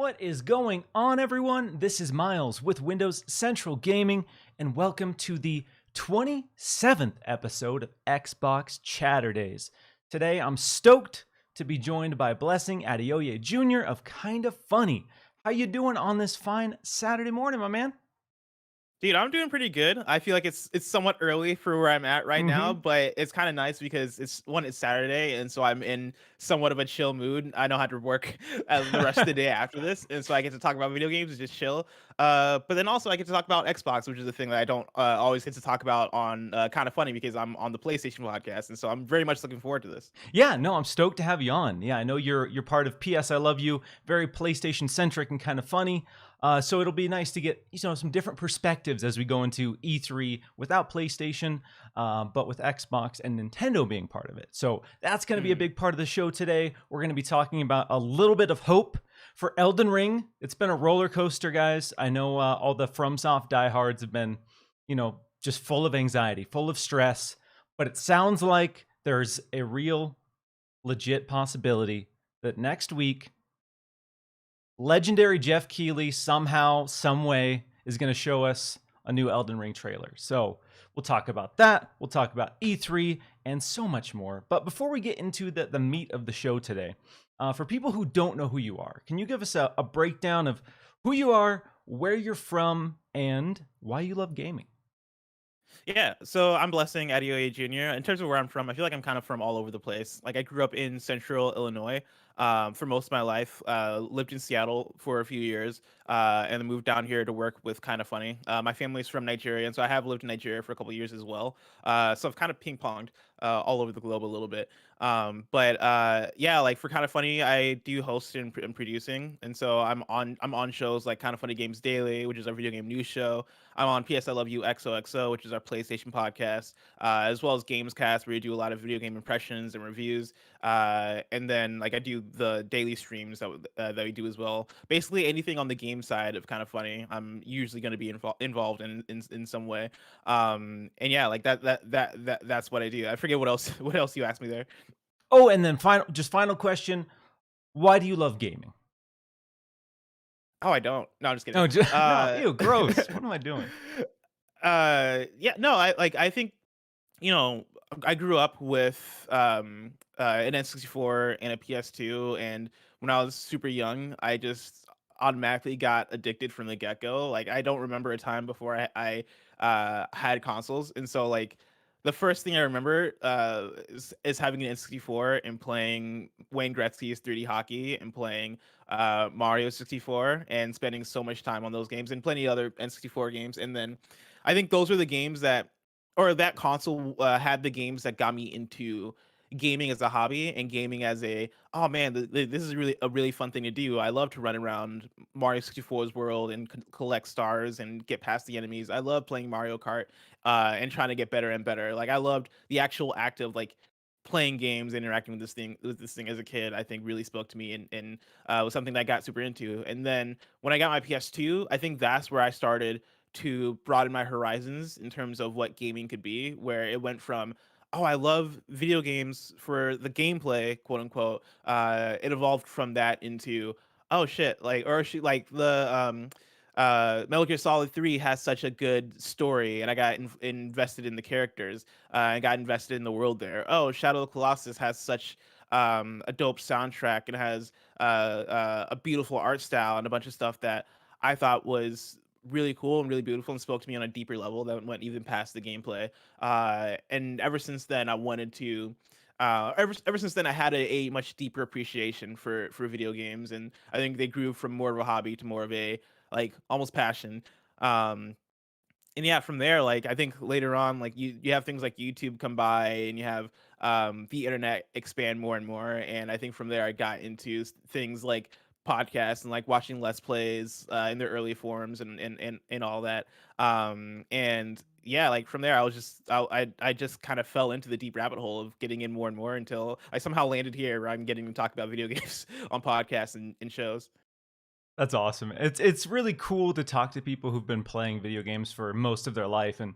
What is going on, everyone? This is Miles with Windows Central Gaming, and welcome to the 27th episode of Xbox Chaturdays. Today, I'm stoked to be joined by Blessing Adeoye Jr. of Kinda Funny. How you doing on this fine Saturday morning, my man? Dude, I'm doing pretty good. I feel like it's somewhat early for where I'm at right now, Mm-hmm. but it's kind of nice because it's Saturday, and so I'm in somewhat of a chill mood. I don't have to work the rest of the day after this, and so I get to talk about video games and just chill. But then also I get to talk about Xbox, which is the thing that I don't always get to talk about on kind of funny because I'm on the PlayStation podcast, and so I'm very much looking forward to this. Yeah, no, I'm stoked to have you on. Yeah, I know you're part of PS I Love You, very PlayStation centric and kind of funny. So it'll be nice to get some different perspectives as we go into E3 without PlayStation, but with Xbox and Nintendo being part of it. So that's going to be a Mm. big part of the show today. We're going to be talking about a little bit of hope for Elden Ring. It's been a roller coaster, guys. I know all the FromSoft diehards have been, just full of anxiety, full of stress. But it sounds like there's a real legit possibility that next week legendary Jeff Keighley somehow, some way is going to show us a new Elden Ring trailer. So we'll talk about that. We'll talk about E3 and so much more. But before we get into the meat of the show today, for people who don't know who you are, can you give us a breakdown of who you are, where you're from, and why you love gaming? Yeah, so I'm Blessing Adeoye Jr. In terms of where I'm from, I feel like I'm kind of from all over the place. Like I grew up in Central Illinois for most of my life. Lived in Seattle for a few years, and then moved down here to work with Kind of Funny. My family's from Nigeria, and so I have lived in Nigeria for a couple of years as well. So I've kind of ping ponged all over the globe a little bit. But yeah, like for Kind of Funny, I do host and producing, and so I'm on shows like Kind of Funny Games Daily, which is our video game news show. I'm on PS I Love You XOXO, which is our PlayStation podcast, as well as Gamescast, where we do a lot of video game impressions and reviews. And then like I do the daily streams that we do as well. Basically anything on the game side of Kind of Funny, I'm usually going to be involved in some way. And yeah, like that's what I do. I forget what else what else you asked me there. Oh, and then final question. Why do you love gaming? Oh, I don't. No, I'm just kidding. No, no, Uh, ew, gross. What am I doing? yeah, no, I think you know, I grew up with an N64 and a PS2, and when I was super young, I just automatically got addicted from the get go. Like I don't remember a time before I had consoles, and so like the first thing I remember is having an N64 and playing Wayne Gretzky's 3D hockey and playing Mario 64 and spending so much time on those games and plenty of other N64 games. And then I think those were the games that or that console had the games that got me into gaming as a hobby and gaming as a oh man this is really a really fun thing to do. I love to run around Mario 64's world and collect stars and get past the enemies. I love playing Mario Kart and trying to get better and better. Like I loved the actual act of like playing games, interacting with this thing as a kid. I think really spoke to me and was something that I got super into. And then when I got my PS2, I think that's where I started to broaden my horizons in terms of what gaming could be, where it went from, oh, I love video games for the gameplay, quote unquote. It evolved from that into, oh shit, like the Metal Gear Solid 3 has such a good story, and I got invested in the characters. I got invested in the world there. Oh, Shadow of the Colossus has such a dope soundtrack and has a beautiful art style and a bunch of stuff that I thought was really cool and really beautiful and spoke to me on a deeper level that went even past the gameplay. And ever since then, I wanted to. Ever since then, I had a much deeper appreciation for video games, and I think they grew from more of a hobby to more of a like almost passion. Um, and yeah, from there, like I think later on, like you have things like YouTube come by, and you have the internet expand more and more. And I think from there, I got into things like podcasts and like watching Let's Plays in their early forms and all that. And yeah, like from there, I was just I just kind of fell into the deep rabbit hole of getting in more and more until I somehow landed here where I'm getting to talk about video games on podcasts and shows. That's awesome. It's really cool to talk to people who've been playing video games for most of their life, and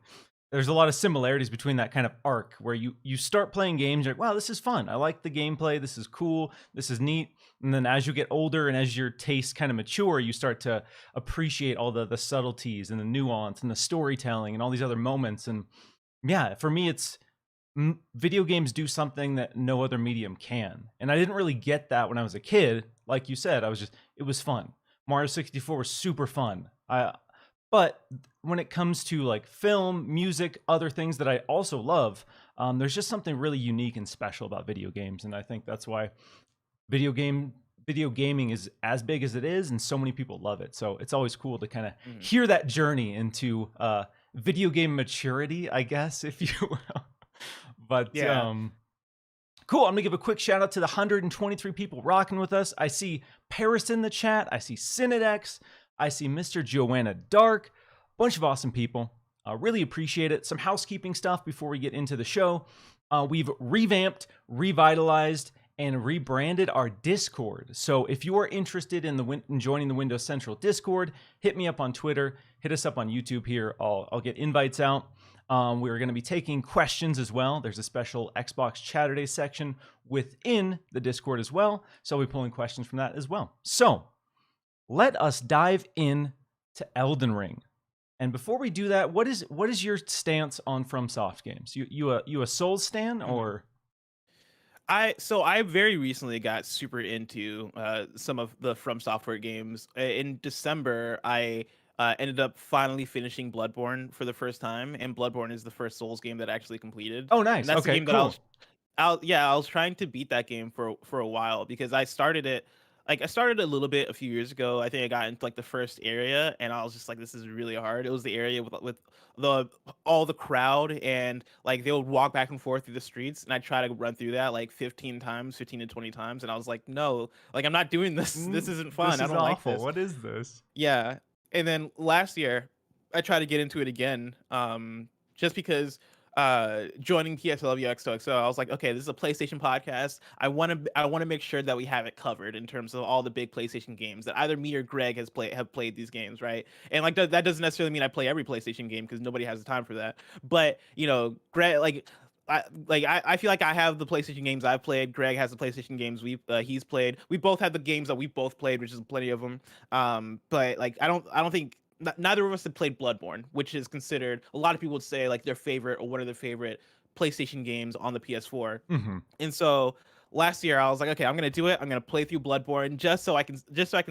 there's a lot of similarities between that kind of arc where you start playing games, you're like, wow, this is fun. I like the gameplay. This is cool. This is neat. And then as you get older and as your tastes kind of mature, you start to appreciate all the subtleties and the nuance and the storytelling and all these other moments. And yeah, for me, it's video games do something that no other medium can. And I didn't really get that when I was a kid. Like you said, it was fun. Mario 64 was super fun. But when it comes to like film, music, other things that I also love, there's just something really unique and special about video games. And I think that's why video game video gaming is as big as it is, and so many people love it. So it's always cool to kind of Mhm. hear that journey into video game maturity, I guess, if you will. But Yeah. cool. I'm gonna give a quick shout out to the 123 people rocking with us. I see Paris in the chat. I see Synodex. I see Mr. Joanna Dark. Bunch of awesome people. Really appreciate it. Some housekeeping stuff before we get into the show. We've revamped, revitalized, and rebranded our Discord. So if you are interested in joining the Windows Central Discord, hit me up on Twitter. Hit us up on YouTube here. I'll get invites out. We're going to be taking questions as well. There's a special Xbox Chaturdays section within the Discord as well. So I'll be pulling questions from that as well. So let us dive in to Elden Ring. And before we do that, what is your stance on FromSoft games? You a Souls stan Mhm. or? I very recently got super into some of the From Software games. In December, I ended up finally finishing Bloodborne for the first time, and Bloodborne is the first Souls game that I actually completed, Oh, and nice. that's the Okay, game that cool. I was trying to beat that game for a while because I started it like I started a little bit a few years ago. I think I got into like the first area and I was just like, this is really hard. It was the area with the all the crowd and like they would walk back and forth through the streets and I try to run through that like 15 times, 15 to 20 times, and I was like, no, like I'm not doing this. This isn't fun. This I is don't like awful. this. What is this? Yeah. And then last year, I tried to get into it again, just because joining PSLW XOXO, I was like, okay, this is a PlayStation podcast. I want to make sure that we have it covered in terms of all the big PlayStation games that either me or Greg have played these games, right? And like that doesn't necessarily mean I play every PlayStation game because nobody has the time for that. But you know, Greg I feel like I have the PlayStation games I've played. Greg has the PlayStation games he's played. We both have the games that we both played, which is plenty of them. But like I don't think neither of us have played Bloodborne, which is considered a lot of people would say like their favorite or one of their favorite PlayStation games on the PS4. Mm-hmm. And so last year I was like, okay, I'm gonna do it. I'm gonna play through Bloodborne just so I can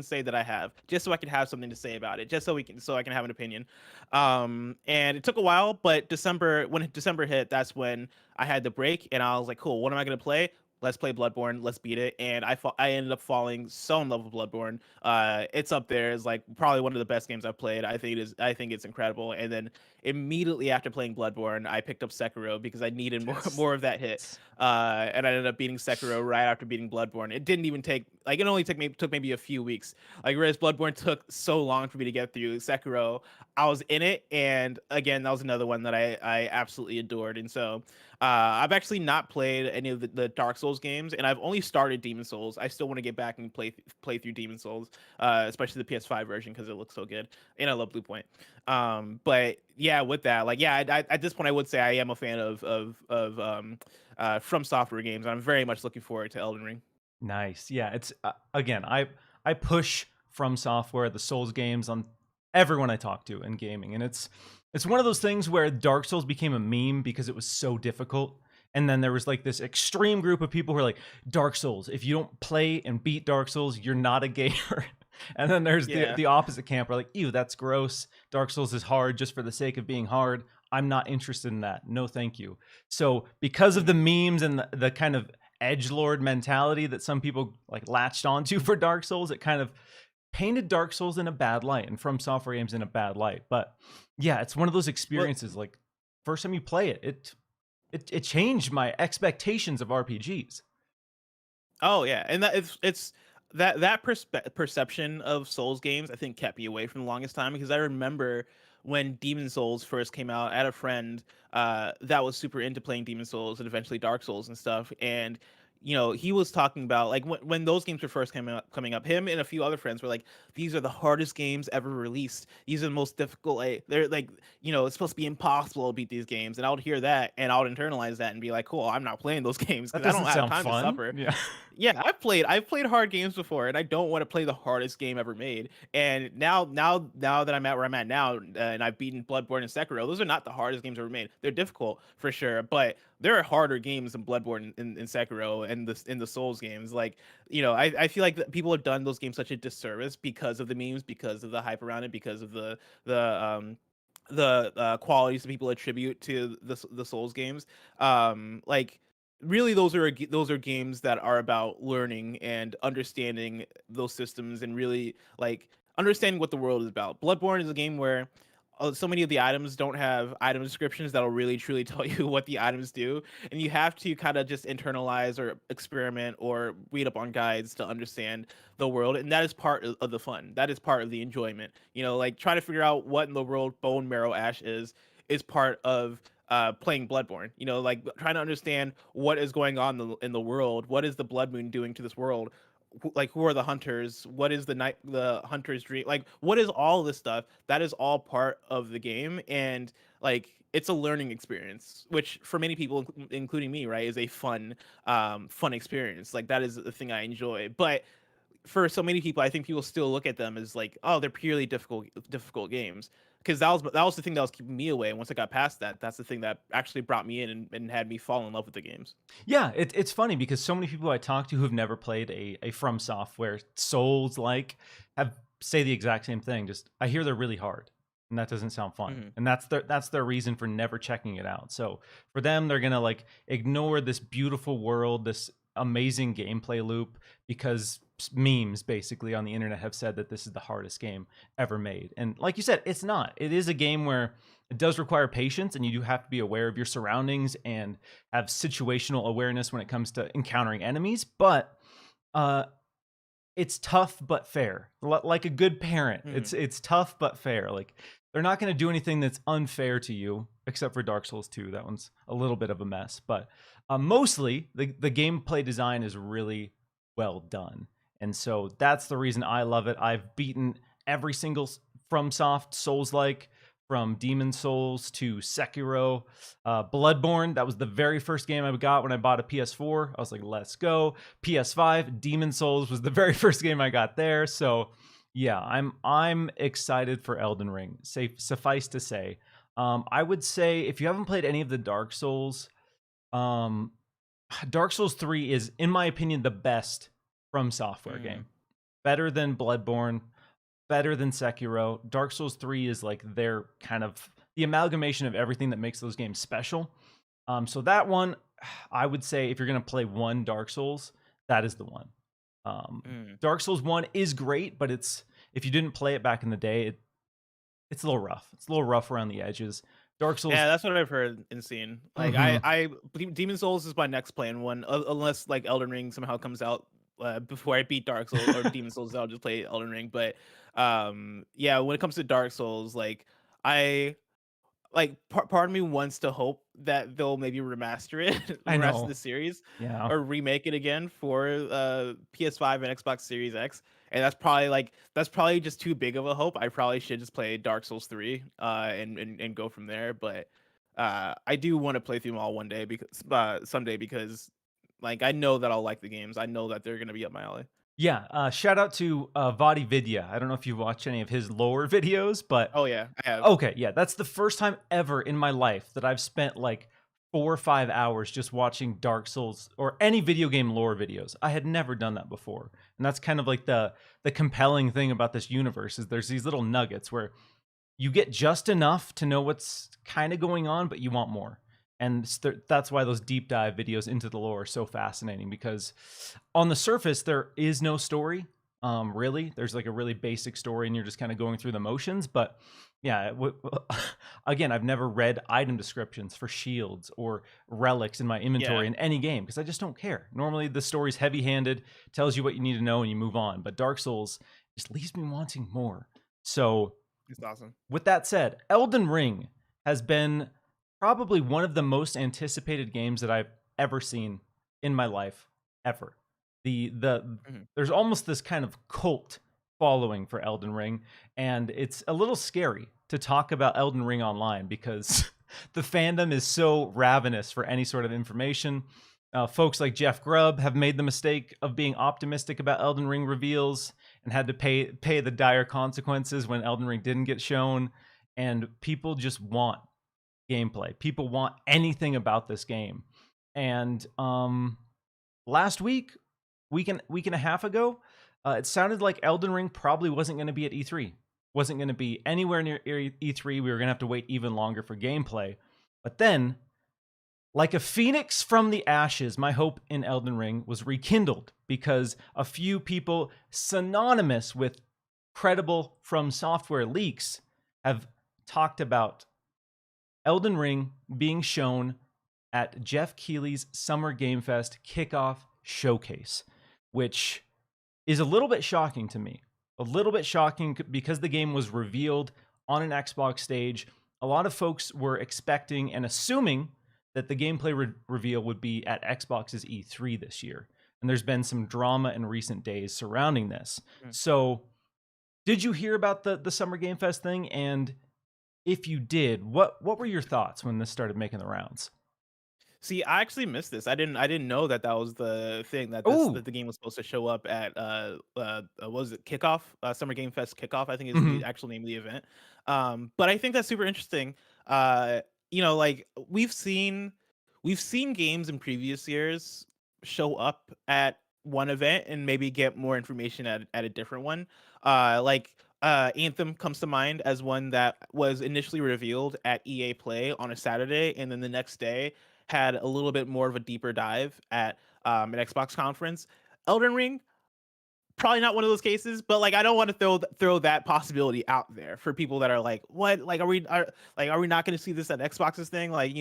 say that I have, just so I can have something to say about it, just so I can have an opinion. And it took a while, but when December hit, that's when I had the break, and I was like, cool, what am I gonna play? Let's play Bloodborne. Let's beat it. And I ended up falling so in love with Bloodborne. It's up there as like probably one of the best games I've played. I think it is. I think it's incredible. And then immediately after playing Bloodborne, I picked up Sekiro because I needed more Yes. more of that hit. And I ended up beating Sekiro right after beating Bloodborne. It didn't even take like it only took maybe a few weeks. Like whereas Bloodborne took so long for me to get through, Sekiro, I was in it, and again, that was another one that I absolutely adored. And so I've actually not played any of the Dark Souls games, and I've only started Demon Souls. I still want to get back and play through Demon Souls, especially the PS5 version because it looks so good, and I love Blue Point. But yeah, with that, like, yeah, at this point, I would say I am a fan of From Software games. I'm very much looking forward to Elden Ring. Nice. Yeah, it's again, I push From Software, the Souls games on everyone I talk to in gaming, and it's one of those things where Dark Souls became a meme because it was so difficult. And then there was like this extreme group of people who are like, Dark Souls, if you don't play and beat Dark Souls, you're not a gamer. And then there's Yeah. the opposite camp where like, ew, that's gross. Dark Souls is hard just for the sake of being hard. I'm not interested in that. No, thank you. So because of the Mhm. memes and the kind of edge lord mentality that some people like latched onto for Dark Souls, it kind of painted Dark Souls in a bad light and From Software games in a bad light. But yeah, it's one of those Well, experiences. Like first time you play it, it changed my expectations of RPGs. oh yeah, and it's perception of Souls games I think kept me away from the longest time because I remember when Demon Souls first came out. I had a friend that was super into playing Demon Souls and eventually Dark Souls and stuff, and he was talking about like when those games were first coming up, him and a few other friends were like, these are the hardest games ever released. These are the most difficult. They're like, it's supposed to be impossible to beat these games. And I would hear that and I would internalize that and be like, cool, I'm not playing those games That because I don't doesn't have sound time to fun. suffer. Yeah. Yeah, I've played hard games before, and I don't want to play the hardest game ever made. And now that I'm at where I'm at now, and I've beaten Bloodborne and Sekiro, those are not the hardest games ever made. They're difficult for sure, but there are harder games than Bloodborne and Sekiro and the Souls games. Like, I feel like that people have done those games such a disservice because of the memes, because of the hype around it, because of the qualities that people attribute to the Souls games. Like really those are games that are about learning and understanding those systems and really like understanding what the world is about. Bloodborne is a game where so many of the items don't have item descriptions that'll really truly tell you what the items do, and you have to kind of just internalize or experiment or read up on guides to understand the world, and that is part of the fun. That is part of the enjoyment. Like trying to figure out what in the world bone marrow ash is part of playing Bloodborne. Like trying to understand what is going on in the world. What is the blood moon doing to this world? Like who are the hunters? What is the hunter's dream? Like what is all this stuff? That is all part of the game, and like it's a learning experience, which for many people, including me, right, is a fun experience. Like that is the thing I enjoy. But for so many people, I think people still look at them as like, oh, they're purely difficult games. Because that was the thing that was keeping me away. And once I got past that, that's the thing that actually brought me in and had me fall in love with the games. Yeah, it's funny because so many people I talk to who've never played a From Software Souls like have say the exact same thing. Just I hear they're really hard, and that doesn't sound fun, Hmm. and that's their reason for never checking it out. So for them, they're gonna like ignore this beautiful world, this amazing gameplay loop because memes basically on the internet have said that this is the hardest game ever made. And like you said, it's not. It is a game where it does require patience and you do have to be aware of your surroundings and have situational awareness when it comes to encountering enemies, but uh it's tough but fair. Like a good parent. Hmm. It's tough but fair. Like they're not going to do anything that's unfair to you except for Dark Souls 2. That one's a little bit of a mess, but mostly the gameplay design is really well done. And so that's the reason I love it. I've beaten every single FromSoft Souls like, from Demon Souls to Sekiro, Bloodborne. That was the very first game I got when I bought a PS4. I was like, let's go. PS5, Demon Souls was the very first game I got there. So yeah, I'm excited for Elden Ring. Suffice to say, I would say if you haven't played any of the Dark Souls, um, Dark Souls 3 is, in my opinion, the best From Software Hmm. game. Better than Bloodborne, better than Sekiro. Dark Souls 3 is like their kind of the amalgamation of everything that makes those games special. So that one, I would say if you're going to play one Dark Souls, that is the one. Hmm. Dark Souls 1 is great, but if you didn't play it back in the day, it's a little rough. It's a little rough around the edges. Dark Souls. Yeah, that's what I've heard and seen. Like Mhm. Demon Souls is my next planned one, unless like Elden Ring somehow comes out before I beat Dark Souls or Demon Souls. I'll just play Elden Ring. But yeah, when it comes to Dark Souls, like I part of me wants to hope that they'll maybe remaster it, I remaster know. the series, Yeah. or remake it again for PS5 and Xbox Series X. And that's probably just too big of a hope. I probably should just play Dark Souls 3 and go from there. But I do want to play through them all one day because someday because like I know that I'll like the games. I know that they're gonna be up my alley. Yeah. Shout out to Vadi Vidya. I don't know if you watch any of his lore videos, but Oh yeah, I have. okay, yeah, that's the first time ever in my life that I've spent like 4 or 5 hours just watching Dark Souls or any video game lore videos. I had never done that before, and that's kind of like the compelling thing about this universe is there's these little nuggets where you get just enough to know what's kind of going on, but you want more. And that's why those deep dive videos into the lore are so fascinating because on the surface, there is no story. Really, there's like a really basic story and you're just kind of going through the motions. But yeah, again, I've never read item descriptions for shields or relics in my inventory Yeah, in any game because I just don't care. Normally, the story's heavy handed, tells you what you need to know, and you move on. But Dark Souls just leaves me wanting more. So it's awesome. with that said, Elden Ring has been probably one of the most anticipated games that I've ever seen in my life. ever. The Mhm. there's almost this kind of cult following for Elden Ring, and it's a little scary to talk about Elden Ring online because the fandom is so ravenous for any sort of information. Folks like Jeff Grubb have made the mistake of being optimistic about Elden Ring reveals and had to pay the dire consequences when Elden Ring didn't get shown. And people just want gameplay. People want anything about this game. And last week and a half ago, it sounded like Elden Ring probably wasn't going to be at E3. Wasn't going to be anywhere near E3. We were going to have to wait even longer for gameplay. But then, like a phoenix from the ashes, my hope in Elden Ring was rekindled because a few people synonymous with credible From Software leaks have talked about Elden Ring being shown at Jeff Keighley's Summer Game Fest kickoff showcase, which is a little bit shocking to me. A little bit shocking because the game was revealed on an Xbox stage. A lot of folks were expecting and assuming that the gameplay reveal would be at Xbox's E3 this year. And there's been some drama in recent days surrounding this. Mm. So, did you hear about the Summer Game Fest thing? And if you did, what were your thoughts when this started making the rounds? See, I actually missed this. I didn't know that that was the thing that Oh, that the game was supposed to show up at what was it, kickoff, Summer Game Fest kickoff, I think is the hmm actual name of the event. But I think that's super interesting. Like we've seen games in previous years show up at one event and maybe get more information at a different one. Anthem comes to mind as one that was initially revealed at EA Play on a Saturday, and then the next day had a little bit more of a deeper dive at an Xbox conference. Elden Ring, probably not one of those cases, but like I don't want to throw that possibility out there for people that are like, what? Like, are we not going to see this at Xbox's thing? Like,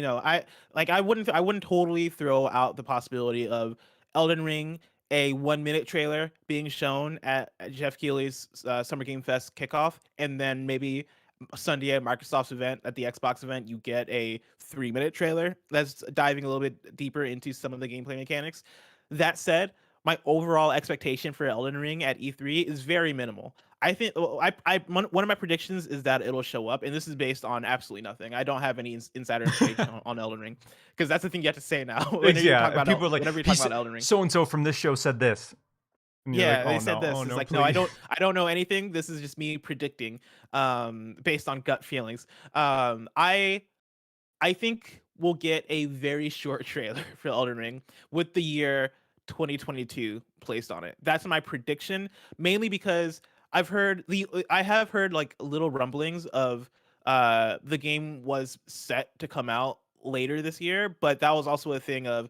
I wouldn't totally throw out the possibility of Elden Ring, a 1 minute trailer being shown at Jeff Keighley's Summer Game Fest kickoff, and then maybe Sunday at Microsoft's event, at the Xbox event, you get a 3 minute trailer that's diving a little bit deeper into some of the gameplay mechanics. That said, my overall expectation for Elden Ring at E3 is very minimal. I think one of my predictions is that it'll show up, and this is based on absolutely nothing. I don't have any insider information on Elden Ring because that's the thing you have to say now. yeah. People are like, Whenever you're talking about Elden Ring, so and so from this show said this, and you're like, yeah, they oh said no, this. oh It's no, like, no, I please. don't know anything. This is just me predicting, based on gut feelings. I think we'll get a very short trailer for Elden Ring with the year 2022 placed on it. That's my prediction, mainly because I have heard like little rumblings of the game was set to come out later this year, but that was also a thing of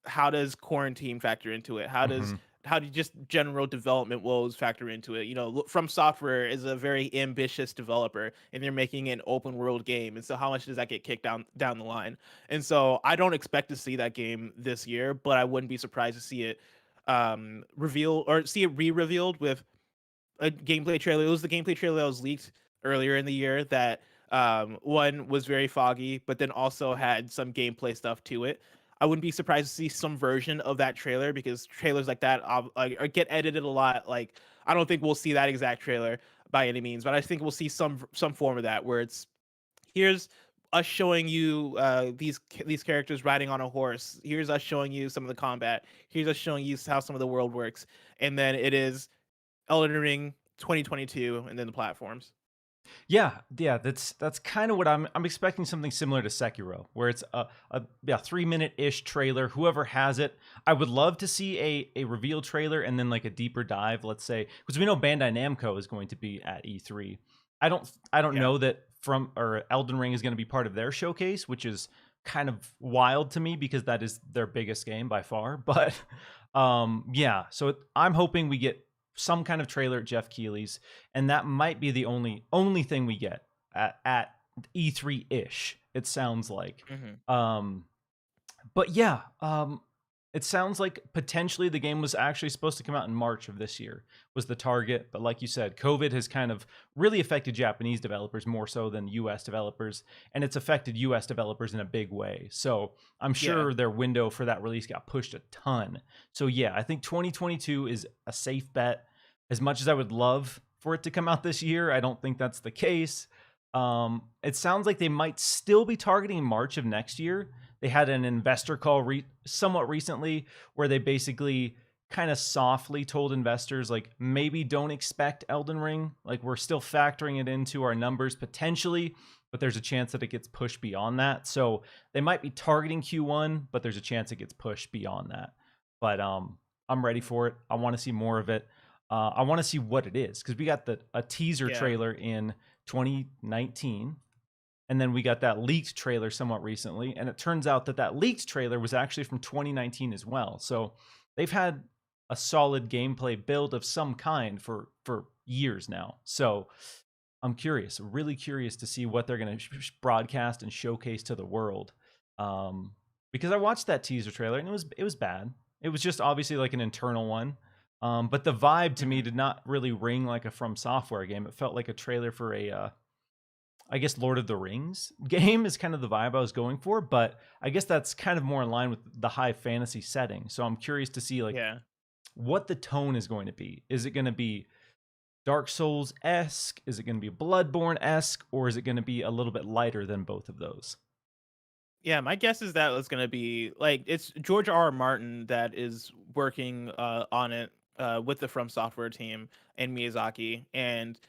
how does quarantine factor into it? hmm How do just general development woes factor into it? From Software is a very ambitious developer, and they're making an open world game, and so how much does that get kicked down the line? And so I don't expect to see that game this year, but I wouldn't be surprised to see it reveal or see it re-revealed with a gameplay trailer. It was the gameplay trailer that was leaked earlier in the year that one was very foggy, but then also had some gameplay stuff to it. I wouldn't be surprised to see some version of that trailer because trailers like that get edited a lot. Like I don't think we'll see that exact trailer by any means, but I think we'll see some form of that where it's here's us showing you these characters riding on a horse. Here's us showing you some of the combat. Here's us showing you how some of the world works, and then it is Elden Ring 2022, and then the platforms. Yeah, that's kind of what I'm expecting, something similar to Sekiro, where it's a yeah 3 minute ish trailer. Whoever has it, I would love to see a reveal trailer and then like a deeper dive. Let's say because we know Bandai Namco is going to be at E3. I don't Yeah. know that from or Elden Ring is going to be part of their showcase, which is kind of wild to me because that is their biggest game by far. But yeah, so I'm hoping we get some kind of trailer at Jeff Keighley's, and that might be the only thing we get at E3 ish. It sounds like, Hmm. but yeah, It sounds like potentially the game was actually supposed to come out in March of this year was the target, but like you said, COVID has kind of really affected Japanese developers more so than US developers, and it's affected US developers in a big way. So I'm Yeah. sure their window for that release got pushed a ton. So yeah, I think 2022 is a safe bet. As much as I would love for it to come out this year, I don't think that's the case. It sounds like they might still be targeting March of next year. They had an investor call somewhat recently where they basically kind of softly told investors, like, maybe don't expect Elden Ring. Like, we're still factoring it into our numbers potentially, but there's a chance that it gets pushed beyond that. So they might be targeting Q1, but there's a chance it gets pushed beyond that. But I'm ready for it. I want to see more of it. I want to see what it is, because we got a teaser Yeah. trailer in 2019, and then we got that leaked trailer somewhat recently, and it turns out that leaked trailer was actually from 2019 as well. So they've had a solid gameplay build of some kind for years now. So I'm curious, really curious to see what they're going to broadcast and showcase to the world. Because I watched that teaser trailer and it was bad. It was just obviously like an internal one. But the vibe to me Mhm. did not really ring like a From Software game. It felt like a trailer for a I guess Lord of the Rings game is kind of the vibe I was going for, but I guess that's kind of more in line with the high fantasy setting. So I'm curious to see like Yeah. what the tone is going to be. Is it going to be Dark Souls esque? Is it going to be Bloodborne esque? Or is it going to be a little bit lighter than both of those? Yeah, my guess is that it's gonna be like it's George R. R. Martin that is working on it with the From Software team and Miyazaki. And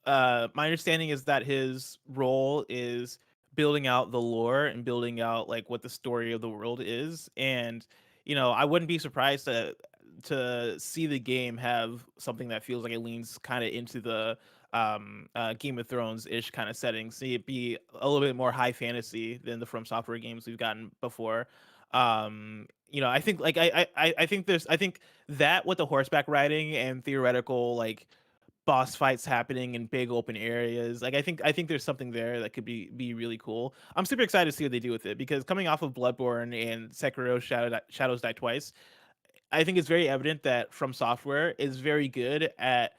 my understanding is that his role is building out the lore and building out like what the story of the world is. And I wouldn't be surprised to see the game have something that feels like it leans kind of into the Game of Thrones ish kind of setting. See it be a little bit more high fantasy than the From Software games we've gotten before. I think like I think that with the horseback riding and theoretical like boss fights happening in big open areas. Like I think there's something there that could be really cool. I'm super excited to see what they do with it because coming off of Bloodborne and Sekiro Shadows Die Twice, I think it's very evident that From Software is very good at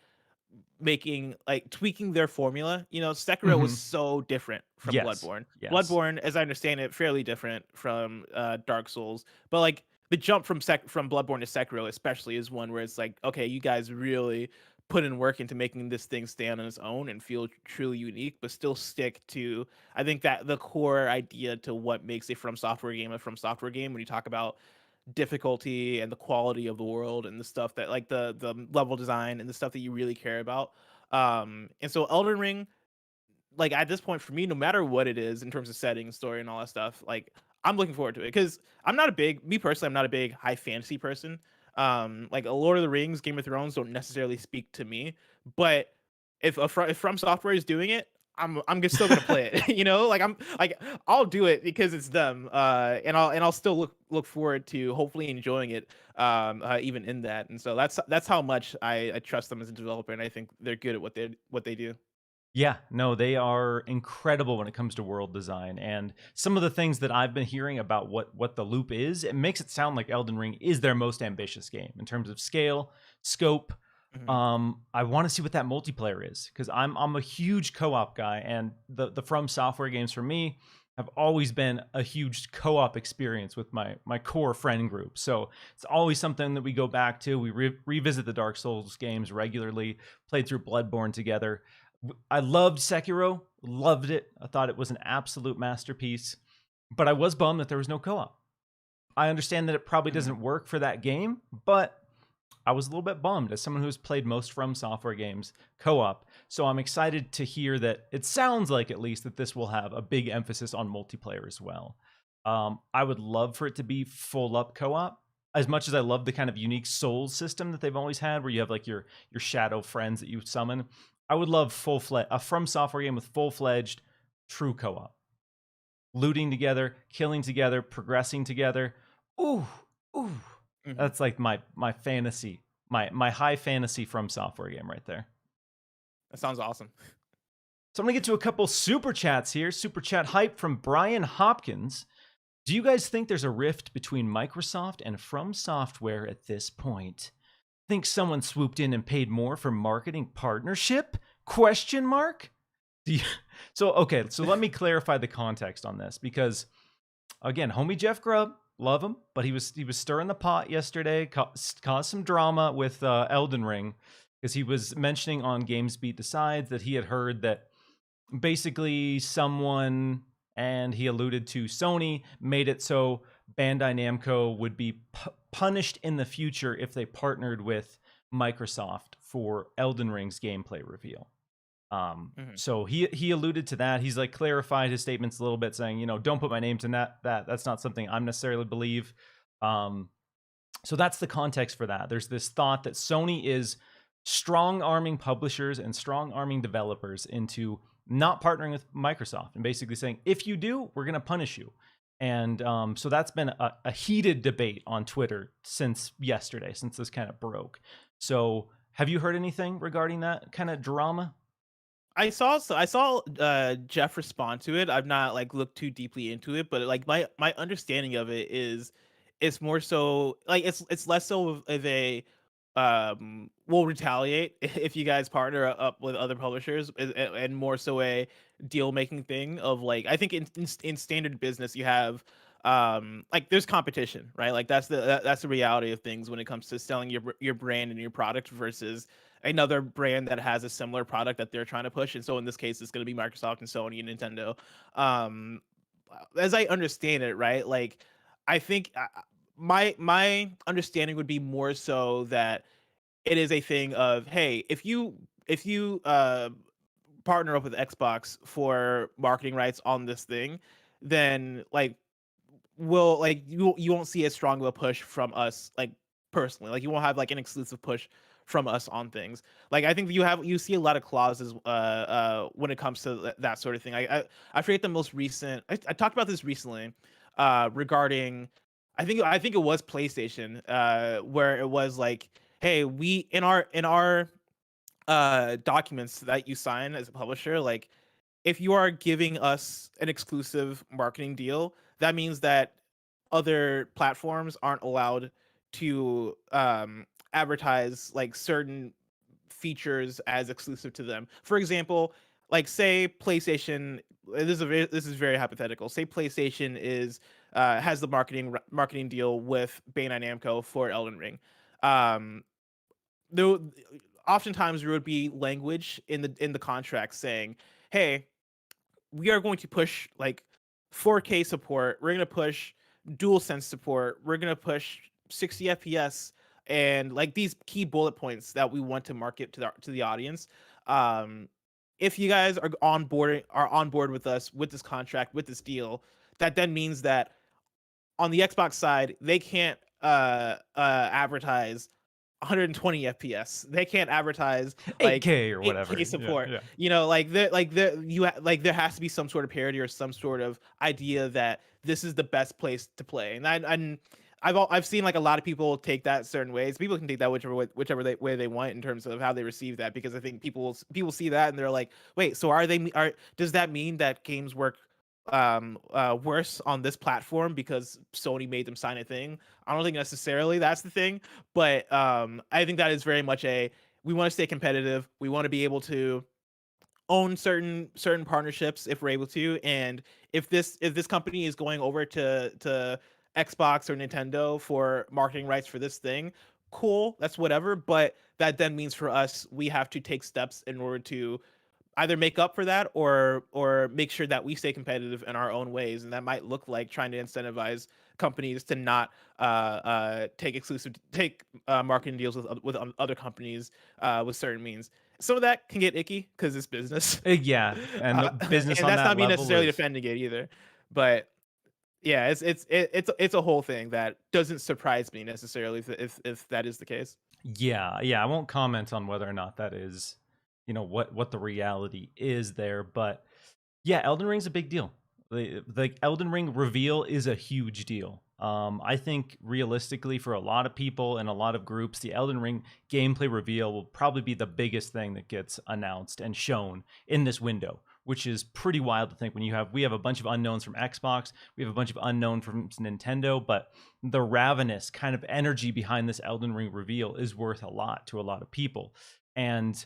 making like tweaking their formula. Sekiro was Hmm. so different from Yes. Bloodborne. Yes. Bloodborne, as I understand it, fairly different from Dark Souls. But like the jump from Bloodborne to Sekiro, especially, is one where it's like, okay, you guys really put in work into making this thing stand on its own and feel truly unique, but still stick to, I think, that the core idea to what makes a From Software game a From Software game. When you talk about difficulty and the quality of the world and the stuff that like the level design and the stuff that you really care about. And so Elden Ring, like at this point for me, no matter what it is in terms of setting, story, and all that stuff, like I'm looking forward to it because me personally, I'm not a big high fantasy person. Like a Lord of the Rings, Game of Thrones don't necessarily speak to me, but if From Software is doing it, I'm still gonna play it. Like I'll do it because it's them. And I'll still look forward to hopefully enjoying it. Even in that, and so that's how much I trust them as a developer, and I think they're good at what they do. Yeah, no, they are incredible when it comes to world design. And some of the things that I've been hearing about what the loop is, it makes it sound like Elden Ring is their most ambitious game in terms of scale, scope. Mhm. I want to see what that multiplayer is, because I'm a huge co-op guy, and the From Software games for me have always been a huge co-op experience with my core friend group. So it's always something that we go back to. We revisit the Dark Souls games regularly, played through Bloodborne together. I loved Sekiro, loved it. I thought it was an absolute masterpiece, but I was bummed that there was no co-op. I understand that it probably Mhm. doesn't work for that game, but I was a little bit bummed as someone who's played most From Software games co-op. So I'm excited to hear that it sounds like at least that this will have a big emphasis on multiplayer as well. I would love for it to be full up co-op. As much as I love the kind of unique Souls system that they've always had, where you have like your shadow friends that you summon, I would love a From Software game with full fledged true co-op, looting together, killing together, progressing together. Ooh, ooh, Mhm. that's like my fantasy, my high fantasy From Software game right there. That sounds awesome. So I'm gonna get to a couple super chats here. Super chat hype from Brian Hopkins. Do you guys think there's a rift between Microsoft and From Software at this point? Think someone swooped in and paid more for marketing partnership? Question mark? Do you, so let me clarify the context on this, because again, homie Jeff Grubb, love him, but he was stirring the pot yesterday, caused some drama with Elden Ring, because he was mentioning on GamesBeat Decides that he had heard that basically someone, and he alluded to Sony, made it so Bandai Namco would be punished in the future if they partnered with Microsoft for Elden Ring's gameplay reveal. So he alluded to that. He's like clarified his statements a little bit, saying, you know, don't put my name to that. That's not something I'm necessarily believe. So that's the context for that. There's this thought that Sony is strong arming publishers and strong arming developers into not partnering with Microsoft, and basically saying, if you do, we're going to punish you. And so that's been a heated debate on Twitter since yesterday, since this kind of broke. So have you heard anything regarding that kind of drama? I saw Jeff respond to it. I've not like looked too deeply into it, but like my understanding of it is it's more so like it's less so of a we'll retaliate if you guys partner up with other publishers, and more so a deal making thing of like, I think in standard business you have like there's competition, right? Like that's the reality of things when it comes to selling your brand and your product versus another brand that has a similar product that they're trying to push. And so in this case it's going to be Microsoft and Sony and Nintendo. As I understand it, right, like I think my understanding would be more so that it is a thing of, hey, if you partner up with Xbox for marketing rights on this thing, then like will like you won't see as strong of a push from us, like personally, like you won't have like an exclusive push from us on things. Like I think you see a lot of clauses when it comes to that sort of thing. I forget the most recent. I talked about this recently regarding, I think it was PlayStation, where it was like, hey, we in our documents that you sign as a publisher, like if you are giving us an exclusive marketing deal, that means that other platforms aren't allowed to advertise like certain features as exclusive to them. For example, like say PlayStation, this is very hypothetical. Say PlayStation is has the marketing deal with Bandai Namco for Elden Ring. Um, there oftentimes there would be language in the contract saying, "Hey, we are going to push like 4K support. We're going to push DualSense support. We're going to push 60 FPS and like these key bullet points that we want to market to the audience. If you guys are on board with us with this contract, with this deal, that then means that on the Xbox side, they can't advertise 120 FPS. They can't advertise like 8K or whatever. 8K support. Yeah. You know, like there has to be some sort of parity or some sort of idea that this is the best place to play. And I've seen like a lot of people take that certain ways. People can take that whichever way they want in terms of how they receive that, because I think people see that and they're like, wait, so does that mean that games work worse on this platform because Sony made them sign a thing? I don't think necessarily that's the thing, but I think that is very much we want to stay competitive. We want to be able to own certain partnerships if we're able to, and if this company is going over to Xbox or Nintendo for marketing rights for this thing, cool, that's whatever, but that then means for us we have to take steps in order to either make up for that or make sure that we stay competitive in our own ways. And that might look like trying to incentivize companies to not take marketing deals with other companies with certain means. Some of that can get icky because it's business. Yeah, and the business and on that's that not me level necessarily is, defending it either, but yeah, it's a whole thing that doesn't surprise me necessarily if that is the case. yeah. I won't comment on whether or not that is, you know, what the reality is there, but yeah, Elden Ring's a big deal. The Elden Ring reveal is a huge deal. I think realistically for a lot of people and a lot of groups, the Elden Ring gameplay reveal will probably be the biggest thing that gets announced and shown in this window, which is pretty wild to think when we have a bunch of unknowns from Xbox, we have a bunch of unknown from Nintendo, but the ravenous kind of energy behind this Elden Ring reveal is worth a lot to a lot of people. And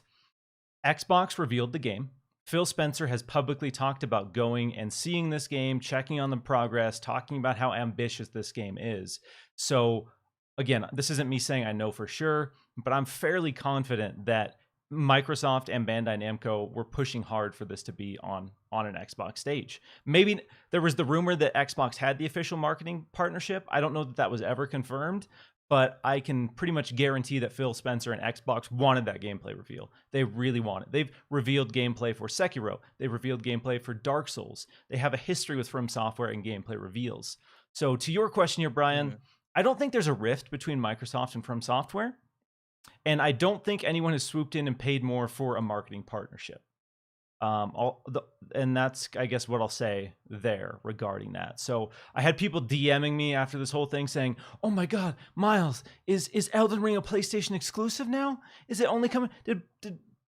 Xbox revealed the game. Phil Spencer has publicly talked about going and seeing this game, checking on the progress, talking about how ambitious this game is. So again, this isn't me saying I know for sure, but I'm fairly confident that Microsoft and Bandai Namco were pushing hard for this to be on an Xbox stage. Maybe there was the rumor that Xbox had the official marketing partnership. I don't know that was ever confirmed, but I can pretty much guarantee that Phil Spencer and Xbox wanted that gameplay reveal. They really want it. They've revealed gameplay for Sekiro. They've revealed gameplay for Dark Souls. They have a history with From Software and gameplay reveals. So to your question here, Brian, I don't think there's a rift between Microsoft and From Software. And I don't think anyone has swooped in and paid more for a marketing partnership. And that's, I guess, what I'll say there regarding that. So I had people DMing me after this whole thing saying, "Oh my God, Miles, is Elden Ring a PlayStation exclusive now? Is it only coming? Did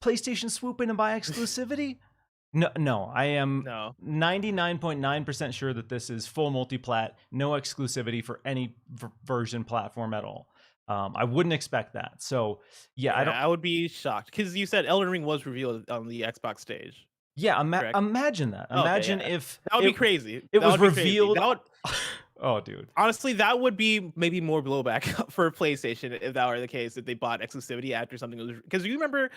PlayStation swoop in and buy exclusivity?" No, I am 99.9% sure that this is full multi-plat, no exclusivity for any version platform at all. I wouldn't expect that. So yeah, I would be shocked because you said Elden Ring was revealed on the Xbox stage. Yeah, imagine that. Imagine if that would be crazy. It was revealed. Oh, dude. Honestly, that would be maybe more blowback for PlayStation if that were the case, if they bought exclusivity after something was, because you remember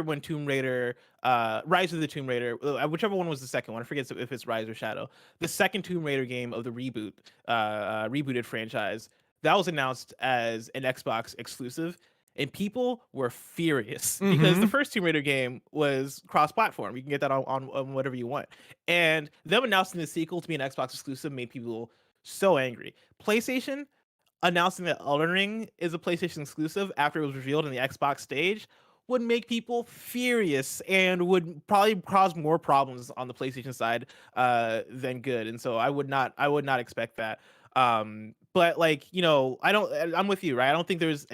when Tomb Raider, Rise of the Tomb Raider, whichever one was the second one, I forget if it's Rise or Shadow, the second Tomb Raider game of the rebooted franchise, that was announced as an Xbox exclusive. And people were furious because the first Tomb Raider game was cross-platform. You can get that on whatever you want. And them announcing the sequel to be an Xbox exclusive made people so angry. PlayStation announcing that Elden Ring is a PlayStation exclusive after it was revealed on the Xbox stage would make people furious and would probably cause more problems on the PlayStation side than good. And so I would not expect that. But I'm with you, right? I don't think there's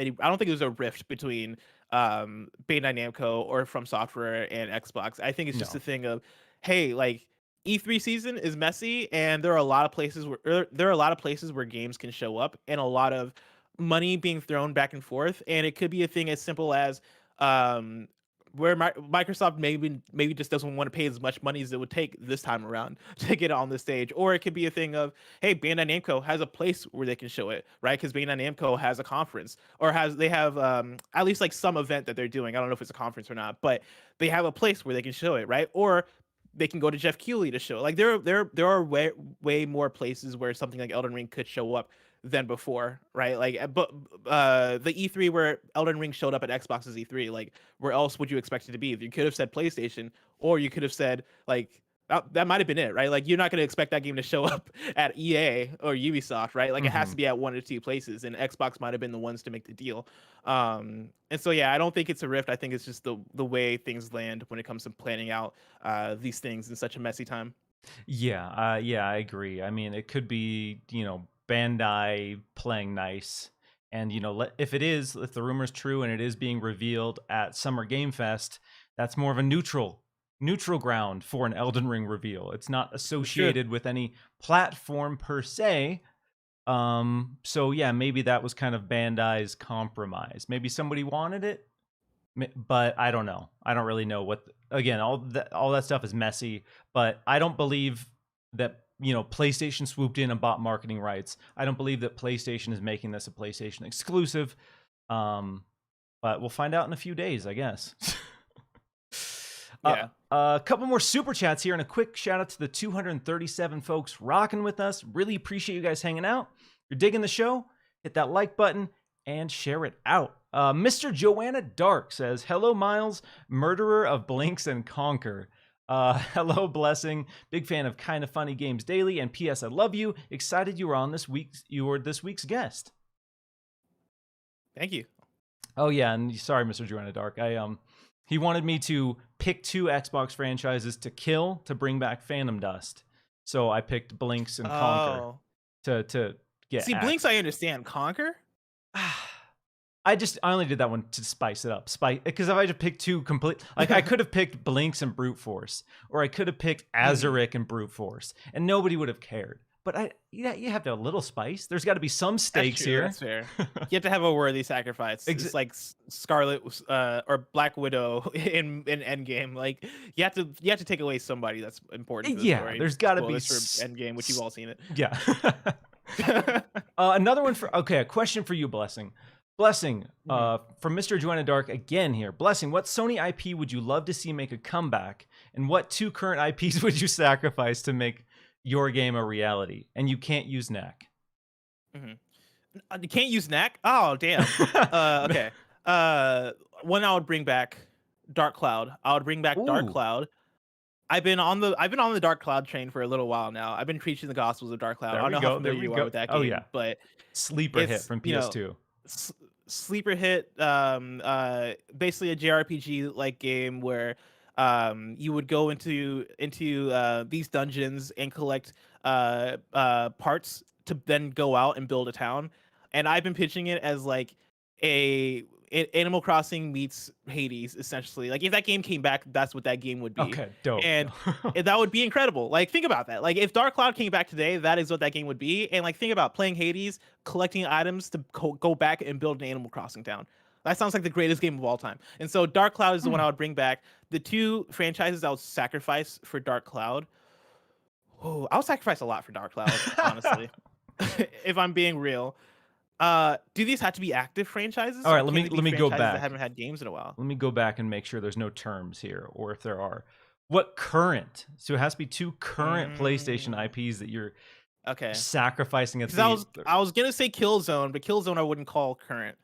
a rift between Bandai Namco or From Software and Xbox. I think it's just a thing of, hey, like, E3 season is messy, and there are a lot of places where games can show up, and a lot of money being thrown back and forth. And it could be a thing as simple as where Microsoft maybe just doesn't want to pay as much money as it would take this time around to get on the stage, or it could be a thing of, hey, Bandai Namco has a place where they can show it, right? Because Bandai Namco has a conference, or they have at least like some event that they're doing. I don't know if it's a conference or not, but they have a place where they can show it, right? Or they can go to Jeff Keighley to show it. Like there are way more places where something like Elden Ring could show up than before, right? Like, but the E3 where Elden Ring showed up at Xbox's E3, like, where else would you expect it to be? You could have said PlayStation, or you could have said, like, that might have been it, right? Like, you're not going to expect that game to show up at EA or Ubisoft, right? Like, it has to be at one or two places, and Xbox might have been the ones to make the deal. And so, yeah, I don't think it's a rift. I think it's just the way things land when it comes to planning out these things in such a messy time. Yeah, I agree. I mean, it could be, Bandai playing nice, and if the rumor's true and it is being revealed at Summer Game Fest, that's more of a neutral ground for an Elden Ring reveal. It's not associated with any platform per se. So yeah, maybe that was kind of Bandai's compromise. Maybe somebody wanted it, but I don't know. I don't really know again, all that stuff is messy, but I don't believe that PlayStation swooped in and bought marketing rights. I don't believe that PlayStation is making this a PlayStation exclusive. But we'll find out in a few days, I guess. Yeah. A couple more super chats here, and a quick shout out to the 237 folks rocking with us. Really appreciate you guys hanging out. If you're digging the show, hit that like button and share it out. Mr. Joanna Dark says, "Hello, Miles, murderer of Blinks and Conquer. Hello, Blessing. Big fan of Kinda Funny Games Daily. And P.S. I love you. Excited you were this week's guest." Thank you. Oh yeah, and sorry, Mr. Joanna Dark. He wanted me to pick two Xbox franchises to kill to bring back Phantom Dust. So I picked Blinks and Conquer to get. See, Blinks I understand. Conquer? I only did that one to spice it up. Because if I just picked two complete, like I could have picked Blinks and Brute Force, or I could have picked Azuric and Brute Force, and nobody would have cared. But you have to have a little spice. There's got to be some stakes here. That's fair. You have to have a worthy sacrifice. It's like Scarlet or Black Widow in Endgame. Like you have to take away somebody that's important. To the story. There's got to be for Endgame, which you've all seen it. Yeah. Another one a question for you, Blessing. Blessing, from Mr. Joanna Dark again here. Blessing, what Sony IP would you love to see make a comeback, and what two current IPs would you sacrifice to make your game a reality? And you can't use Knack. You can't use Knack? Oh, damn. Okay. One I would bring back, Dark Cloud. I would bring back Dark Cloud. I've been on the Dark Cloud train for a little while now. I've been preaching the gospels of Dark Cloud. I don't know how familiar you are with that game, but sleeper hit from PS2. Sleeper hit, basically a JRPG like game where you would go into these dungeons and collect parts to then go out and build a town. And I've been pitching it as like Animal Crossing meets Hades, essentially. Like if that game came back, that's what that game would be. Okay, dope. And that would be incredible. Like think about that. Like if Dark Cloud came back today, that is what that game would be. And like think about playing Hades, collecting items to go back and build an Animal Crossing town. That sounds like the greatest game of all time. And so Dark Cloud is the one I would bring back. The two franchises I would sacrifice for Dark Cloud. Oh, I'll sacrifice a lot for Dark Cloud, honestly. If I'm being real. Do these have to be active franchises? All right, let me go back. That haven't had games in a while. Let me go back and make sure there's no terms here, or if there are. What current? So it has to be two current PlayStation IPs that you're sacrificing. Because I was gonna say Killzone, but Killzone I wouldn't call current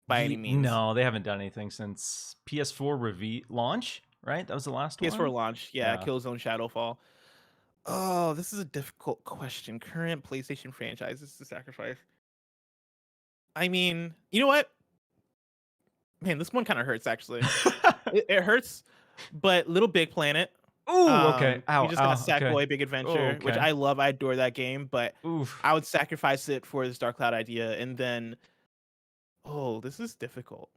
by any means. No, they haven't done anything since PS4 launch, right? That was the last one. PS4 launch, yeah. Killzone Shadowfall. Oh, this is a difficult question. Current PlayStation franchises to sacrifice. I mean, you know what? Man, this one kind of hurts, actually. it hurts, but Little Big Planet. Ooh, okay. You just got Sackboy Big Adventure, which I love. I adore that game, but I would sacrifice it for this Dark Cloud idea. And then, this is difficult.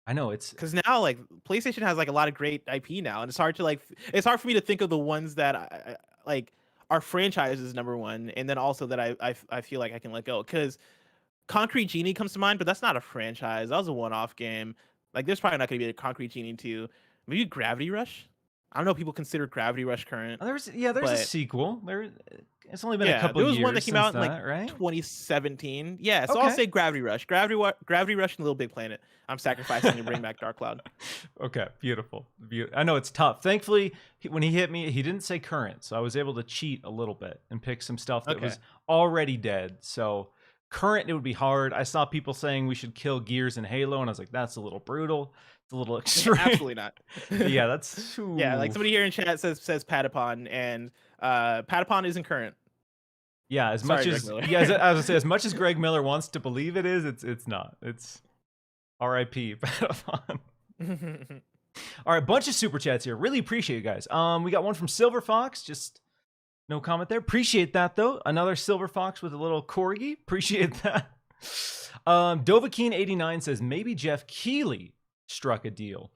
I know it's because now like PlayStation has like a lot of great IP now, and it's hard for me to think of the ones that I like are franchises number one, and then also that I feel like I can let go because. Concrete Genie comes to mind, but that's not a franchise. That was a one-off game. Like, there's probably not going to be a Concrete Genie 2. Maybe Gravity Rush? I don't know if people consider Gravity Rush current. There's a sequel. It's only been a couple years. There was one that came out in like right? 2017. Yeah, so I'll say Gravity Rush. Gravity Rush and Little Big Planet. I'm sacrificing to bring back Dark Cloud. Okay, beautiful. I know it's tough. Thankfully, when he hit me, he didn't say current, so I was able to cheat a little bit and pick some stuff that was already dead. So current, it would be hard. I saw people saying we should kill Gears and Halo, and I was like, that's a little brutal. It's a little extreme. Absolutely not. Yeah, that's yeah. Like somebody here in chat says Patapon, and Patapon isn't current. Yeah, as much as I was gonna say, as much as Greg Miller wants to believe it is, it's not. It's R.I.P. Patapon. All right, bunch of super chats here. Really appreciate you guys. We got one from Silver Fox. Just no comment there. Appreciate that though. Another Silver Fox with a little corgi. Appreciate that. Dovahkeen89 says maybe Jeff Keighley struck a deal.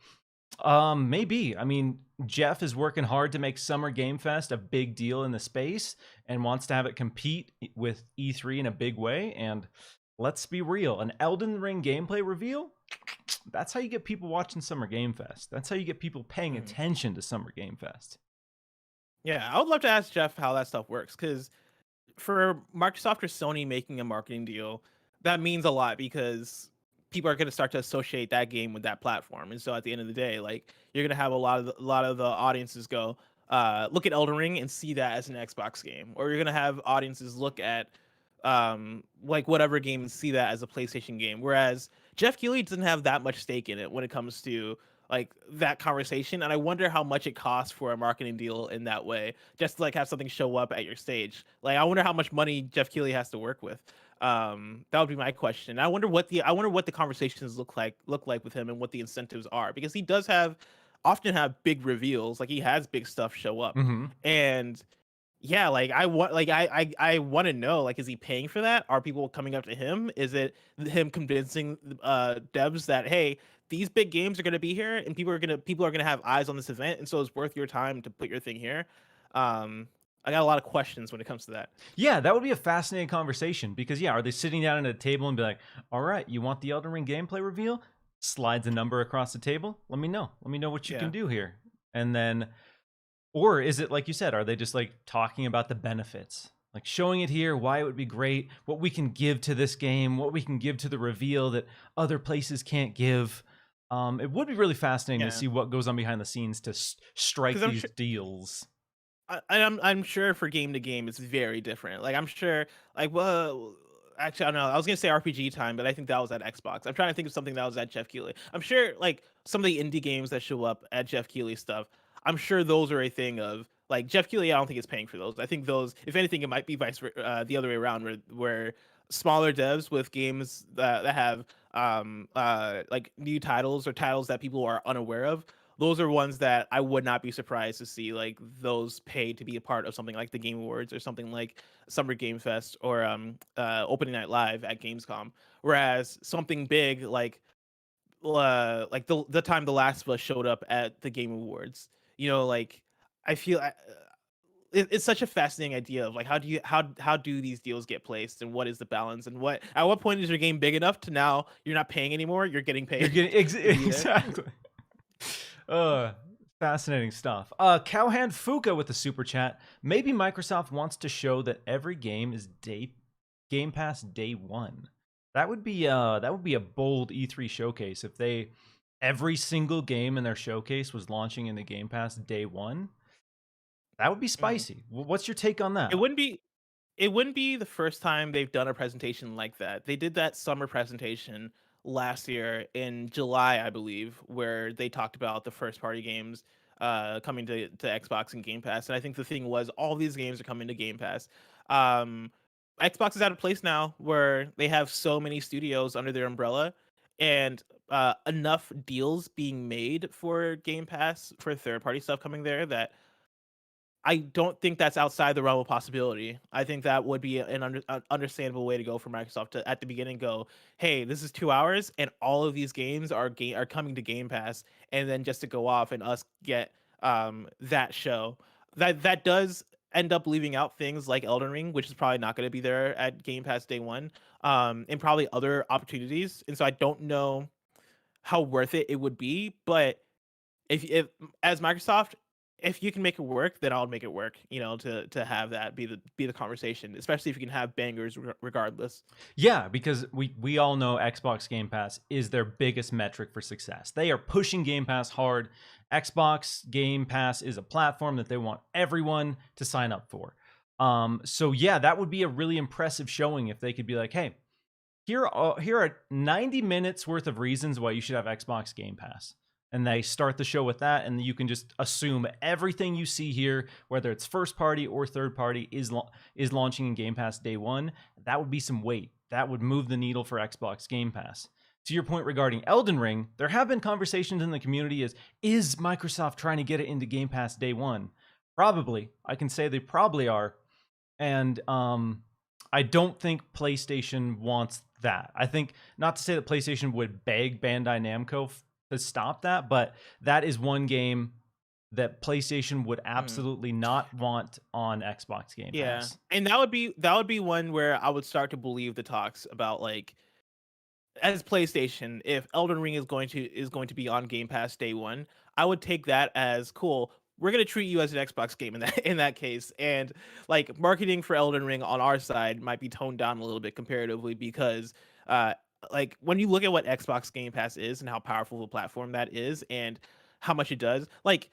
Maybe. I mean, Jeff is working hard to make Summer Game Fest a big deal in the space and wants to have it compete with E3 in a big way. And let's be real, an Elden Ring gameplay reveal, that's how you get people watching Summer Game Fest. That's how you get people paying attention to Summer Game Fest. Yeah, I would love to ask Jeff how that stuff works, because for Microsoft or Sony making a marketing deal, that means a lot because people are going to start to associate that game with that platform. And so at the end of the day, like, you're going to have a lot of the audiences go, look at Elden Ring and see that as an Xbox game. Or you're going to have audiences look at like whatever game and see that as a PlayStation game. Whereas Jeff Keighley doesn't have that much stake in it when it comes to like that conversation. And I wonder how much it costs for a marketing deal in that way, just to like have something show up at your stage. Like, I wonder how much money Jeff Keighley has to work with. That would be my question. I wonder what the conversations look like with him and what the incentives are, because he does often have big reveals. Like, he has big stuff show up. And yeah, like I want to know, like, is he paying for that? Are people coming up to him? Is it him convincing devs that, hey, these big games are gonna be here and people are gonna have eyes on this event, and so it's worth your time to put your thing here. Um, I got a lot of questions when it comes to that. Yeah, that would be a fascinating conversation because yeah, are they sitting down at a table and be like, "All right, you want the Elden Ring gameplay reveal?" Slides a number across the table. Let me know. Let me know what you can Yeah, do here. And then, or is it like you said? Are they just like talking about the benefits, like showing it here, why it would be great, what we can give to this game, what we can give to the reveal that other places can't give? It would be really fascinating to yeah, see what goes on behind the scenes to strike because I'm these sure. deals. I'm sure for game to game it's very different. Like I'm sure, like, well, actually I don't know. I was gonna say RPG time, but I think that was at Xbox. I'm trying to think of something that was at Jeff Keighley. I'm sure like some of the indie games that show up at Jeff Keighley stuff. I'm sure those are a thing of like Jeff Keighley. I don't think is paying for those. I think those, if anything, it might be the other way around, where smaller devs with games that have like new titles or titles that people are unaware of, those are ones that I would not be surprised to see like those pay to be a part of something like the Game Awards or something like Summer Game Fest or opening night live at Gamescom. Whereas something big like the time The Last of Us showed up at the Game Awards, like I feel it's such a fascinating idea of like how do these deals get placed and what is the balance and at what point is your game big enough to now you're not paying anymore, you're getting You're paid getting to be there. exactly. Uh, Fascinating stuff. Cowhand Fuka with the super chat. Maybe Microsoft wants to show that every game is Game Pass day one. That would be a bold E3 showcase if every single game in their showcase was launching in the Game Pass day one. That would be Mhm. spicy. What's your take on It that? wouldn't be it wouldn't be the first time they've done a presentation like that. They did that summer presentation last year in July, I believe, where they talked about the first party games coming to Xbox and Game Pass. And I think the thing was all these games are coming to Game Pass. Um, Xbox is at a place now where they have so many studios under their umbrella and enough deals being made for Game Pass for third party stuff coming there that I don't think that's outside the realm of possibility. I think that would be an understandable way to go for Microsoft to at the beginning go, "Hey, this is 2 hours and all of these games are coming to Game Pass," and then just to go off and us get that show. That does end up leaving out things like Elden Ring, which is probably not going to be there at Game Pass day 1, and probably other opportunities. And so I don't know how worth it would be, but if as Microsoft, if you can make it work, then I'll make it work, to have that be the conversation, especially if you can have bangers regardless. Yeah, because we all know Xbox Game Pass is their biggest metric for success. They are pushing Game Pass hard. Xbox Game Pass is a platform that they want everyone to sign up for. So yeah, that would be a really impressive showing if they could be like, "Hey, here are 90 minutes worth of reasons why you should have Xbox Game Pass." And they start the show with that, and you can just assume everything you see here, whether it's first party or third party, is launching in Game Pass day one. That would be some weight. That would move the needle for Xbox Game Pass. To your point regarding Elden Ring, there have been conversations in the community is Microsoft trying to get it into Game Pass day one? Probably. I can say they probably are. And I don't think PlayStation wants that. I think, not to say that PlayStation would beg Bandai Namco to stop that, but that is one game that PlayStation would Mm. absolutely not want on Xbox Game Yeah, Pass. and that would be one where I would start to believe the talks about like as PlayStation, if Elden Ring is going to be on Game Pass day one, I would take that as cool. We're gonna treat you as an Xbox game in that case, and like marketing for Elden Ring on our side might be toned down a little bit comparatively because, uh, like when you look at what Xbox Game Pass is and how powerful of a platform that is, and how much it does, like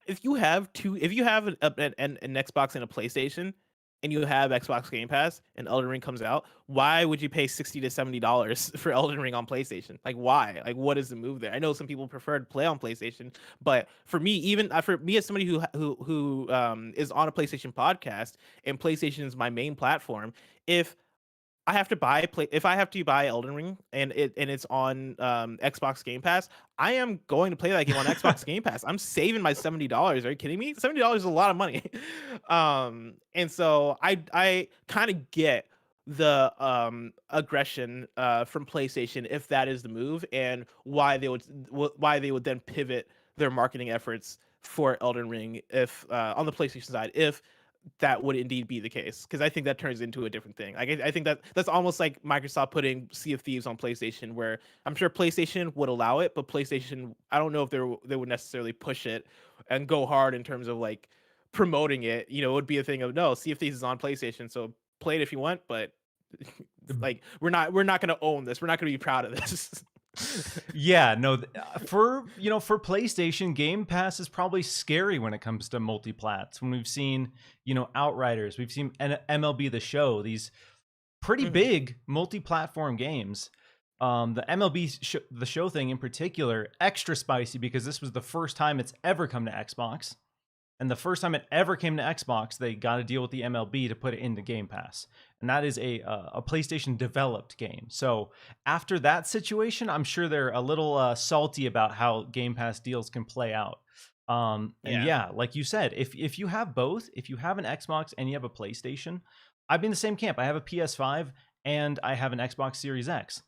if you have an Xbox and a PlayStation, and you have Xbox Game Pass and Elden Ring comes out, why would you pay $60 to $70 for Elden Ring on PlayStation? Like why? Like what is the move there? I know some people prefer to play on PlayStation, but for me, even for me as somebody who is on a PlayStation podcast and PlayStation is my main platform, if I have to buy play if I have to buy Elden Ring and it's on Xbox Game Pass, I am going to play that game on Xbox Game Pass. I'm saving my $70. Are you kidding me? $70 is a lot of money. And so I kind of get the aggression from PlayStation if that is the move, and why they would then pivot their marketing efforts for Elden Ring if on the PlayStation side, if that would indeed be the case, because I think that turns into a different thing. Like I think that that's almost like Microsoft putting Sea of Thieves on PlayStation, where I'm sure PlayStation would allow it, but PlayStation, I don't know if they would necessarily push it and go hard in terms of like promoting it. You know, it would be a thing of, no, Sea of Thieves is on PlayStation, so play it if you want, but like we're not gonna own this. We're not gonna be proud of this. Yeah, no, for for PlayStation, Game Pass is probably scary when it comes to multiplats. When we've seen, Outriders, we've seen MLB The Show, these pretty Mhm. big multi-platform games. The MLB The Show thing in particular, extra spicy because this was the first time it's ever come to Xbox. And the first time it ever came to Xbox, they got to deal with the MLB to put it into Game Pass, and that is a PlayStation developed game. So after that situation, I'm sure they're a little salty about how Game Pass deals can play out. And Yeah. yeah, like you said, if you have both, if you have an Xbox and you have a PlayStation, I've been in the same camp. I have a PS5 and I have an Xbox Series X.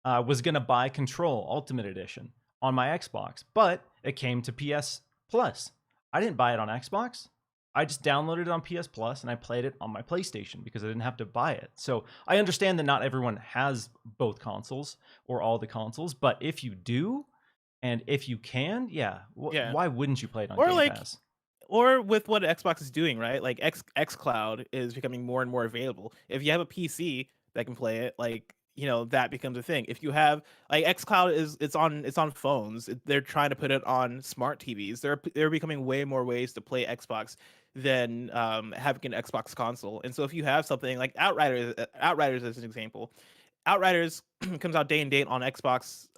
I was gonna buy Control Ultimate Edition on my Xbox, but it came to PS Plus. I didn't buy it on Xbox. I just downloaded it on PS Plus and I played it on my PlayStation because I didn't have to buy it. So I understand that not everyone has both consoles or all the consoles, but if you do, and if you can, yeah, Yeah. why wouldn't you play it on Or Game like Pass? or with what Xbox is doing, right? Like xCloud is becoming more and more available. If you have a PC that can play it, like, that becomes a thing. If you have like xCloud is it's on phones. They're trying to put it on smart TVs. They're becoming way more ways to play Xbox than having an Xbox console. And so if you have something like Outriders as an example, Outriders comes out day and date on Xbox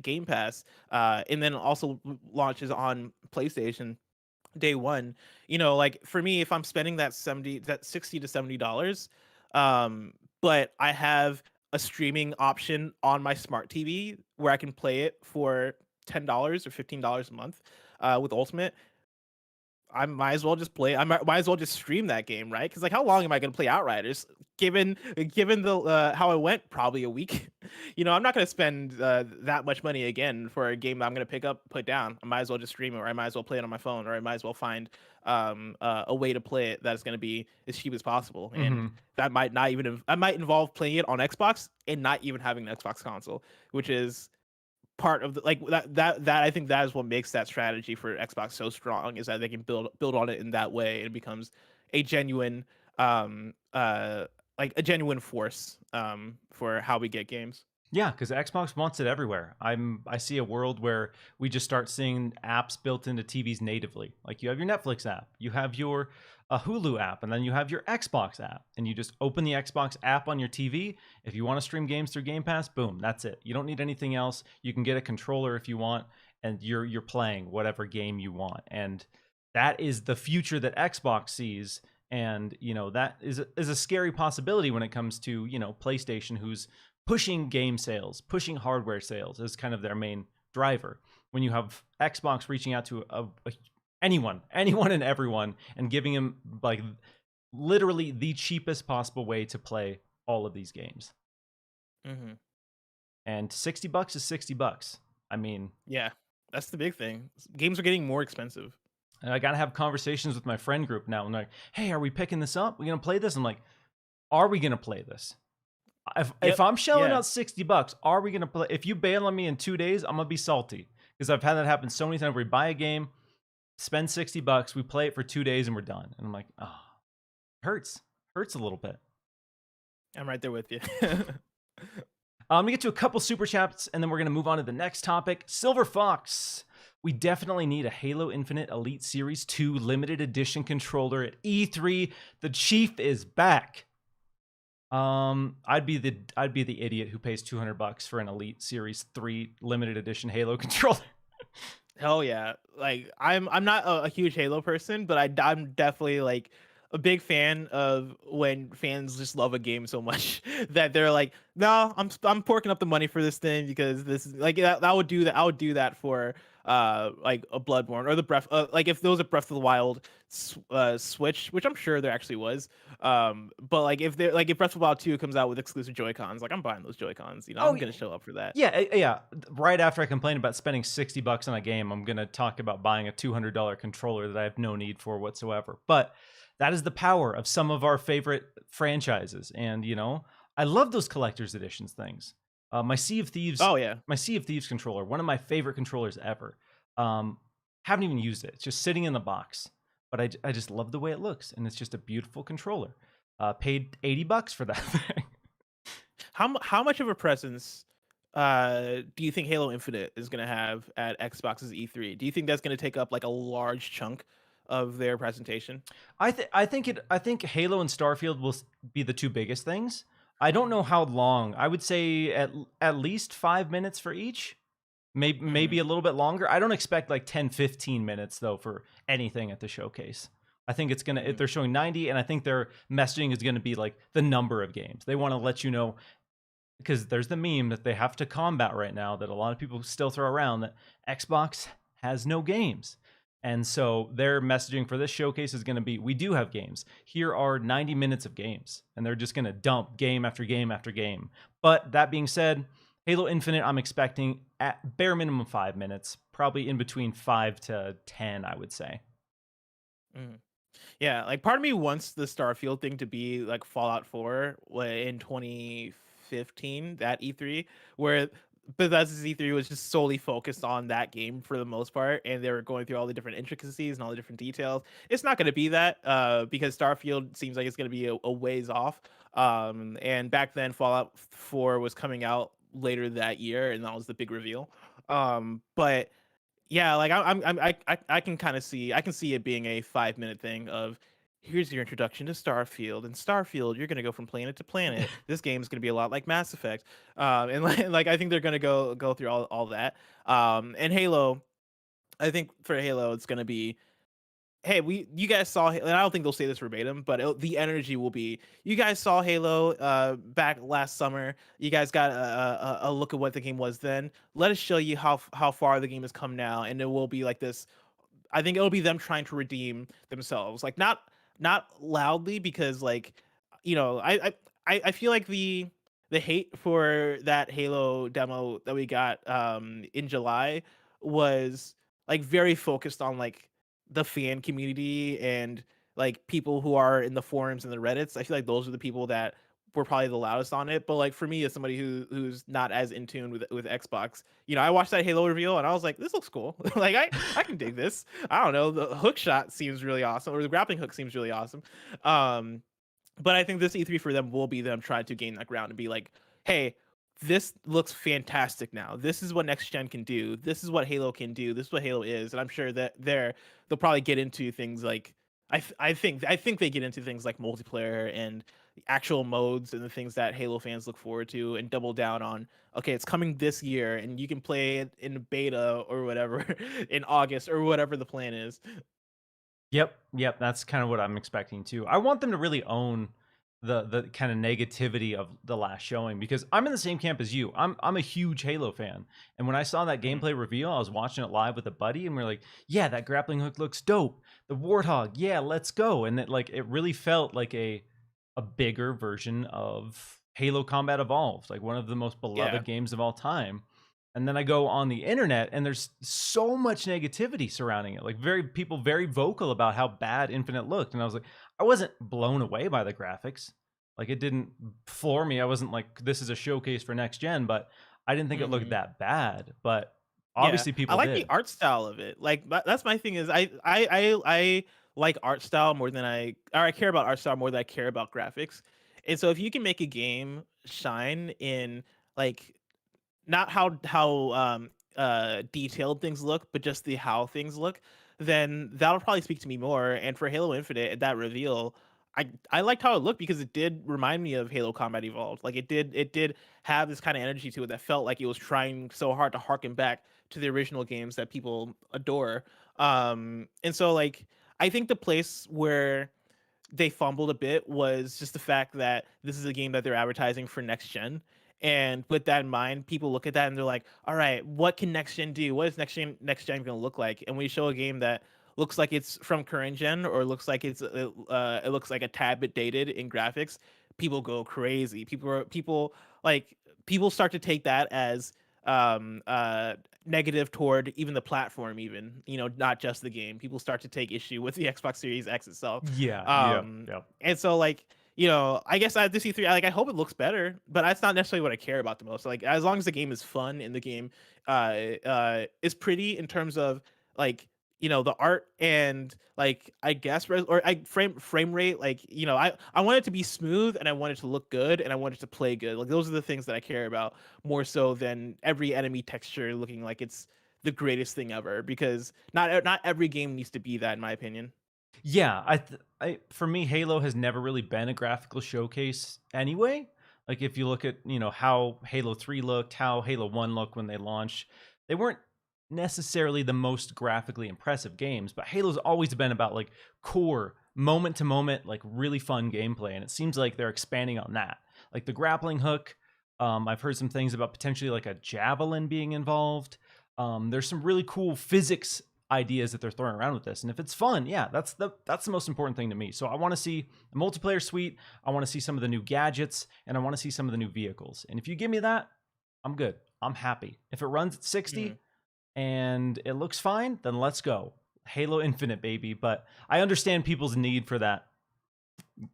Game Pass, and then also launches on PlayStation day one. Like for me, if I'm spending that 60 to $70, um but I have a streaming option on my smart TV where I can play it for $10 or $15 a month with Ultimate, I might as well just play. I might as well just stream that game, right? Because like, how long am I going to play Outriders? Given the how it went, probably a week. I'm not going to spend that much money again for a game that I'm going to pick up, put down. I might as well just stream it, or I might as well play it on my phone, or I might as well find a way to play it that's going to be as cheap as possible. And Hmm. that might not even I might involve playing it on Xbox and not even having an Xbox console, which is part of the like that I think that is what makes that strategy for Xbox so strong, is that they can build on it in that way, and it becomes a genuine um uh like a genuine force for how we get games. Yeah, because Xbox wants it everywhere. I see a world where we just start seeing apps built into TVs natively. Like you have your Netflix app, you have your Hulu app, and then you have your Xbox app, and you just open the Xbox app on your TV. If you want to stream games through Game Pass, boom, that's it. You don't need anything else. You can get a controller if you want, and you're playing whatever game you want. And that is the future that Xbox sees. And that is a scary possibility when it comes to PlayStation, who's pushing game sales, pushing hardware sales as kind of their main driver. When you have Xbox reaching out to anyone, anyone and everyone, and giving them like literally the cheapest possible way to play all of these games. Hmm. And $60 is $60. I mean, Yeah, that's the big thing. Games are getting more expensive. and I gotta have conversations with my friend group now. I'm like, hey, are we picking this up? We gonna play this? I'm like, are we gonna play this? If Yep. I'm shelling Yeah. out $60, are we gonna play? If you bail on me in 2 days, I'm gonna be salty because I've had that happen so many times. Where we buy a game, spend $60, we play it for 2 days, and we're done. And I'm like, oh, hurts a little bit. I'm right there with you. I'm gonna get to a couple super chats, and then we're gonna move on to the next topic. Silver Fox. We definitely need a Halo Infinite Elite Series 2 limited edition controller at E3. The Chief is back. I'd be the idiot who pays $200 for an Elite Series 3 limited edition Halo controller. Hell yeah. Like I'm not a huge Halo person, but I'm definitely like a big fan of when fans just love a game so much that they're like, no, I'm porking up the money for this thing because this is like that would do that. I would do that for like a Bloodborne or the Breath like if there was a Breath of the Wild Switch, which I'm sure there actually was. But like if they're like if Breath of the Wild 2 comes out with exclusive Joy Cons, like I'm buying those Joy Cons. You know, Oh I'm gonna show up for that. yeah, yeah. Right after I complain about spending $60 on a game, I'm gonna talk about buying a $200 controller that I have no need for whatsoever. But that is the power of some of our favorite franchises, and I love those collector's editions things. My Sea of Thieves, Oh yeah. my Sea of Thieves controller, one of my favorite controllers ever. Um, haven't even used it; it's just sitting in the box. But I just love the way it looks, and it's just a beautiful controller. Paid $80 for that thing. How much of a presence do you think Halo Infinite is gonna have at Xbox's E3? Do you think that's gonna take up like a large chunk of their presentation? I think Halo and Starfield will be the two biggest things. I don't know how long. I would say at least 5 minutes for each. Maybe Mhm. a little bit longer. I don't expect like 10, 15 minutes though for anything at the showcase. I think it's gonna if Mhm. they're showing 90, and I think their messaging is gonna be like the number of games. They want to let you know, because there's the meme that they have to combat right now that a lot of people still throw around, that Xbox has no games. And so their messaging for this showcase is going to be, we do have games. Here are 90 minutes of games. And they're just going to dump game after game after game. But that being said, Halo Infinite, I'm expecting at bare minimum 5 minutes, probably in between 5 to 10, I would say. Mhm. Yeah, like part of me wants the Starfield thing to be like Fallout 4 in 2015, that E3, where Bethesda's E3 was just solely focused on that game for the most part, and they were going through all the different intricacies and all the different details. It's not going to be that because Starfield seems like it's going to be a ways off. And back then, Fallout 4 was coming out later that year, and that was the big reveal. But yeah, like I can kind of see I can see it being a 5 minute thing of here's your introduction to Starfield. And Starfield, you're gonna go from planet to planet. This game's gonna be a lot like Mass Effect. And like I think they're gonna go through all that. And Halo, I think for Halo, it's gonna be hey, you guys saw, and I don't think they'll say this verbatim, but the energy will be, you guys saw Halo back last summer. You guys got a look at what the game was then. Let us show you how far the game has come now, and it will be like this. I think it'll be them trying to redeem themselves, like not loudly because like I feel like the hate for that Halo demo that we got in July was like very focused on like the fan community and like people who are in the forums and the Reddits. I feel like those are the people that were probably the loudest on it. But like for me as somebody who's not as in tune with Xbox, I watched that Halo reveal and I was like, this looks cool. Like I can dig this. I don't know. The hook shot seems really awesome, or the grappling hook seems really awesome. Um, but I think this E3 for them will be them trying to gain that ground and be like, hey, this looks fantastic now. This is what next gen can do. This is what Halo can do. This is what Halo is. And I'm sure that they'll probably get into things like I think they get into things like multiplayer and actual modes and the things that Halo fans look forward to and double down on. Okay, it's coming this year and you can play it in beta or whatever in August or whatever the plan is. Yep, that's kind of what I'm expecting too. I want them to really own the kind of negativity of the last showing, because I'm in the same camp as you. I'm a huge Halo fan, and when I saw that Mhm. gameplay reveal, I was watching it live with a buddy, and we're like, "Yeah, that grappling hook looks dope. The Warthog, yeah, let's go." And it really felt like a bigger version of Halo Combat Evolved, like one of the most Yeah. beloved games of all time. And then I go on the internet and there's so much negativity surrounding it. Like people very vocal about how bad Infinite looked. And I was like, I wasn't blown away by the graphics. Like it didn't floor me. I wasn't like, this is a showcase for next gen, but I didn't think it looked Mhm. that bad. But Yeah, obviously I people like the did. art style of it. Like that's my thing is I like art style more than I care about art style more than I care about graphics. And so if you can make a game shine in like not how detailed things look, but just the how things look, then that'll probably speak to me more. And for Halo Infinite, at that reveal, I liked how it looked because it did remind me of Halo Combat Evolved. Like it did have this kind of energy to it that felt like it was trying so hard to harken back to the original games that people adore. And so like I think the place where they fumbled a bit was just the fact that this is a game that they're advertising for next gen. And with that in mind, people look at that and they're like, "All right, what can next gen do? What is next gen going to look like?" And we show a game that looks like it's from current gen or looks like it looks like a tad bit dated in graphics. People go crazy. People start to take that as um uh negative toward even the platform, even, not just the game. People start to take issue with the Xbox Series X itself. Yeah, yeah, um yeah. and so, like, I guess at this E3, I hope it looks better, but that's not necessarily what I care about the most. Like, as long as the game is fun and the game is pretty in terms of, like, the art and, like, I guess frame rate. Like, I want it to be smooth and I want it to look good and I want it to play good. Like, those are the things that I care about more so than every enemy texture looking like it's the greatest thing ever, because not every game needs to be that, in my opinion. Yeah, for me, Halo has never really been a graphical showcase anyway. Like if you look at, how Halo 3 looked, how Halo 1 looked when they launched, they weren't necessarily the most graphically impressive games, but Halo's always been about like core moment to moment, like really fun gameplay. And it seems like they're expanding on that. Like the grappling hook, I've heard some things about potentially like a javelin being involved. There's some really cool physics ideas that they're throwing around with this, and if it's fun, yeah, that's the most important thing to me. So I want to see a multiplayer suite, I want to see some of the new gadgets, and I want to see some of the new vehicles. And if you give me that, I'm good, I'm happy. If it runs at 60 Mhm. and it looks fine, then let's go Halo Infinite, baby. But I understand people's need for that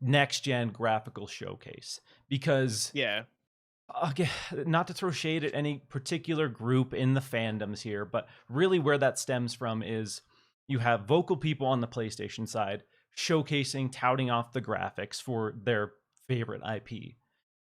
next gen graphical showcase because, Yeah. again, not to throw shade at any particular group in the fandoms here, but really where that stems from is you have vocal people on the PlayStation side showcasing, touting off the graphics for their favorite IP.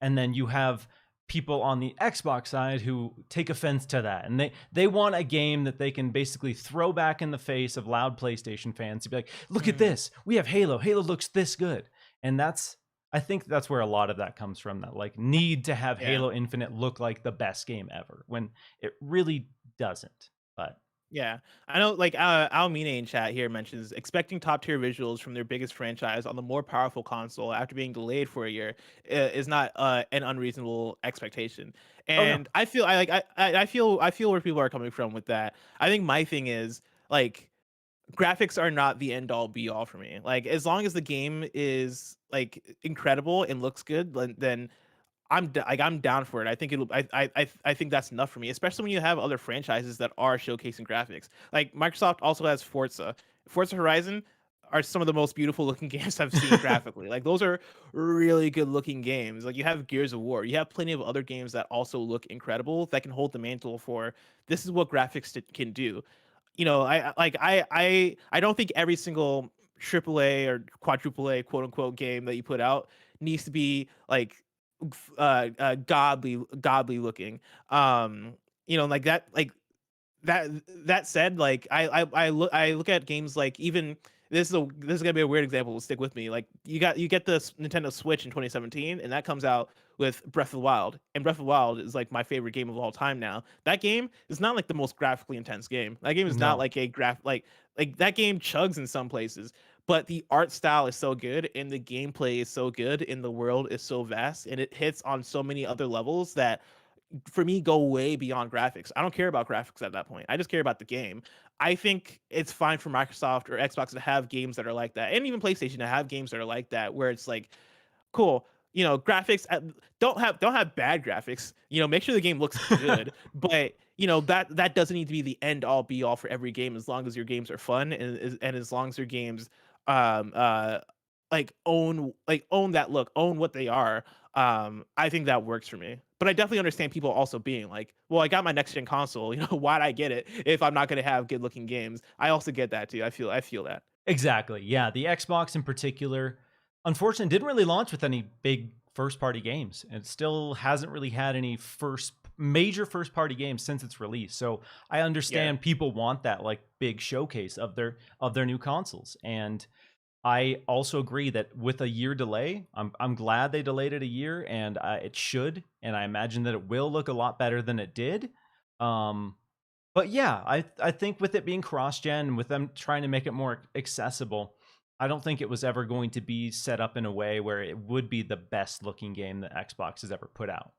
And then you have people on the Xbox side who take offense to that. And they want a game that they can basically throw back in the face of loud PlayStation fans to be like, look at Mhm. this. We have Halo. Halo looks this good. And I think that's where a lot of that comes from, that like need to have Yeah. Halo Infinite look like the best game ever when it really doesn't. But Yeah. I know, like, Almine in chat here mentions expecting top tier visuals from their biggest franchise on the more powerful console after being delayed for a year is not an unreasonable expectation. oh no. And I feel I feel where people are coming from with that. I think my thing is, like, graphics are not the end all be all for me. Like, as long as the game is, like, incredible and looks good, then I'm down for it. I think I think that's enough for me, especially when you have other franchises that are showcasing graphics. Like, Microsoft also has Forza. Forza Horizon are some of the most beautiful looking games I've seen graphically. Like, those are really good looking games. Like, you have Gears of War. You have plenty of other games that also look incredible that can hold the mantle for this is what graphics can do. I don't think every single AAA or quadruple A quote unquote game that you put out needs to be like godly looking. Like that. That said, like, I look at games like, even this is gonna be a weird example. Stick with me. Like, you get the Nintendo Switch in 2017, and that comes out with Breath of the Wild, and Breath of the Wild is like my favorite game of all time now. That game is not like the most graphically intense game. That game is not No. like a like that game chugs in some places, but the art style is so good and the gameplay is so good and the world is so vast and it hits on so many other levels that, for me, go way beyond graphics. I don't care about graphics at that point. I just care about the game. I think it's fine for Microsoft or Xbox to have games that are like that, and even PlayStation to have games that are like that, where it's like, cool. Graphics don't have bad graphics. Make sure the game looks good, but that doesn't need to be the end all be all for every game. As long as your games are fun, and as long as your games um uh own that look, own what they are. I think that works for me. But I definitely understand people also being like, well, I got my next gen console. Why'd I get it if I'm not going to have good looking games? I also get that too. I feel that. Exactly. Yeah, the Xbox in particular, unfortunately, didn't really launch with any big first party games. It still hasn't really had any major first party games since its release. So I Yeah. understand people want that like big showcase of their new consoles. And I also agree that with a year delay, I'm glad they delayed it a year, and it should, and I imagine that it will look a lot better than it did. Um, but yeah, I think with it being cross gen, with them trying to make it more accessible, I don't think it was ever going to be set up in a way where it would be the best looking game that Xbox has ever put out.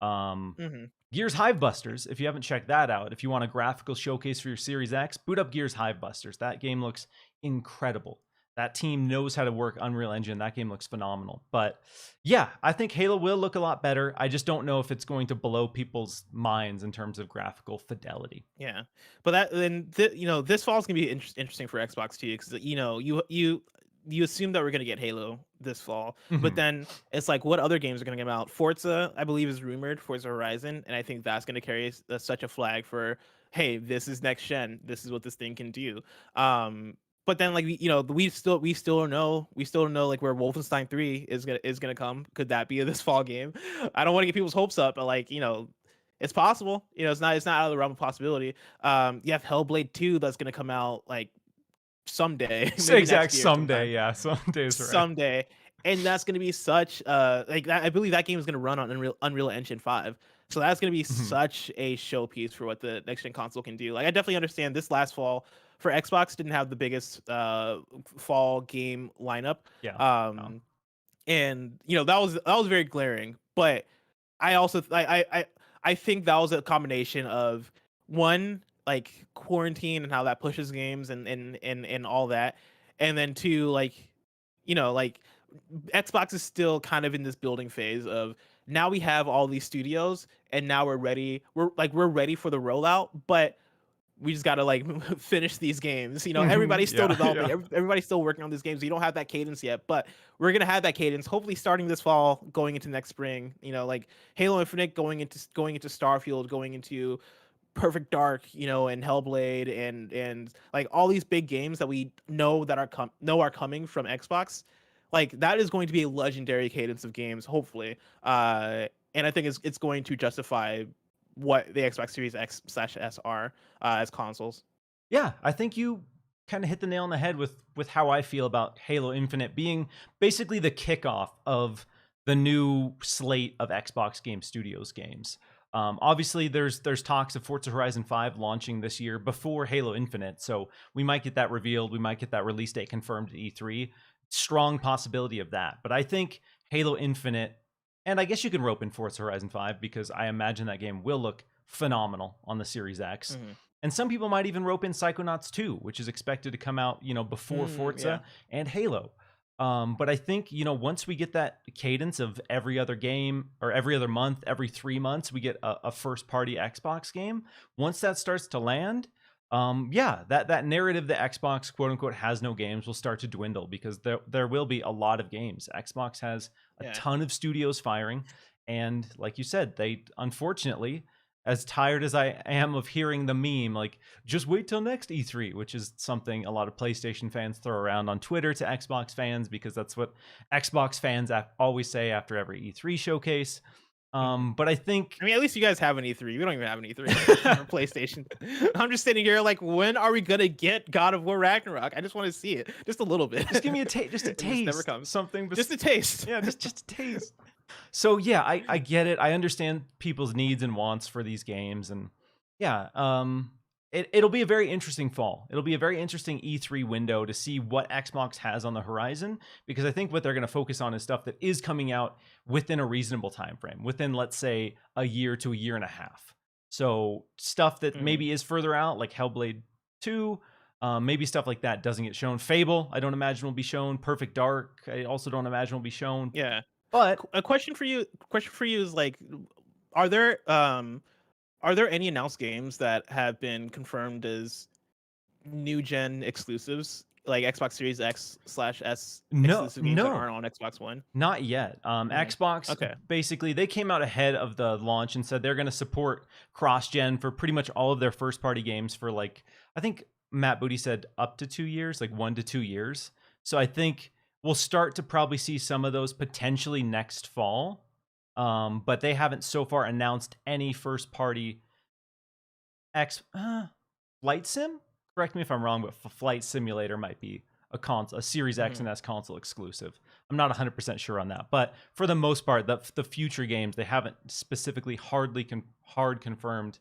Um, Hmm. Gears Hivebusters, if you haven't checked that out, if you want a graphical showcase for your Series X, boot up Gears Hivebusters. That game looks incredible. That team knows how to work Unreal Engine. That game looks phenomenal. But yeah, I think Halo will look a lot better. I just don't know if it's going to blow people's minds in terms of graphical fidelity. Yeah, but this fall is gonna be interesting for Xbox too, because you assume that we're gonna get Halo this fall, but Mhm. then it's like, what other games are gonna come out? Forza, I believe, is rumored, Forza Horizon, and I think that's gonna carry such a flag for, hey, this is next gen, this is what this thing can do. Um, but then, like, we still don't know like where Wolfenstein 3 is gonna come. Could that be this fall game? I don't want to get people's hopes up, but like, it's possible. It's not out of the realm of possibility. You have Hellblade 2 that's gonna come out like someday, maybe Exact next year sometime. someday, yeah, someday is right. Someday. And that's gonna be such like that. I believe that game is gonna run on Unreal Engine 5. So that's gonna be Mhm. such a showpiece for what the next gen console can do. Like, I definitely understand this last fall for Xbox didn't have the biggest fall game lineup. Yeah. No. Um and that was very glaring. But I also I think that was a combination of, one, like quarantine and how that pushes games and all that, and then two, like Xbox is still kind of in this building phase of, now we have all these studios and now we're ready. We're ready for the rollout, but we just gotta like finish these games. Mhm. Everybody's still Yeah, developing. yeah. Everybody's still working on these games. You don't have that cadence yet, but we're gonna have that cadence. Hopefully, starting this fall, going into next spring. Like Halo Infinite, going into Starfield, going into Perfect Dark. And Hellblade, and like all these big games that we know are coming from Xbox. Like, that is going to be a legendary cadence of games. Hopefully, and I think it's going to justify what the Xbox Series X/S are as consoles. Yeah, I think you kind of hit the nail on the head with how I feel about Halo Infinite being basically the kickoff of the new slate of Xbox Game Studios games. Obviously, there's talks of Forza Horizon 5 launching this year before Halo Infinite, so we might get that revealed. We might get that release date confirmed at E3. Strong possibility of that, but I think Halo Infinite, and I guess you can rope in Forza Horizon 5 because I imagine that game will look phenomenal on the Series X. Hmm. And some people might even rope in Psychonauts 2, which is expected to come out, before Yeah. Forza and Halo. But I think, once we get that cadence of every other game or every other month, every 3 months, we get a first party Xbox game. Once that starts to land, yeah, that narrative that Xbox quote unquote has no games will start to dwindle because there will be a lot of games. Xbox has a Yeah. ton of studios firing. And like you said, they unfortunately, as tired as I am of hearing the meme, like, just wait till next E3, which is something a lot of PlayStation fans throw around on Twitter to Xbox fans because that's what Xbox fans always say after every E3 showcase. Hmm. But I think I mean, at least you guys have an E3. We don't even have an E3 for PlayStation. I'm just sitting here like, when are we gonna get God of War Ragnarok? I just want to see it, just a little bit. just give me just a It just never taste, comes. something. Just a taste. Yeah, just a taste. So yeah, I get it. I understand people's needs and wants for these games, and yeah, it'll be a very interesting fall. It'll be a very interesting E3 window to see what Xbox has on the horizon, because I think what they're going to focus on is stuff that is coming out within a reasonable time frame, within, let's say, a year to a year and a half. So stuff that Hmm. maybe is further out, like Hellblade 2. Maybe stuff like that doesn't get shown. Fable, I don't imagine will be shown. Perfect Dark, I also don't imagine will be shown. Yeah. But A question for you. Question for you is like, are there um are there any announced games that have been confirmed as new gen exclusives, like Xbox Series X/S no, exclusive games that no, aren't on Xbox One? not yet. Hmm. Xbox, Okay. basically, they came out ahead of the launch and said they're going to support cross-gen for pretty much all of their first-party games for, like, I think Matt Booty said up to 2 years, like 1 to 2 years. So I think we'll start to probably see some of those potentially next fall. But they haven't so far announced any first-party X Flight Sim. Correct me if I'm wrong, but Flight Simulator might be a Series X Hmm. and S console exclusive. I'm not 100% sure on that, but for the most part, the future games, they haven't specifically hard confirmed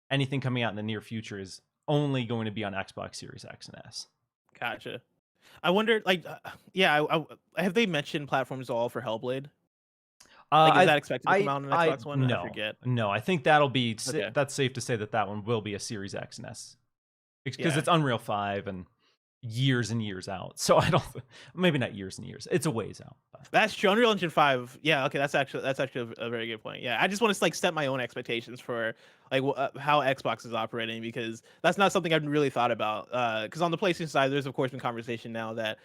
anything coming out in the near future is only going to be on Xbox Series X and S. Gotcha. I wonder, like, yeah, have they mentioned platforms at all for Hellblade? Like, is Uh, that expected to come out on an I Xbox One? I no, forget. no. I think that'll be Okay. that's safe to say that that one will be a Series X and S because Yeah. it's Unreal 5 and years out. So I don't, maybe not years and years. It's a ways out. But. That's true. Unreal Engine 5. Yeah, okay, that's actually a very good point. Yeah, I just want to like set my own expectations for like how Xbox is operating, because that's not something I've really thought about. Because on the PlayStation side, there's of course been conversation now that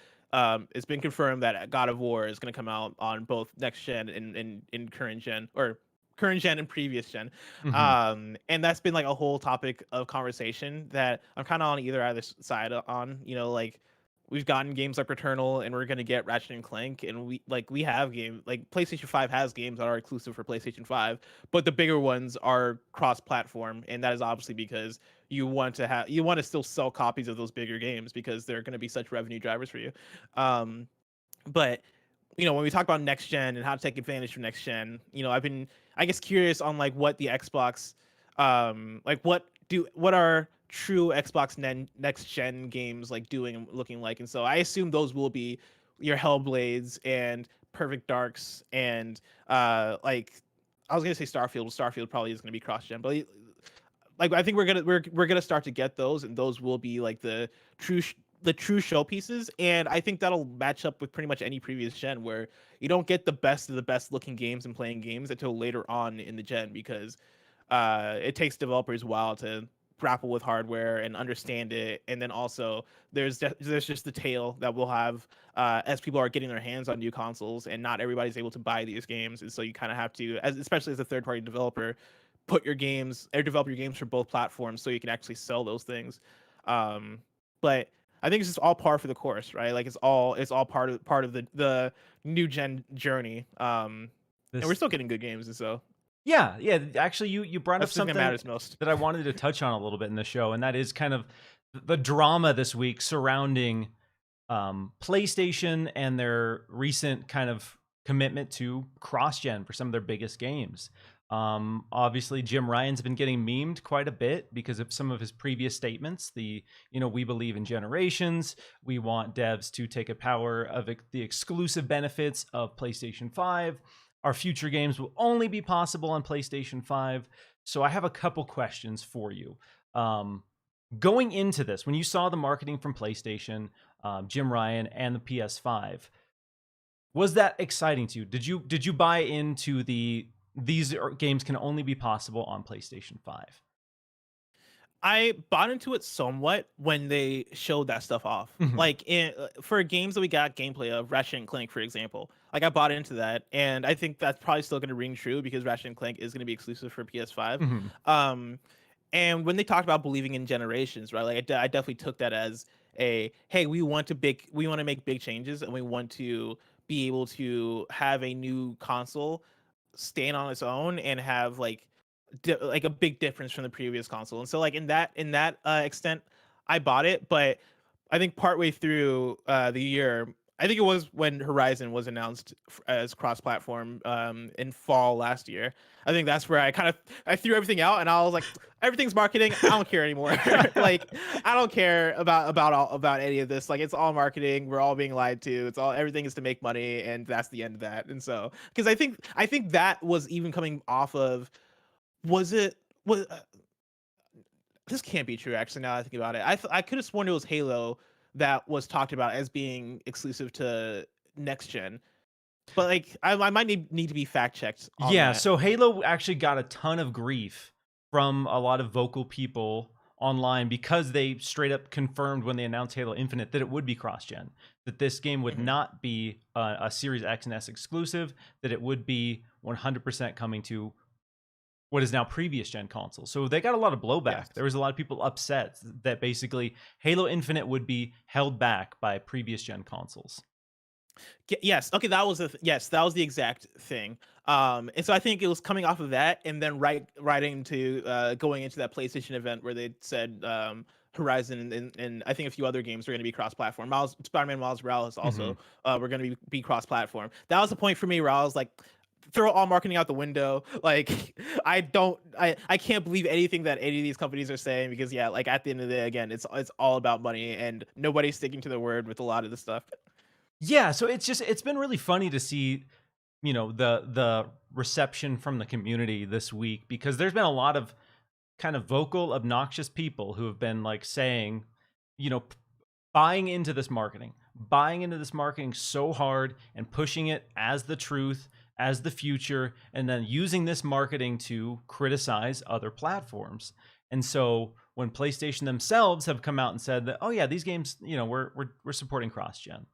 it's been confirmed that God of War is going to come out on both next gen and in current gen, or current gen and previous gen. Mhm. And that's been like a whole topic of conversation that I'm kind of on either side on. Like, we've gotten games like Returnal, and we're gonna get Ratchet and Clank, and we have game like PlayStation 5 has games that are exclusive for PlayStation 5, but the bigger ones are cross-platform, and that is obviously because you want to still sell copies of those bigger games because they're going to be such revenue drivers for you. Um, but when we talk about next gen and how to take advantage from next gen, I've been, I guess, curious on like what the Xbox, like what are true Xbox next gen games like doing and looking like. And so I assume those will be your Hellblades and Perfect Darks and like, I was gonna say Starfield. Well, Starfield probably is gonna be cross gen, but like, I think we're gonna start to get those, and those will be like the true showpieces. And I think that'll match up with pretty much any previous gen, where you don't get the best of the best looking games and playing games until later on in the gen, because it takes developers a while to grapple with hardware and understand it. And then also there's just the tail that we'll have as people are getting their hands on new consoles, and not everybody's able to buy these games. And so you kind of have to, especially as a third party developer, put your games or develop your games for both platforms so you can actually sell those things. But I think it's just all par for the course, right? Like, it's all part of the new gen journey. And we're This still getting good games, and so Yeah, yeah. Actually, you brought up that's the thing that something matters most. that I wanted to touch on a little bit in the show, and that is kind of the drama this week surrounding PlayStation and their recent kind of commitment to cross-gen for some of their biggest games. Obviously, Jim Ryan's been getting memed quite a bit because of some of his previous statements. We believe in generations. We want devs to take a power of the exclusive benefits of PlayStation 5. Our future games will only be possible on PlayStation 5. So I have a couple questions for you. Going into this, when you saw the marketing from PlayStation, Jim Ryan, and the PS5, was that exciting to you? Did you buy into these games can only be possible on PlayStation 5? I bought into it somewhat when they showed that stuff off. Mhm. Like, for games that we got gameplay of, Ratchet and Clank, for example. Like, I bought into that, and I think that's probably still going to ring true because Ratchet and Clank is going to be exclusive for PS5. Mhm. Um, and when they talked about believing in generations, right? Like, I definitely took that as a, hey, we want to make big changes, and we want to be able to have a new console stand on its own and have like a big difference from the previous console. And so, like, in that extent, I bought it. But I think partway through the year, I think it was when Horizon was announced as cross-platform in fall last year. I think that's where I threw everything out, and I was like, everything's marketing. I don't care anymore. Like, I don't care about any of this. Like, it's all marketing. We're all being lied to. Everything is to make money, and that's the end of that. And so, because I think that was even coming off of, was it was this can't be true, actually, now that I think about it. I could have sworn it was Halo that was talked about as being exclusive to next gen. But like, I might need to be fact checked on Yeah, that. so Halo actually got a ton of grief from a lot of vocal people online because they straight up confirmed when they announced Halo Infinite that it would be cross-gen, that this game would Mhm. not be a Series X and S exclusive, that it would be 100% coming to what is now previous gen consoles. So they got a lot of blowback. Yes. There was a lot of people upset that basically Halo Infinite would be held back by previous gen consoles. Yes. Okay, yes, that was the exact thing. And so I think it was coming off of that, and then right into going into that PlayStation event where they said Horizon and I think a few other games were going to be cross-platform. Spider-Man Miles Morales Mhm. also were going to be cross-platform. That was the point for me where I was like, throw all marketing out the window. Like I can't believe anything that any of these companies are saying, because yeah, like at the end of the day, again, it's all about money, and nobody's sticking to their word with a lot of the stuff. Yeah, so it's been really funny to see, the reception from the community this week, because there's been a lot of kind of vocal, obnoxious people who have been like saying, you know, buying into this marketing so hard and pushing it as the truth, as the future, and then using this marketing to criticize other platforms. And so when PlayStation themselves have come out and said that, oh yeah, these games, we're supporting cross-gen.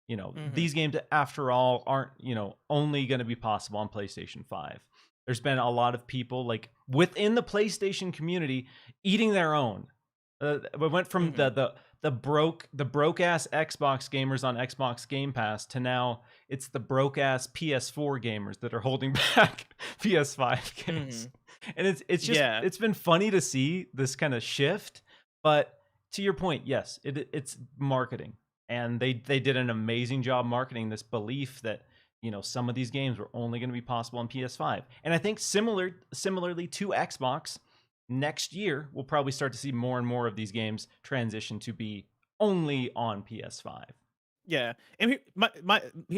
Hmm. These games, after all, aren't, only going to be possible on PlayStation 5. There's been a lot of people like within the PlayStation community eating their own. We went from Hmm. the broke ass Xbox gamers on Xbox Game Pass to now it's the broke ass PS4 gamers that are holding back PS5 games. Hmm. And Yeah. it's been funny to see this kind of shift, but to your point, yes, it's marketing, and they did an amazing job marketing this belief that some of these games were only going to be possible on PS5. And I think similarly to Xbox, next year we'll probably start to see more and more of these games transition to be only on PS5. Yeah. And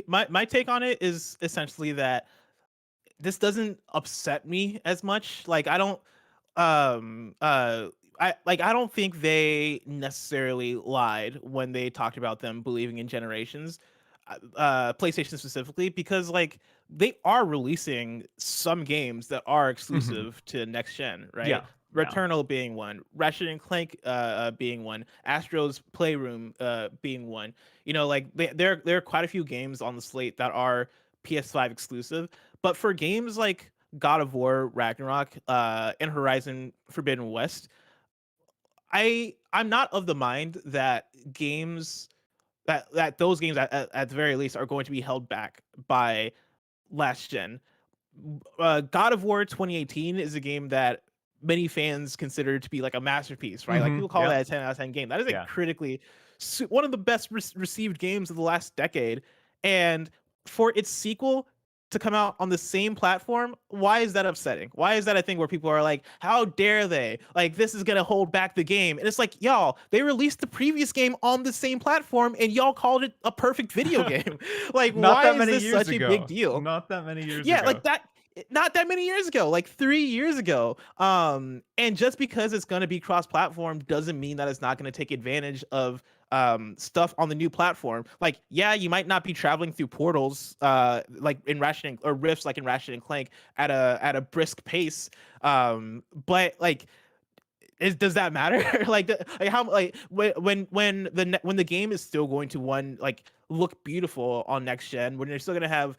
my take on it is essentially that this doesn't upset me as much. Like I don't um uh I don't think they necessarily lied when they talked about them believing in generations, PlayStation specifically, because like they are releasing some games that are Mhm. exclusive to next gen, right? Yeah, yeah. Returnal being one, Ratchet and Clank being one, Astro's Playroom being one. Like there are quite a few games on the slate that are PS5 exclusive, but for games like God of War Ragnarok and Horizon Forbidden West, I'm not of the mind that those games at the very least are going to be held back by last gen. God of War 2018 is a game that many fans consider to be like a masterpiece, right? Like Mhm. people call Yep. that a 10 out of 10 game. That is a Yeah. critically one of the best received games of the last decade. And for its sequel to come out on the same platform, why is that upsetting? Why is that a thing where people are like, how dare they? Like, this is going to hold back the game. And it's like, y'all, they released the previous game on the same platform and y'all called it a perfect video game. Like, Not why that is many this years such a big ago. deal? Not that many years Yeah, ago. like that, not that many years ago, like 3 years ago. And just because it's going to be cross platform doesn't mean that it's not going to take advantage of stuff on the new platform. Like, yeah, you might not be traveling through portals like in Ratchet or rifts like in Ratchet and Clank at a brisk pace, but like does that matter? Like how like when the game is still going to like look beautiful on next gen, when you're still gonna have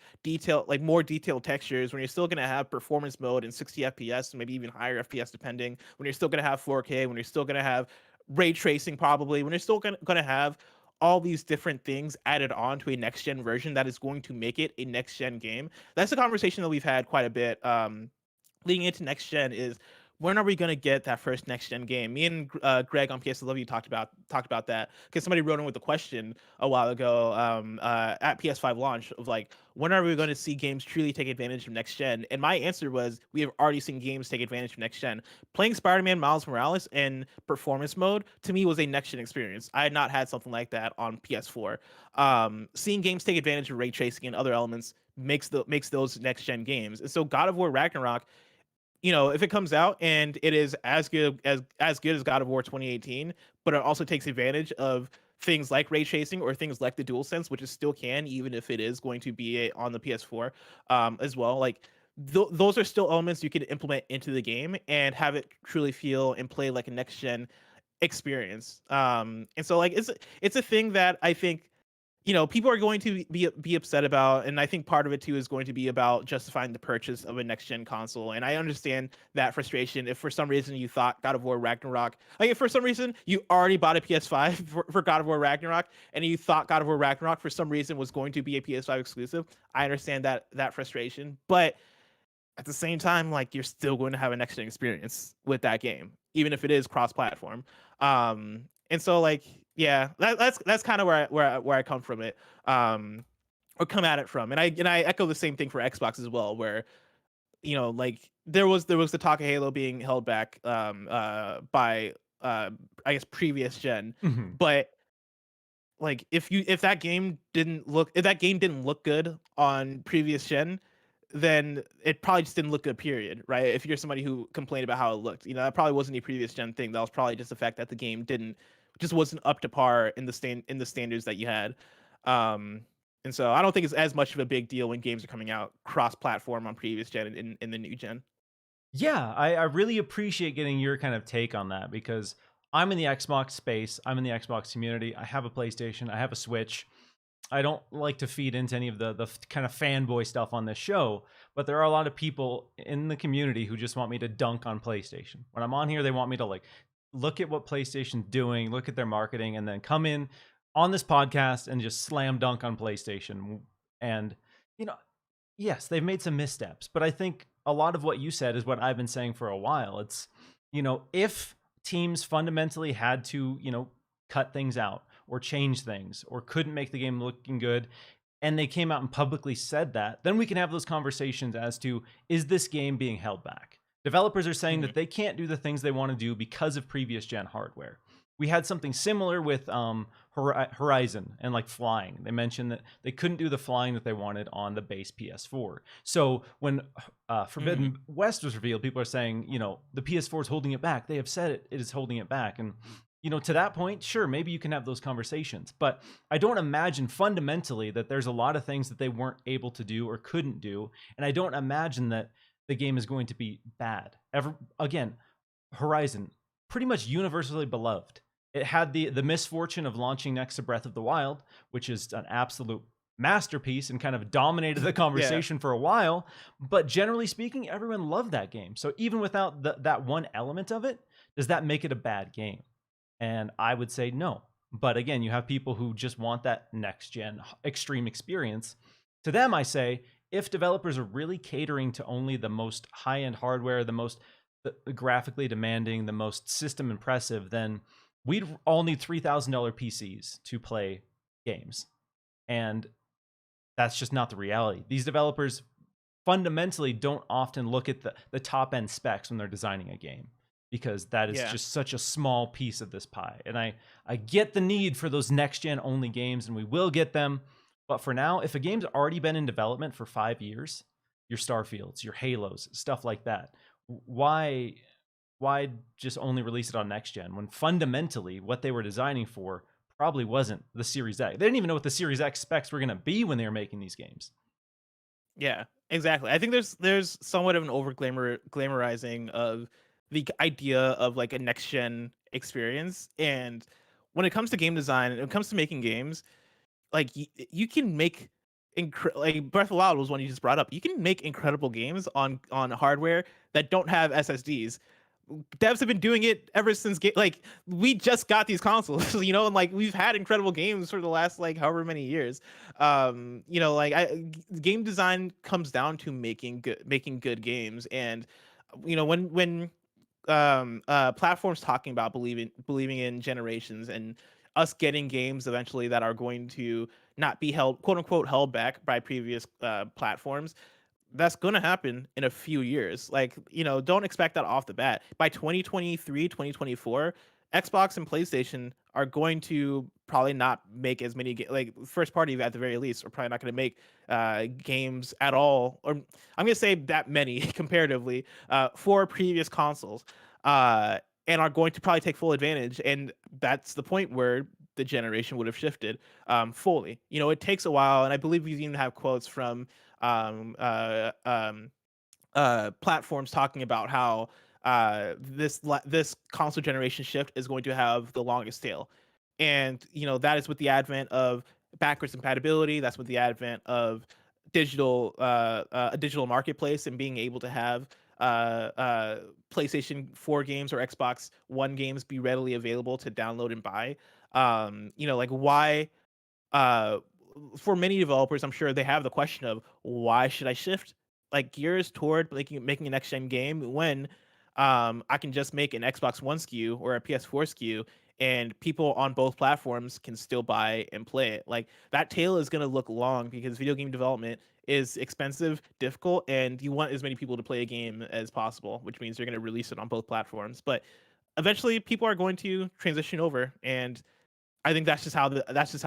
more detailed textures, when you're still gonna have performance mode and 60 FPS, maybe even higher FPS depending, when you're still gonna have 4K, when you're still gonna have ray tracing probably, when you're still gonna have all these different things added on to a next gen version that is going to make it a next gen game. That's a conversation that we've had quite a bit leading into next gen, is when are we going to get that first next gen game? Me and Greg on PSLW talked about that, because somebody wrote in with a question a while ago at PS5 launch of like, when are we going to see games truly take advantage of next gen? And my answer was, we have already seen games take advantage of next gen. Playing Spider-Man Miles Morales in performance mode to me was a next gen experience. I had not had something like that on PS4. Seeing games take advantage of ray tracing and other elements makes those next gen games. And so God of War Ragnarok, if it comes out and it is as good as God of War 2018, but it also takes advantage of things like ray tracing or things like the DualSense, which it still can, even if it is going to be on the PS4 as well. Like those are still elements you can implement into the game and have it truly feel and play like a next gen experience. And so like it's a thing that I think people are going to be upset about, and I think part of it too is going to be about justifying the purchase of a next gen console. And I understand that frustration. If for some reason you thought God of War Ragnarok, like if for some reason you already bought a PS5 for God of War Ragnarok, and you thought God of War Ragnarok for some reason was going to be a PS5 exclusive, I understand that frustration. But at the same time, like you're still going to have a next gen experience with that game, even if it is cross platform. And so like, yeah, that's kind of where I come from it. Um, come at it from. And I echo the same thing for Xbox as well, where like there was the talk of Halo being held back by uh I guess previous gen, Mhm. but like if that game didn't look good on previous gen, then it probably just didn't look good, period, right? If you're somebody who complained about how it looked, that probably wasn't a previous gen thing. That was probably just the fact that the game didn't just wasn't up to par in the standards that you had. Um and so I don't think it's as much of a big deal when games are coming out cross platform on previous gen and in the new gen. Yeah, I really appreciate getting your kind of take on that because I'm in the Xbox space. I'm in the Xbox community. I have a PlayStation. I have a Switch. I don't like to feed into any of the kind of fanboy stuff on this show, but there are a lot of people in the community who just want me to dunk on PlayStation. When I'm on here, they want me to like look at what PlayStation's doing, look at their marketing, and then come in on this podcast and just slam dunk on PlayStation. And you know, yes, they've made some missteps, but I think a lot of what you said is what I've been saying for a while. It's, if teams fundamentally had to, cut things out or change things or couldn't make the game looking good, and they came out and publicly said that, then we can have those conversations as to, is this game being held back? Developers are saying Mhm. that they can't do the things they want to do because of previous gen hardware. We had something similar with Horizon and like flying. They mentioned that they couldn't do the flying that they wanted on the base PS4. So when Mhm. Forbidden West was revealed, people are saying, the PS4 is holding it back. They have said it is holding it back. And, to that point, sure, maybe you can have those conversations. But I don't imagine fundamentally that there's a lot of things that they weren't able to do or couldn't do. And I don't imagine that the game is going to be bad. Again, Horizon, pretty much universally beloved. It had the misfortune of launching next to Breath of the Wild, which is an absolute masterpiece and kind of dominated the Yeah. conversation for a while. But generally speaking, everyone loved that game. So even without that one element of it, does that make it a bad game? And I would say no. But again, you have people who just want that next gen extreme experience. To them, I say, if developers are really catering to only the most high end hardware, the graphically demanding, the most system impressive, then we'd all need $3,000 PCs to play games. And that's just not the reality. These developers fundamentally don't often look at the top end specs when they're designing a game because that is Yeah. just such a small piece of this pie. And I get the need for those next gen only games, and we will get them. But for now, if a game's already been in development for 5 years, your Starfields, your Halos, stuff like that, why just only release it on next gen when fundamentally what they were designing for probably wasn't the Series X. They didn't even know what the Series X specs were going to be when they were making these games. Yeah, exactly. I think there's somewhat of an glamorizing of the idea of like a next gen experience, and when it comes to game design and when it comes to making games, like you can make like Breath of the Wild was one you just brought up. You can make incredible games on hardware that don't have SSDs. Devs have been doing it ever since like we just got these consoles, and like we've had incredible games for the last like however many years. Like game design comes down to making good games, and when platforms talking about believing in generations and us getting games eventually that are going to not be held quote unquote held back by previous platforms, that's going to happen in a few years. Like, don't expect that off the bat. By 2023, 2024, Xbox and PlayStation are going to probably not make as many like first party at the very least are probably not going to make games at all, or I'm going to say that many comparatively for previous consoles, and are going to probably take full advantage, and that's the point where the generation would have shifted fully. It takes a while, and I believe we even have quotes from um, uh, um, platforms talking about how this console generation shift is going to have the longest tail, and that is with the advent of backwards compatibility. That's with the advent of a digital marketplace and being able to have PlayStation 4 games or Xbox One games be readily available to download and buy. Like why uh for many developers, I'm sure they have the question of why should I shift like gears toward making a next gen game when I can just make an Xbox One SKU or a PS4 SKU and people on both platforms can still buy and play it. Like that tail is going to look long because video game development is expensive, difficult, and you want as many people to play a game as possible, which means you're going to release it on both platforms. But eventually people are going to transition over, and I think that's just how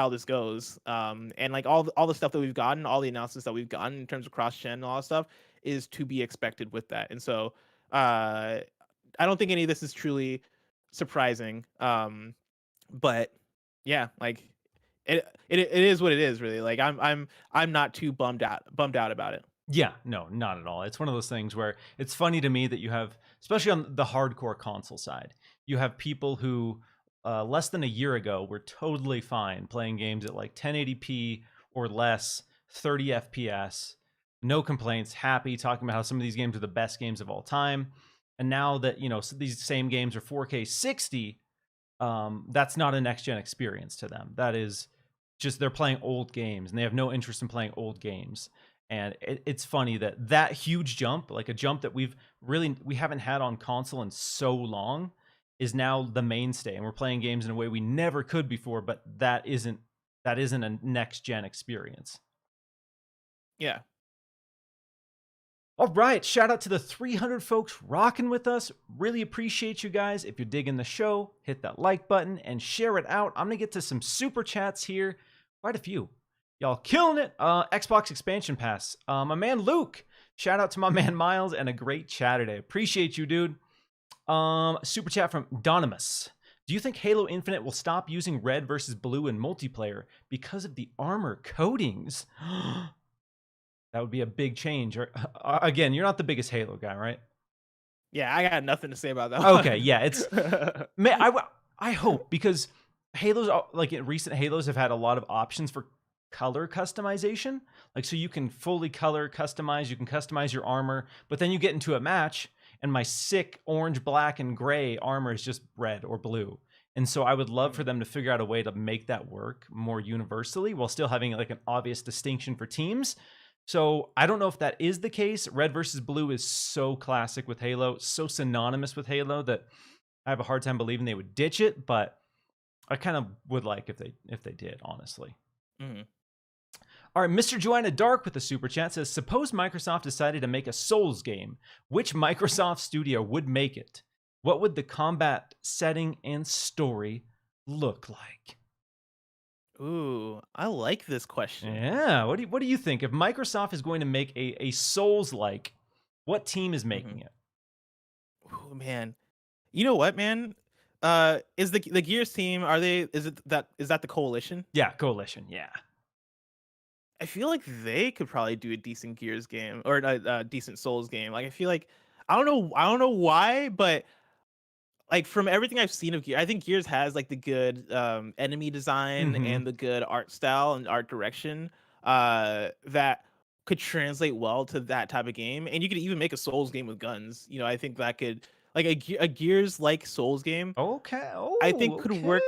this goes. And like all the stuff that we've gotten, all the announcements that we've gotten in terms of cross gen and all that stuff is to be expected with that. And so uh I don't think any of this is truly surprising. But yeah, like it is what it is really. Like I'm not too bummed out about it. Yeah, no, not at all. It's one of those things where it's funny to me that you have, especially on the hardcore console side, you have people who less than a year ago were totally fine playing games at like 1080p or less, 30 FPS, no complaints, happy, talking about how some of these games are the best games of all time. And now that, these same games are 4K 60, that's not a next gen experience to them. That is just they're playing old games and they have no interest in playing old games. And it's funny that that huge jump, like a jump that we haven't had on console in so long, is now the mainstay. And we're playing games in a way we never could before. But that isn't a next gen experience. Yeah. All right, shout out to the 300 folks rocking with us. Really appreciate you guys. If you're digging the show, hit that like button and share it out. I'm going to get to some super chats here. Quite a few. Y'all killing it. Xbox expansion pass. My man Luke. Shout out to my man Miles and a great chat today. Appreciate you, dude. Super chat from Donimus. Do you think Halo Infinite will stop using red versus blue in multiplayer because of the armor coatings? That would be a big change. Or again, you're not the biggest Halo guy, right? Yeah, I got nothing to say about that. Okay, yeah, it's man. I hope, because Halos, like recent Halos, have had a lot of options for color customization. Like, so you can fully color customize. You can customize your armor, but then you get into a match, and my sick orange, black, and gray armor is just red or blue. And so I would love for them to figure out a way to make that work more universally while still having like an obvious distinction for teams. So I don't know if that is the case. Red versus blue is so classic with Halo, so synonymous with Halo, that I have a hard time believing they would ditch it, but I kind of would like if they did, honestly. Mm-hmm. All right, Mr. Joanna Dark with the super chat says, suppose Microsoft decided to make a Souls game. Which Microsoft studio would make it? What would the combat setting and story look like? Ooh, I like this question. Yeah, what do you think? If Microsoft is going to make a Souls-like, what team is making it? Oh man, you know what, man? Is the Gears team? Is that the Coalition? Yeah, Coalition. Yeah. I feel like they could probably do a decent Gears game or a decent Souls game. Like I feel like I don't know why, but like from everything I've seen of Gears, I think Gears has like the good enemy design Mhm. and the good art style and art direction that could translate well to that type of game. And you could even make a Souls game with guns. You know, I think that could like a Gears like Souls game. Okay. I think Oh, could okay. work.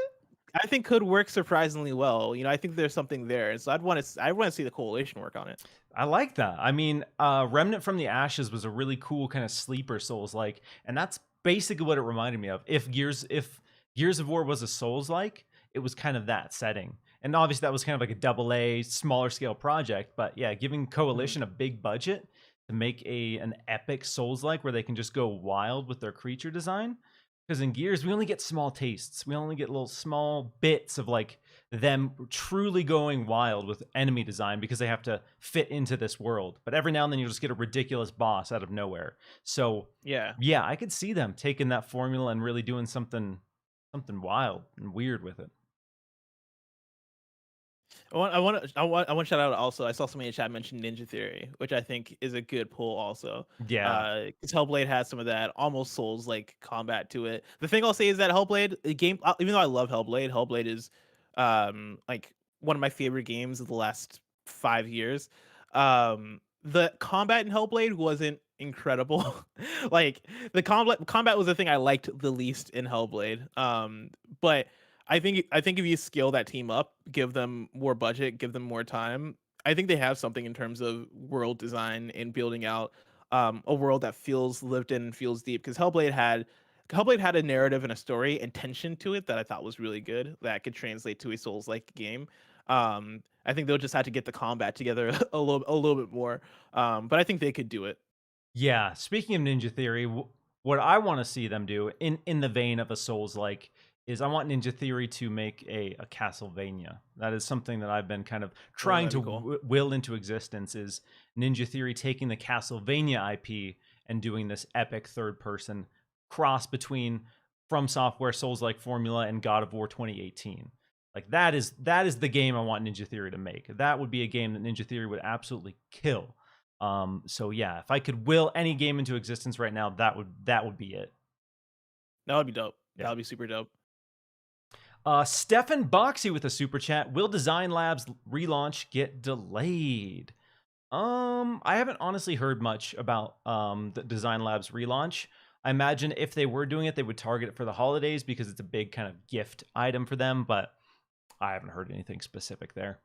I think could work surprisingly well. You know, I think there's something there, and so I want to see the Coalition work on it. I like that. I mean, Remnant from the Ashes was a really cool kind of sleeper Souls-like, and that's basically what it reminded me of. If Gears of War was a Souls-like, it was kind of that setting. And obviously that was kind of like a double A, smaller scale project. But yeah, giving Mhm. Coalition a big budget to make an epic Souls-like where they can just go wild with their creature design. Because in Gears, we only get small tastes. We only get little small bits of like them truly going wild with enemy design because they have to fit into this world. But every now and then you'll just get a ridiculous boss out of nowhere. So Yeah. yeah, I could see them taking that formula and really doing something wild and weird with it. I want to shout out also. I saw somebody in chat mention Ninja Theory, which I think is a good pull also. Yeah. Because Hellblade has some of that almost Souls like combat to it. The thing I'll say is that Hellblade, the game, even though I love Hellblade, Hellblade is like one of my favorite games of the last 5 years. The combat in Hellblade wasn't incredible. Like the combat was the thing I liked the least in Hellblade. But I think if you scale that team up, give them more budget, give them more time, I think they have something in terms of world design and building out a world that feels lived in and feels deep. Because Hellblade had Hellblade had a narrative and a story and tension to it that I thought was really good that could translate to a Souls-like game. I think they'll just have to get the combat together a little bit more. But I think they could do it. Yeah, speaking of Ninja Theory, what I want to see them do in the vein of a Souls like is I want Ninja Theory to make a Castlevania. That is something that I've been kind of Oh, trying that'd to be cool. will into existence is Ninja Theory taking the Castlevania IP and doing this epic third person cross between From Software Souls like formula and God of War 2018. Like that is the game I want Ninja Theory to make. That would be a game that Ninja Theory would absolutely kill. So yeah, if I could will any game into existence right now, that would be it. That would be dope. That Yeah. would be super dope. Stefan Boxy with a super chat. Will Design Labs relaunch get delayed? I haven't honestly heard much about the Design Labs relaunch. I imagine if they were doing it, they would target it for the holidays because it's a big kind of gift item for them, but I haven't heard anything specific there.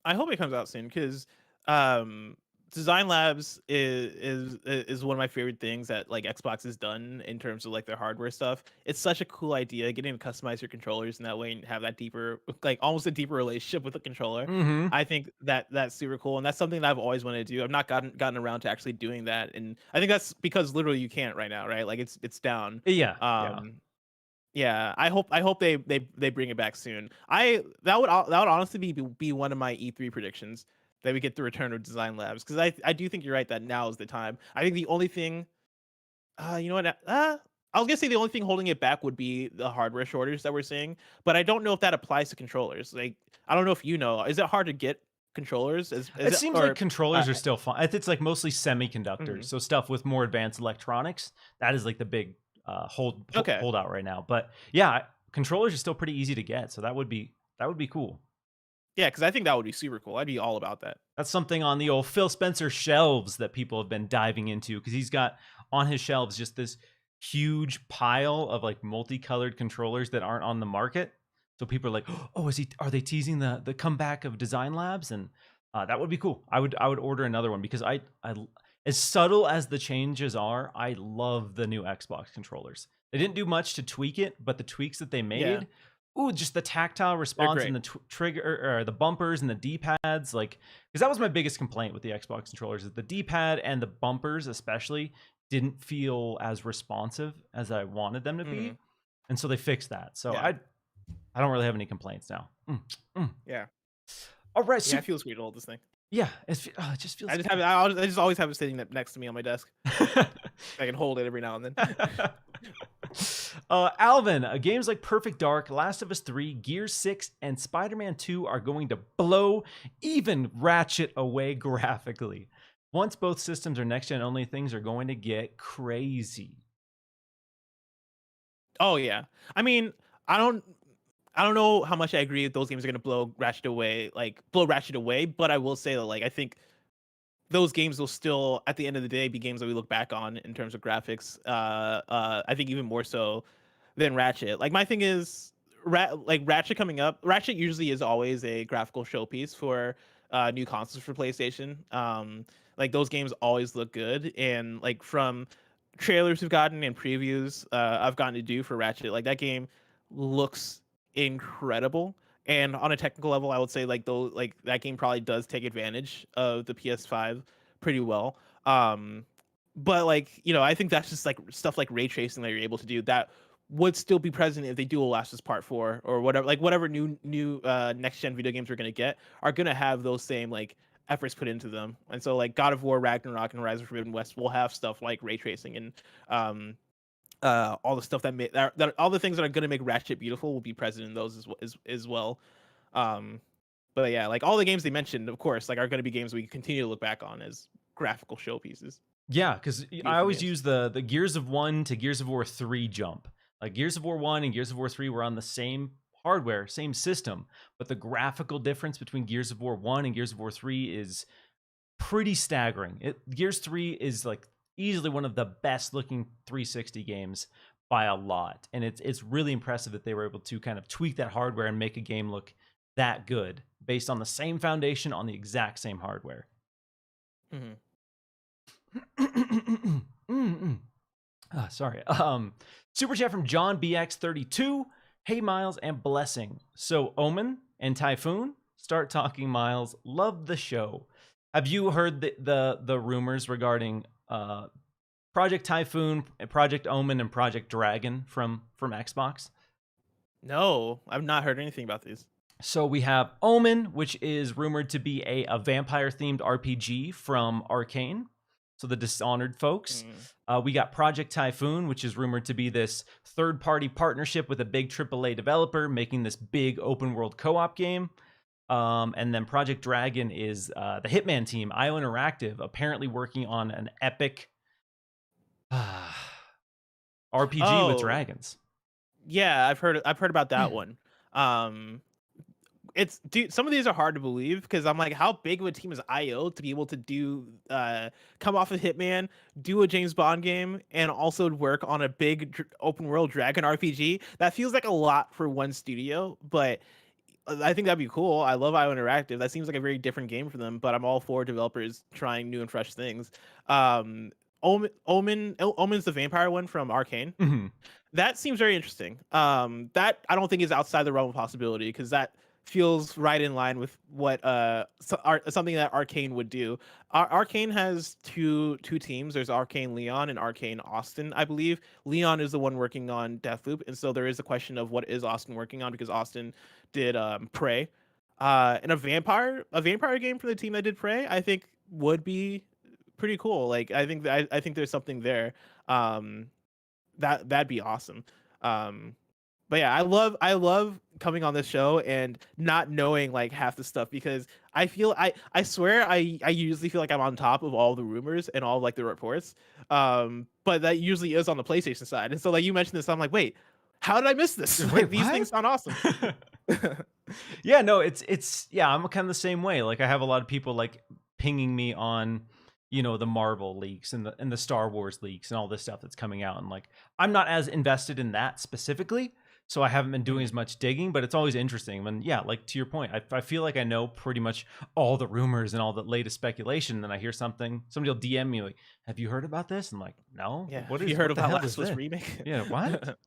I hope it comes out soon because um, Design Labs is one of my favorite things that like Xbox has done in terms of like their hardware stuff. It's such a cool idea getting to customize your controllers in that way and have that deeper, like almost a deeper relationship with the controller. Mm-hmm. I think that that's super cool, and that's something that I've always wanted to do. I've not gotten around to actually doing that, and I think that's because literally you can't right now, right? Like it's down. Yeah, yeah. Um, yeah, I hope they bring it back soon. That would honestly be one of my E3 predictions that we get the return of Design Labs because I do think you're right that now is the time. I think the only thing, you know what? I was gonna say the only thing holding it back would be the hardware shortage that we're seeing, but I don't know if that applies to controllers. Like, I don't know if you know, is it hard to get controllers? Is It it seems like or controllers are still fun. It's like mostly semiconductors, mhm. so stuff with more advanced electronics. That is like the big Okay. holdout right now. But yeah, controllers are still pretty easy to get, so that would be cool. Yeah, because I think that would be super cool. I'd be all about that. That's something on the old Phil Spencer shelves that people have been diving into because he's got on his shelves just this huge pile of like multicolored controllers that aren't on the market. So people are like, "Oh, are they teasing the comeback of Design Labs?" And that would be cool. I would order another one because I as subtle as the changes are, I love the new Xbox controllers. They didn't do much to tweak it, but the tweaks that they Yeah, made, ooh, just the tactile they're response and great. the trigger or the bumpers and the D-pads, like because that was my biggest complaint with the Xbox controllers is the D-pad and the bumpers especially didn't feel as responsive as I wanted them to be, Hmm. and so they fixed that. So Yeah, I don't really have any complaints now. Mm. yeah, All right, yeah. so It feels weird to hold this thing. yeah, it just feels I just have good. it. I just always have it sitting next to me on my desk. I can hold it every now and then. Alvin, games like Perfect Dark, Last of Us 3, Gears 6, and Spider Man 2 are going to blow even Ratchet away graphically. Once both systems are next gen only, things are going to get crazy. Oh yeah. I mean, I don't I don't know how much I agree that those games are gonna blow Ratchet away, but I will say that like I think those games will still at the end of the day be games that we look back on in terms of graphics. I think even more so than Ratchet. Like my thing is like Ratchet coming up. Ratchet usually is always a graphical showpiece for new consoles for PlayStation. Like those games always look good, and like from trailers we've gotten and previews I've gotten to do for Ratchet, like that game looks incredible. And on a technical level, I would say like though like that game probably does take advantage of the PS5 pretty well. Um, but like I think that's just like stuff like ray tracing that you're able to do that would still be present if they do a Last of Us Part 4 or whatever. Like whatever new next gen video games we're gonna get are gonna have those same like efforts put into them. And so like God of War, Ragnarok, and Rise of Forbidden West will have stuff like ray tracing and um all the stuff that all the things that are going to make Ratchet beautiful will be present in those as well. Um, but yeah, like all the games they mentioned, of course, like are going to be games we continue to look back on as graphical showpieces. Yeah, because I Beautiful always games. use the Gears of 1 to Gears of War 3 jump. Like Gears of War 1 and Gears of War 3 were on the same hardware, same system, but the graphical difference between Gears of War 1 and Gears of War 3 is pretty staggering. Gears 3 is like easily one of the best looking 360 games by a lot. And it's really impressive that they were able to kind of tweak that hardware and make a game look that good based on the same foundation on the exact same hardware. Hmm. Sorry. Super chat from John BX32. Hey Miles and Blessing. So Omen and Typhoon, start talking Miles. Love the show. Have you heard the rumors regarding Project Typhoon, Project Omen, and Project Dragon from Xbox? No, I've not heard anything about these. So we have Omen, which is rumored to be a vampire-themed RPG from Arcane, so the Dishonored folks. We got Project Typhoon, which is rumored to be this third-party partnership with a big AAA developer making this big open-world co-op game. And then Project Dragon is the Hitman team, IO Interactive, apparently working on an epic RPG with dragons. Yeah, I've heard about that one. It's dude, some of these are hard to believe because I'm like, how big of a team is IO to be able to do come off of Hitman, do a James Bond game, and also work on a big open world dragon RPG? That feels like a lot for one studio, but I think that'd be cool. I love IO Interactive. That seems like a very different game for them, but I'm all for developers trying new and fresh things. Omen's the vampire one from Arcane. Mm-hmm. That seems very interesting. That I don't think is outside the realm of possibility because that feels right in line with what something that Arcane would do. Arcane has two teams. There's Arcane Leon and Arcane Austin, I believe. Leon is the one working on Deathloop, and so there is a question of what is Austin working on because Austin did Prey. And a vampire game for the team that did Prey, I think would be pretty cool. Like I think there's something there. That'd be awesome. But yeah, I love coming on this show and not knowing like half the stuff because I swear I usually feel like I'm on top of all the rumors and all like the reports. But that usually is on the PlayStation side. And so like you mentioned this, I'm like, wait, how did I miss this? Wait, Like, these things sound awesome. Yeah, no, it's yeah, I'm kind of the same way. Like I have a lot of people like pinging me on the Marvel leaks and the Star Wars leaks and all this stuff that's coming out, and like I'm not as invested in that specifically, so I haven't been doing as much digging, but it's always interesting. And yeah, like to your point, I feel like I know pretty much all the rumors and all the latest speculation, and then I hear somebody will DM me like, have you heard about this? I'm like, no. Yeah. What You heard what the about hell Last is of Us this? remake? Yeah, what?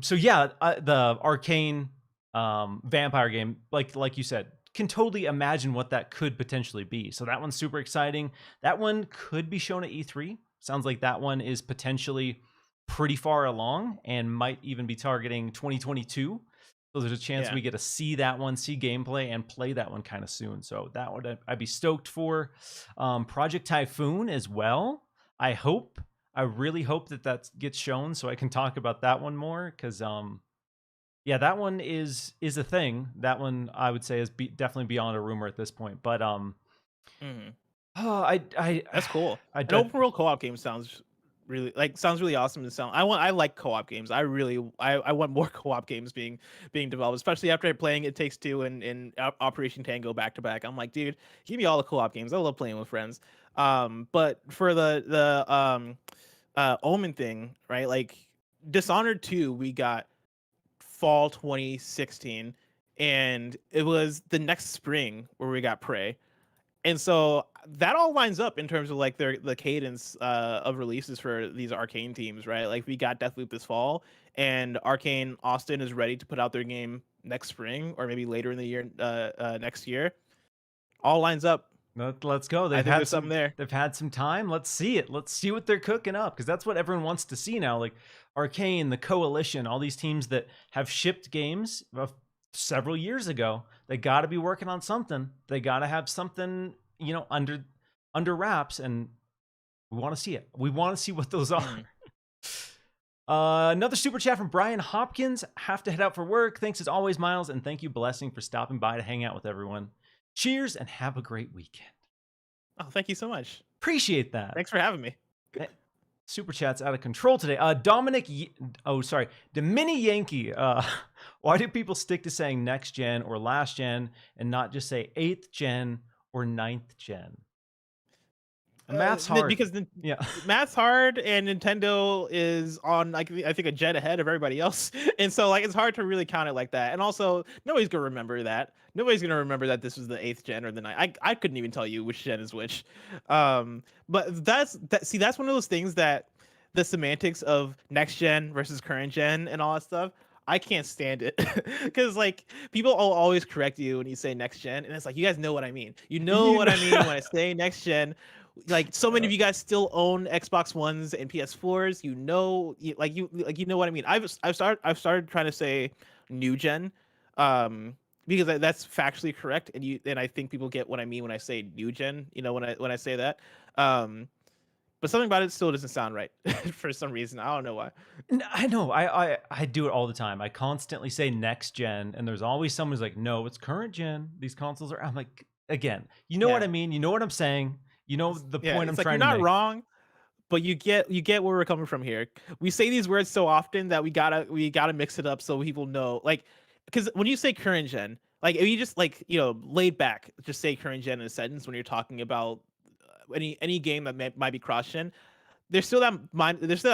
So yeah, the Arcane vampire game, like you said, can totally imagine what that could potentially be. So that one's super exciting. That one could be shown at E3. Sounds like that one is potentially pretty far along and might even be targeting 2022. So there's a chance we get to see that one, see gameplay, and play that one kind of soon. So that would I'd be stoked for. Project Typhoon as well. I really hope that gets shown so I can talk about that one more because yeah, that one is a thing. That one I would say is definitely beyond a rumor at this point. But Mhm. That's cool. An open world co-op game sounds really awesome to sound. I like co-op games. I want more co-op games being developed, especially after playing It Takes Two and Operation Tango back to back. I'm like, dude, give me all the co-op games. I love playing with friends. But for the Omen thing, right? Like Dishonored 2, we got fall 2016, and it was the next spring where we got Prey. And so that all lines up in terms of like the cadence of releases for these Arcane teams, right? Like we got Deathloop this fall, and Arcane Austin is ready to put out their game next spring or maybe later in the year next year. All lines up. Let's go. I think there's something there. They've had some time. Let's see it. Let's see what they're cooking up because that's what everyone wants to see now. Like Arcane, the Coalition, all these teams that have shipped games several years ago. They got to be working on something. They got to have something, under wraps, and we want to see it. We want to see what those are. Another super chat from Brian Hopkins. Have to head out for work. Thanks as always, Miles, and thank you, Blessing, for stopping by to hang out with everyone. Cheers and have a great weekend. Oh, thank you so much. Appreciate that. Thanks for having me. Super chat's out of control today. Domini Yankee. Why do people stick to saying next gen or last gen and not just say 8th gen or 9th gen? Math's hard. Because math's hard, and Nintendo is on I think a jet ahead of everybody else, and so like it's hard to really count it like that. And also, nobody's gonna remember that. Nobody's gonna remember that this was the 8th gen or the 9th. I couldn't even tell you which gen is which. But that's one of those things that the semantics of next gen versus current gen and all that stuff. I can't stand it because like people will always correct you when you say next gen, and it's like you guys know what I mean. You know You what know, I mean when I say next gen. Like so many of you guys still own Xbox Ones and PS4s. You know what I mean. I've started trying to say new gen, um, because that's factually correct, and I think people get what I mean when I say new gen. You know when I say that. Um, but something about it still doesn't sound right for some reason. I don't know why. I know. I do it all the time. I constantly say next gen, and there's always someone who's like, "No, it's current gen. These consoles are." I'm like, again, you know what Yeah, I mean. You know what I'm saying. You know the yeah. point I'm It's like you're trying to not make. wrong, but you get where we're coming from here. We say these words so often that we gotta mix it up so people know. Like, because when you say current gen, like if you just like laid back, just say current gen in a sentence when you're talking about any game that might be cross gen. There's still that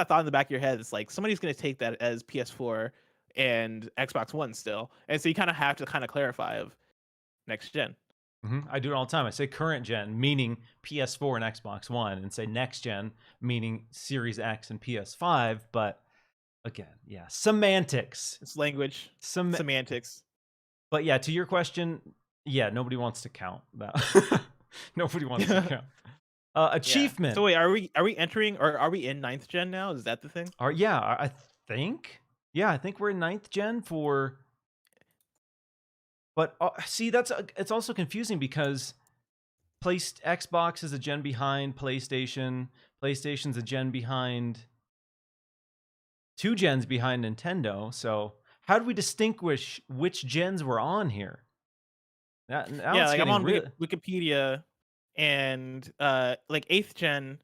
thought in the back of your head. It's like somebody's gonna take that as PS4 and Xbox One still, and so you kind of have to kind of clarify of next gen. I do it all the time. I say current gen, meaning PS4 and Xbox One, and say next gen, meaning Series X and PS5. But again, yeah, semantics. It's language, Some, semantics. but yeah, to your question, yeah, nobody wants to count that. Nobody wants to count. Yeah. Achievement. So wait, are we entering or are we in ninth gen now? Is that the thing? Yeah, I think. Yeah, I think we're in ninth gen for. But see, it's also confusing because Xbox is a gen behind PlayStation. PlayStation's a gen behind, two gens behind Nintendo. So how do we distinguish which gens we're on here? Now Yeah, it's like I'm getting on real. Wikipedia, and like eighth gen,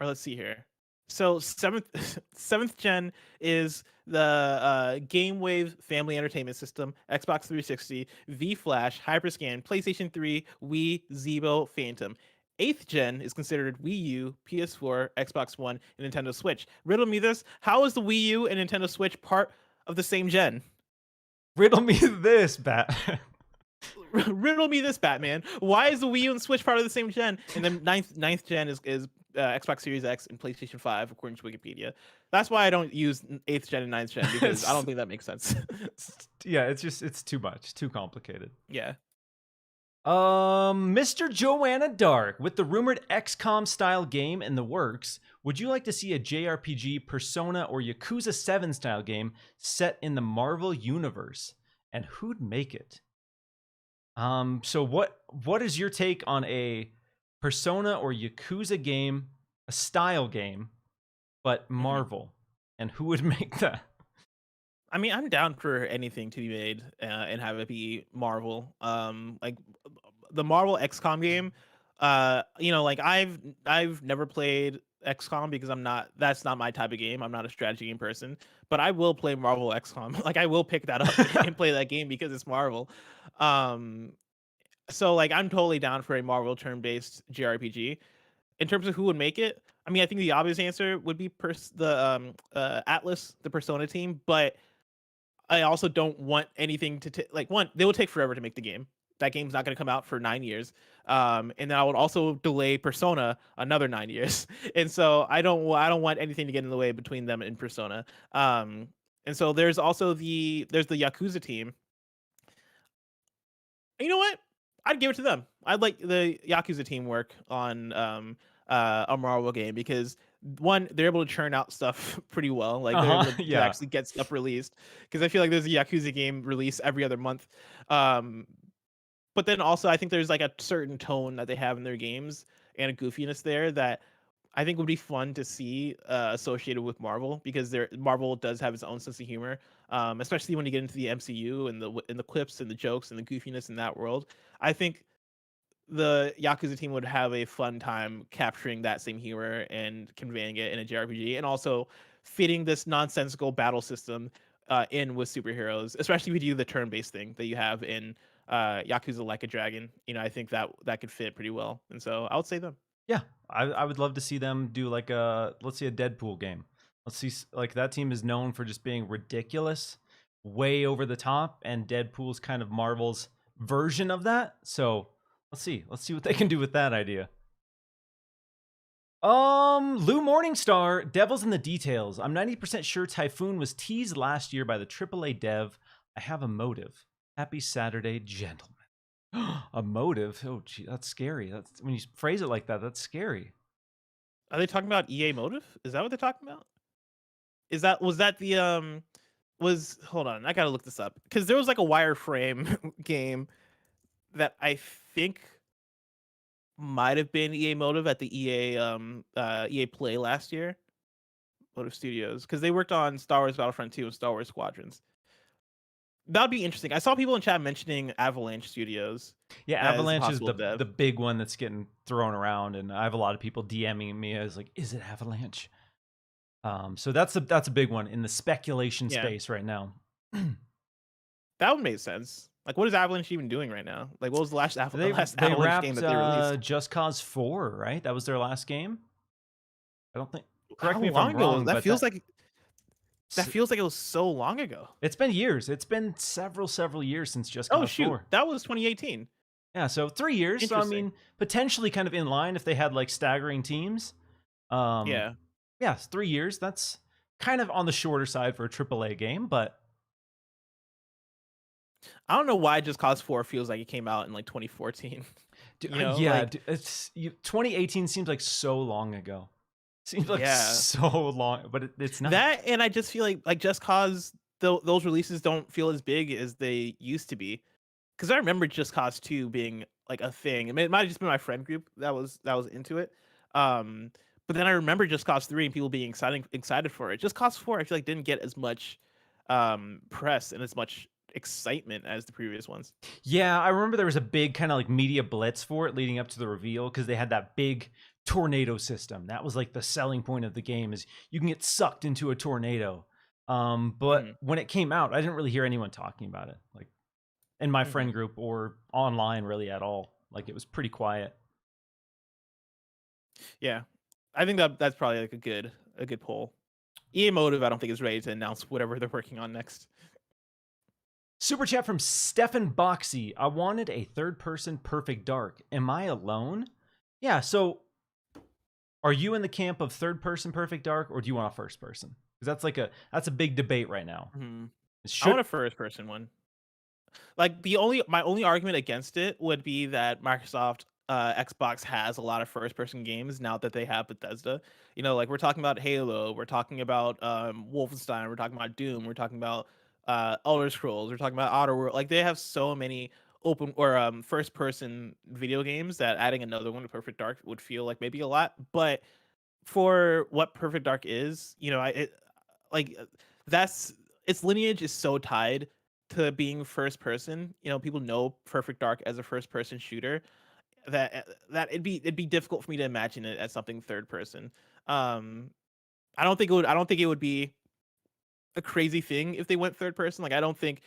or let's see here. So seventh gen is the Game Wave Family Entertainment System, Xbox 360, V Flash, Hyperscan, PlayStation 3, Wii, Zebo, Phantom. Eighth gen is considered Wii U, PS4, Xbox One, and Nintendo Switch. Riddle me this: how is the Wii U and Nintendo Switch part of the same gen? Riddle me this, Bat. Riddle me this, Batman. Why is the Wii U and Switch part of the same gen? And then ninth gen is Xbox Series X and PlayStation 5, according to Wikipedia. That's why I don't use eighth gen and ninth gen, because I don't think that makes sense. Yeah, it's too much, too complicated. Yeah. Mr. Joanna Dark, with the rumored XCOM style game in the works, would you like to see a JRPG, Persona, or Yakuza 7 style game set in the Marvel universe? And who'd make it? So what is your take on a Persona or Yakuza game, a style game, but hmm Marvel? And who would make that? I mean, I'm down for anything to be made and have it be Marvel. Like the Marvel XCOM game. Like I've never played XCOM because that's not my type of game. I'm not a strategy game person, but I will play Marvel XCOM. Like I will pick that up and play that game because it's Marvel. Um, so like I'm totally down for a Marvel turn-based JRPG. In terms of who would make it, I mean, I think the obvious answer would be the Atlas, the Persona team, but I also don't want anything to like one. They will take forever to make the game. That game's not going to come out for 9 years, and then I would also delay Persona another 9 years. And so I don't want anything to get in the way between them and Persona. And so there's the Yakuza team. You know what? I'd give it to them. I'd like the Yakuza team work on a Marvel game because one, they're able to churn out stuff pretty well. Like they're able to Yeah. actually get stuff released. Because I feel like there's a Yakuza game release every other month. Um, but then also I think there's like a certain tone that they have in their games and a goofiness there that I think would be fun to see associated with Marvel, because Marvel does have its own sense of humor, especially when you get into the MCU and the clips and the jokes and the goofiness in that world. I think the Yakuza team would have a fun time capturing that same humor and conveying it in a JRPG, and also fitting this nonsensical battle system in with superheroes, especially if you do the turn-based thing that you have in Yakuza Like a Dragon. I think that could fit pretty well, and so I would say them. Yeah, I would love to see them do like let's see a Deadpool game. Let's see, like that team is known for just being ridiculous, way over the top, and Deadpool's kind of Marvel's version of that. So let's see what they can do with that idea. Lou Morningstar, Devil's in the Details. I'm 90% sure Typhoon was teased last year by the AAA dev. I have a motive. Happy Saturday, gentlemen. A motive? Oh, gee, that's scary. That's when you phrase it like that. That's scary. Are they talking about EA Motive? Is that what they're talking about? Was that the was hold on, I gotta look this up because there was like a wireframe game that I think might have been EA Motive at the EA Play last year. Motive Studios because they worked on Star Wars Battlefront 2 and Star Wars Squadrons. That'd be interesting. I saw people in chat mentioning Avalanche Studios Yeah, as a Avalanche is possible the dev. the big one that's getting thrown around, and I have a lot of people DMing me as like, is it Avalanche? So that's a big one in the speculation Yeah, space right now. that would make sense. Like, what is Avalanche even doing right now? Like, what was the They last they Avalanche game wrapped that they released? Just Cause 4, right? That was their last game. I don't think. Correct How me if long I'm ago? wrong, but That feels like it was so long ago. it's been years. It's been several years since Just Oh Cause shoot, 4. that was 2018. Yeah, so 3 years. So I Interesting. mean, potentially kind of in line if they had like staggering teams. Um, Yeah. yeah, 3 years. That's kind of on the shorter side for a AAA game, but I don't know why Just Cause 4 feels like it came out in like 2014. yeah, Like 2018 seems like so long ago. Seems like yeah. so long, but it's not. That and I just feel like Just Cause those releases don't feel as big as they used to be. Cuz I remember Just Cause 2 being like a thing. It might have just been my friend group that was into it. Um but then I remember Just Cause 3 and people being excited for it. Just Cause 4 I feel like didn't get as much press and as much excitement as the previous ones. Yeah, I remember there was a big kind of like media blitz for it leading up to the reveal because they had that big tornado system. That was like the selling point of the game is you can get sucked into a tornado. But Mhm. when it came out, I didn't really hear anyone talking about it, like in my friend Mhm. group or online really at all. Like it was pretty quiet. Yeah. I think that's probably like a good poll. EA Motive, I don't think is ready to announce whatever they're working on next. Super chat from Stefan Boxy. I wanted a third person Perfect Dark. Am I alone? Yeah, so are you in the camp of third person Perfect Dark or do you want a first person? Because that's a big debate right now. Mhm. I Should want a first person one. Like my only argument against it would be that Microsoft Xbox has a lot of first person games now that they have Bethesda. Like we're talking about Halo, we're talking about Wolfenstein, we're talking about Doom, we're talking about Elder Scrolls, we're talking about Outer World. Like they have so many open or first person video games that adding another one to Perfect Dark would feel like maybe a lot. But for what Perfect Dark is, like that's its lineage is so tied to being first person. People know Perfect Dark as a first person shooter that it'd be difficult for me to imagine it as something third person. Um, I don't think it would be a crazy thing if they went third person. Like I don't think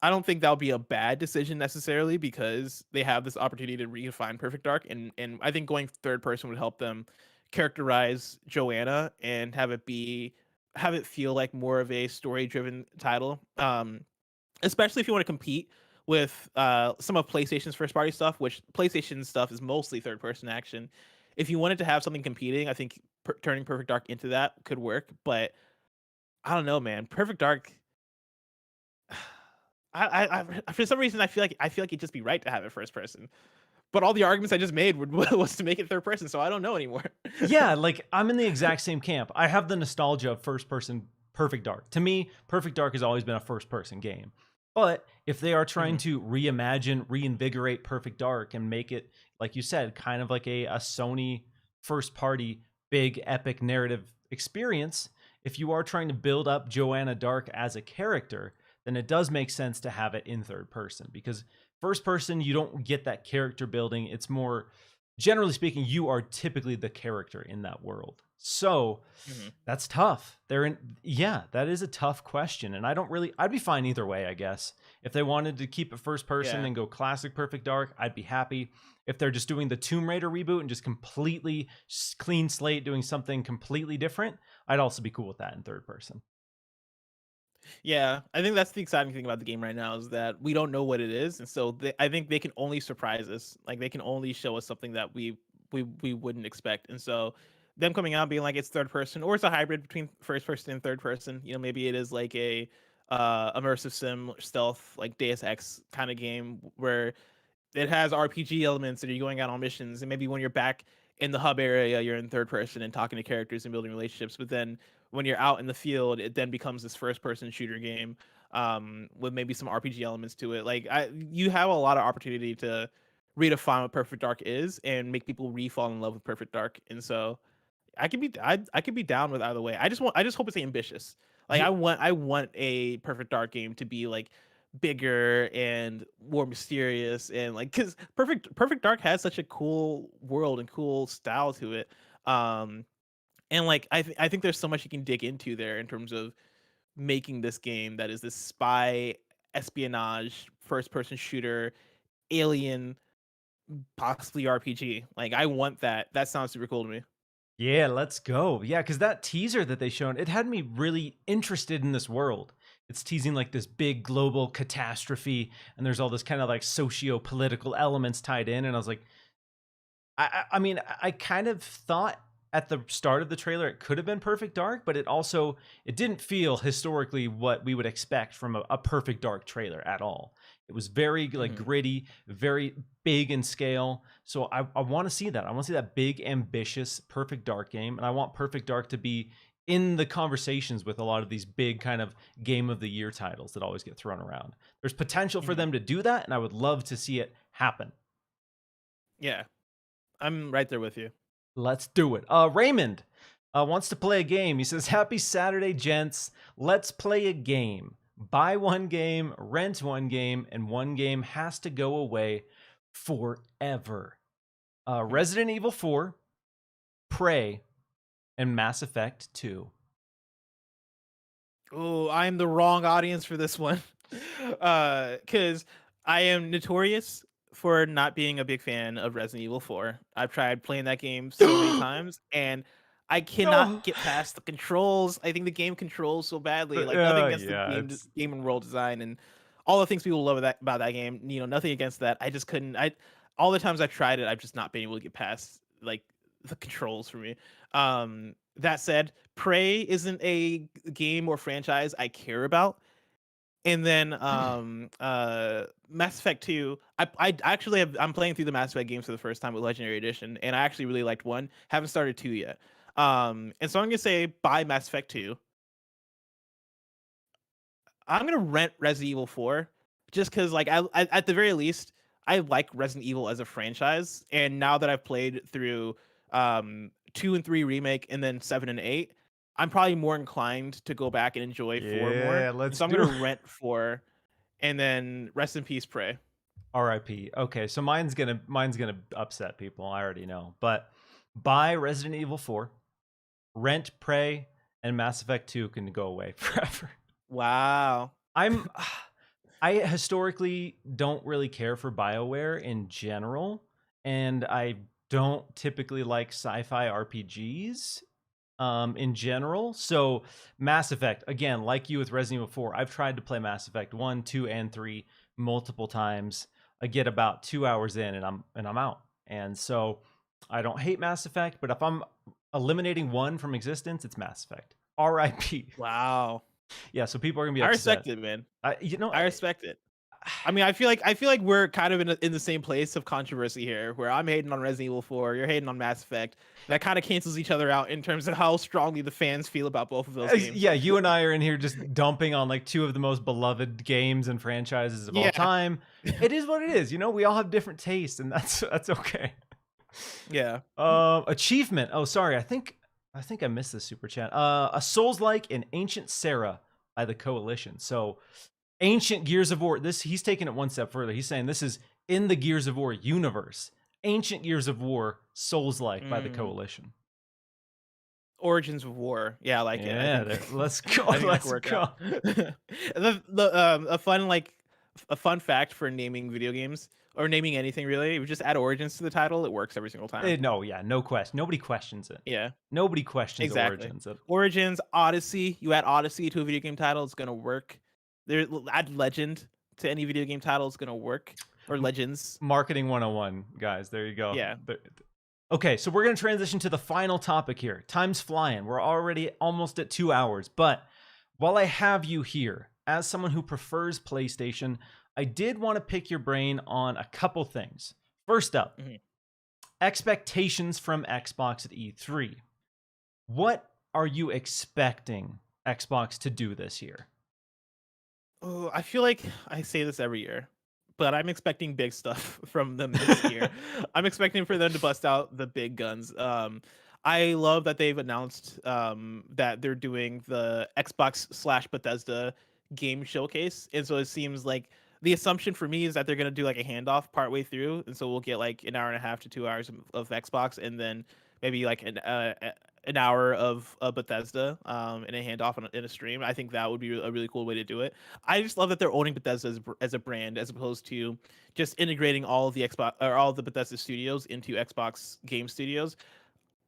that would be a bad decision necessarily because they have this opportunity to redefine Perfect Dark, and I think going third person would help them characterize Joanna and have it feel like more of a story driven title. Especially if you want to compete with some of PlayStation's first party stuff, which PlayStation stuff is mostly third person action. If you wanted to have something competing, I think turning Perfect Dark into that could work. But I don't know, man. Perfect Dark for some reason I feel like it'd just be right to have it first person. But all the arguments I just made was to make it third person, so I don't know anymore. Yeah, like I'm in the exact same camp. I have the nostalgia of first person Perfect Dark. To me, Perfect Dark has always been a first person game. But if they are trying Mhm. to reimagine, reinvigorate Perfect Dark and make it, like you said, kind of like a Sony first party, big, epic narrative experience, if you are trying to build up Joanna Dark as a character, then it does make sense to have it in third person because first person, you don't get that character building. It's more generally speaking, you are typically the character in that world. So Mhm. that's tough. Yeah, that is a tough question. And I'd be fine either way, I guess. If they wanted to keep it first person Yeah. and go classic Perfect Dark, I'd be happy. If they're just doing the Tomb Raider reboot and just completely clean slate, doing something completely different, I'd also be cool with that in third person. Yeah, I think that's the exciting thing about the game right now is that we don't know what it is, and so I think they can only surprise us. Like they can only show us something that we wouldn't expect, and so them coming out being like it's third person or it's a hybrid between first person and third person. Maybe it is like a immersive sim stealth like Deus Ex kind of game where it has RPG elements and you're going out on missions, and maybe when you're back in the hub area, you're in third person and talking to characters and building relationships. But then when you're out in the field, it then becomes this first person shooter game with maybe some RPG elements to it. You have a lot of opportunity to redefine what Perfect Dark is and make people re-fall in love with Perfect Dark. And so I could be down with either way. I just hope it's ambitious. Like Yeah, I want a Perfect Dark game to be like bigger and more mysterious and like because Perfect Dark has such a cool world and cool style to it. Um and like I think there's so much you can dig into there in terms of making this game that is this spy espionage first person shooter alien possibly RPG. Like I want that. That sounds super cool to me. yeah, let's go. Yeah, because that teaser that they shown, it had me really interested in this world. It's teasing like this big global catastrophe, and there's all this kind of like socio-political elements tied in, and I was like, I mean, I kind of thought at the start of the trailer it could have been Perfect Dark, but it didn't feel historically what we would expect from a Perfect Dark trailer at all. It was very like Mhm. gritty, very big in scale. So I want to see that. I want to see that big, ambitious Perfect Dark game, and I want Perfect Dark to be in the conversations with a lot of these big kind of game of the year titles that always get thrown around. There's potential for Mhm. them to do that, and I would love to see it happen. Yeah, I'm right there with you. Let's do it. Raymond wants to play a game. He says, "Happy Saturday, gents. Let's play a game. Buy one game, rent one game, and one game has to go away forever. Resident Evil 4, Prey, and Mass Effect 2." Oh, I'm the wrong audience for this one. Cuz I am notorious for not being a big fan of Resident Evil 4. I've tried playing that game so many times and I cannot No. get past the controls. I think the game controls so badly. Like nothing against the Yeah, it's game and world design and all the things people love about that game. Nothing against that. I just couldn't. I all the times I've tried it, I've just not been able to get past like the controls for me. That said, Prey isn't a game or franchise I care about. And then Mass Effect 2, I actually I'm playing through the Mass Effect games for the first time with Legendary Edition, and I actually really liked 1. Haven't started 2 yet. And so I'm gonna say buy Mass Effect 2. I'm gonna rent Resident Evil 4 just because, like, at the very least, I like Resident Evil as a franchise, and now that I've played through 2 and 3 remake and then 7 and 8, I'm probably more inclined to go back and enjoy 4 more. yeah, And let's so I'm gonna do it. rent 4 and then rest in peace, Prey. RIP. Okay, so mine's gonna upset people. I already know, but buy Resident Evil 4, rent Prey, and Mass Effect 2 can go away forever. Wow. I'm I historically don't really care for BioWare in general, and I don't typically like sci-fi RPGs in general. So Mass Effect, again, like you with Resident Evil 4, I've tried to play Mass Effect 1, 2, and 3 multiple times. I get about 2 hours in and I'm out. And so I don't hate Mass Effect, but if I'm eliminating one from existence, it's Mass Effect. RIP. Wow. Yeah, so people are gonna be I upset. respect it, man. I, you know, I respect it. I mean, I feel like we're kind of in the same place of controversy here, where I'm hating on Resident Evil 4, you're hating on Mass Effect. That kind of cancels each other out in terms of how strongly the fans feel about both of those games. yeah, you and I are in here just dumping on like two of the most beloved games and franchises of all Yeah, time. It is what it is, you know. We all have different tastes, and that's okay. yeah. Achievement. Oh, sorry. I think I missed this super chat. A Souls-like in Ancient Sarah by the Coalition. So Ancient Gears of War. This he's taking it one step further. He's saying this is in the Gears of War universe. Ancient Gears of War Souls-like by the Mm. Coalition. Origins of War. Yeah, I like it. I Yeah, think let's go. I think that could Let's work out. go. A fun a fun fact for naming video games or naming anything really, if you just add Origins to the title, it works every single time. No, yeah, no question. Nobody questions it. Yeah, Nobody questions exactly. Origins. Origins, Odyssey. You add Odyssey to a video game title, it's gonna work. There, add Legend to any video game title, it's gonna work. Or Legends. Marketing 101, guys. There you go. Yeah. Okay, so we're going to transition to the final topic here. Time's flying. We're already almost at 2 hours. But while I have you here, as someone who prefers PlayStation, I did want to pick your brain on a couple things. First up, Mhm. expectations from Xbox at E3. What are you expecting Xbox to do this year? Oh, I feel like I say this every year, but I'm expecting big stuff from them this year. I'm expecting for them to bust out the big guns. I love that they've announced that they're doing the Xbox slash Bethesda game showcase, and so it seems like the assumption for me is that they're gonna do like a handoff partway through, and so we'll get like an hour and a half to 2 hours of Xbox, and then maybe like an hour of Bethesda in a handoff in a stream. I think that would be a really cool way to do it. I just love that they're owning Bethesda as a brand, as opposed to just integrating all of the Xbox or all of the Bethesda studios into Xbox game studios.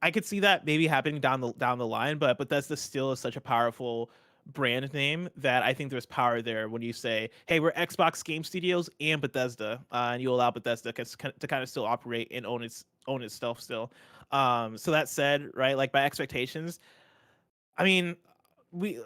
I could see that maybe happening down the line, but Bethesda still is such a powerful brand name that I think there's power there when you say, "Hey, we're Xbox Game Studios and Bethesda," and you allow Bethesda to kind of still operate and own itself still. So that said, right, like my expectations, I mean, we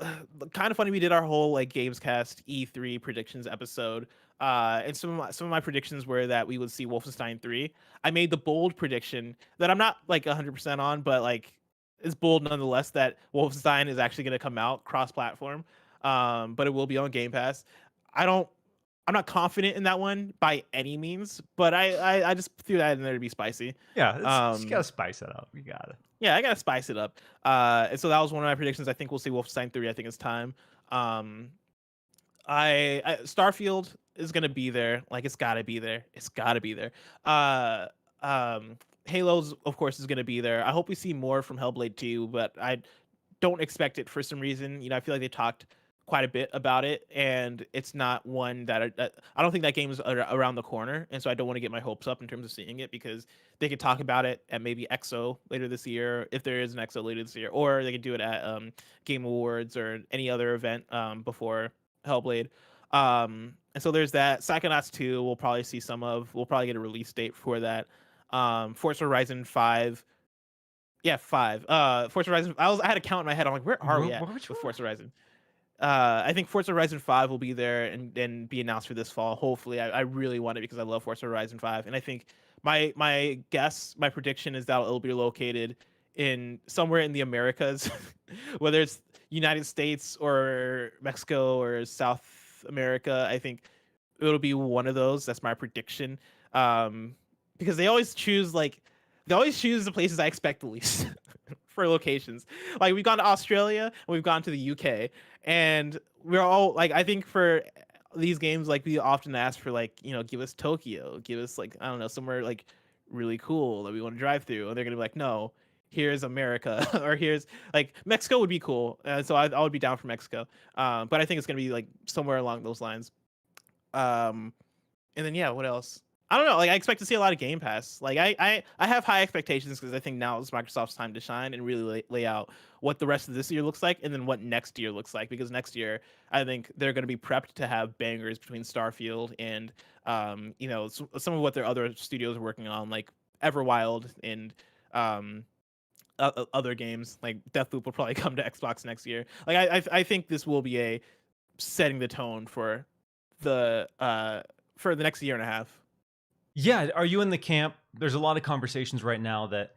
kind of funny. We did our whole like Gamescast E3 predictions episode, and some of my predictions were that we would see Wolfenstein 3. I made the bold prediction that I'm not like 100% on, but like it's bold nonetheless that Wolfenstein is actually going to come out cross-platform, but it will be on Game Pass. I don't. I'm not confident in that one by any means, but I just threw that in there to be spicy. Yeah, it's got to Um, spice it up. You got it. yeah, I gotta spice it up. And so that was one of my predictions. I think we'll see Wolfenstein 3. I think it's time. Um, I Starfield is gonna be there. Like it's gotta be there. It's gotta be there. Uh, Halo's of course is gonna be there. I hope we see more from Hellblade 2, but I don't expect it for some reason. I feel like they talked quite a bit about it, and it's not one that I don't think that game is around the corner, and so I don't want to get my hopes up in terms of seeing it because they could talk about it at maybe EXO later this year, if there is an EXO later this year, or they could do it at Game Awards or any other event before Hellblade. And so there's that. Psychonauts 2, we'll probably see some of. We'll probably get a release date for that. Forza Horizon 5, yeah, 5. Forza Horizon. I had a count in my head. I'm like, where are we at Which with one? Forza Horizon? I think Forza Horizon 5 will be there and be announced for this fall. Hopefully, I really want it because I love Forza Horizon 5, and I think my prediction is that it'll be located in somewhere in the Americas, whether it's United States or Mexico or South America. I think it'll be one of those. That's my prediction. Um, because they always choose the places I expect the least for locations. Like we've gone to Australia and we've gone to the UK, and we're all like, I think for these games, like we often ask for like, give us Tokyo, give us like, I don't know, somewhere like really cool that we want to drive through, and they're gonna be like, no, here's America, or here's like Mexico would be cool, so I would be down for Mexico, but I think it's gonna be like somewhere along those lines. Um, and then yeah, what else? I don't know. Like I expect to see a lot of Game Pass. Like I have high expectations because I think now is Microsoft's time to shine and really lay out what the rest of this year looks like, and then what next year looks like. Because next year, I think they're going to be prepped to have bangers between Starfield and some of what their other studios are working on, like Everwild and um other games. Like Deathloop will probably come to Xbox next year. Like I think this will be a setting the tone the for the next year and a half. Yeah, are you in the camp? There's a lot of conversations right now that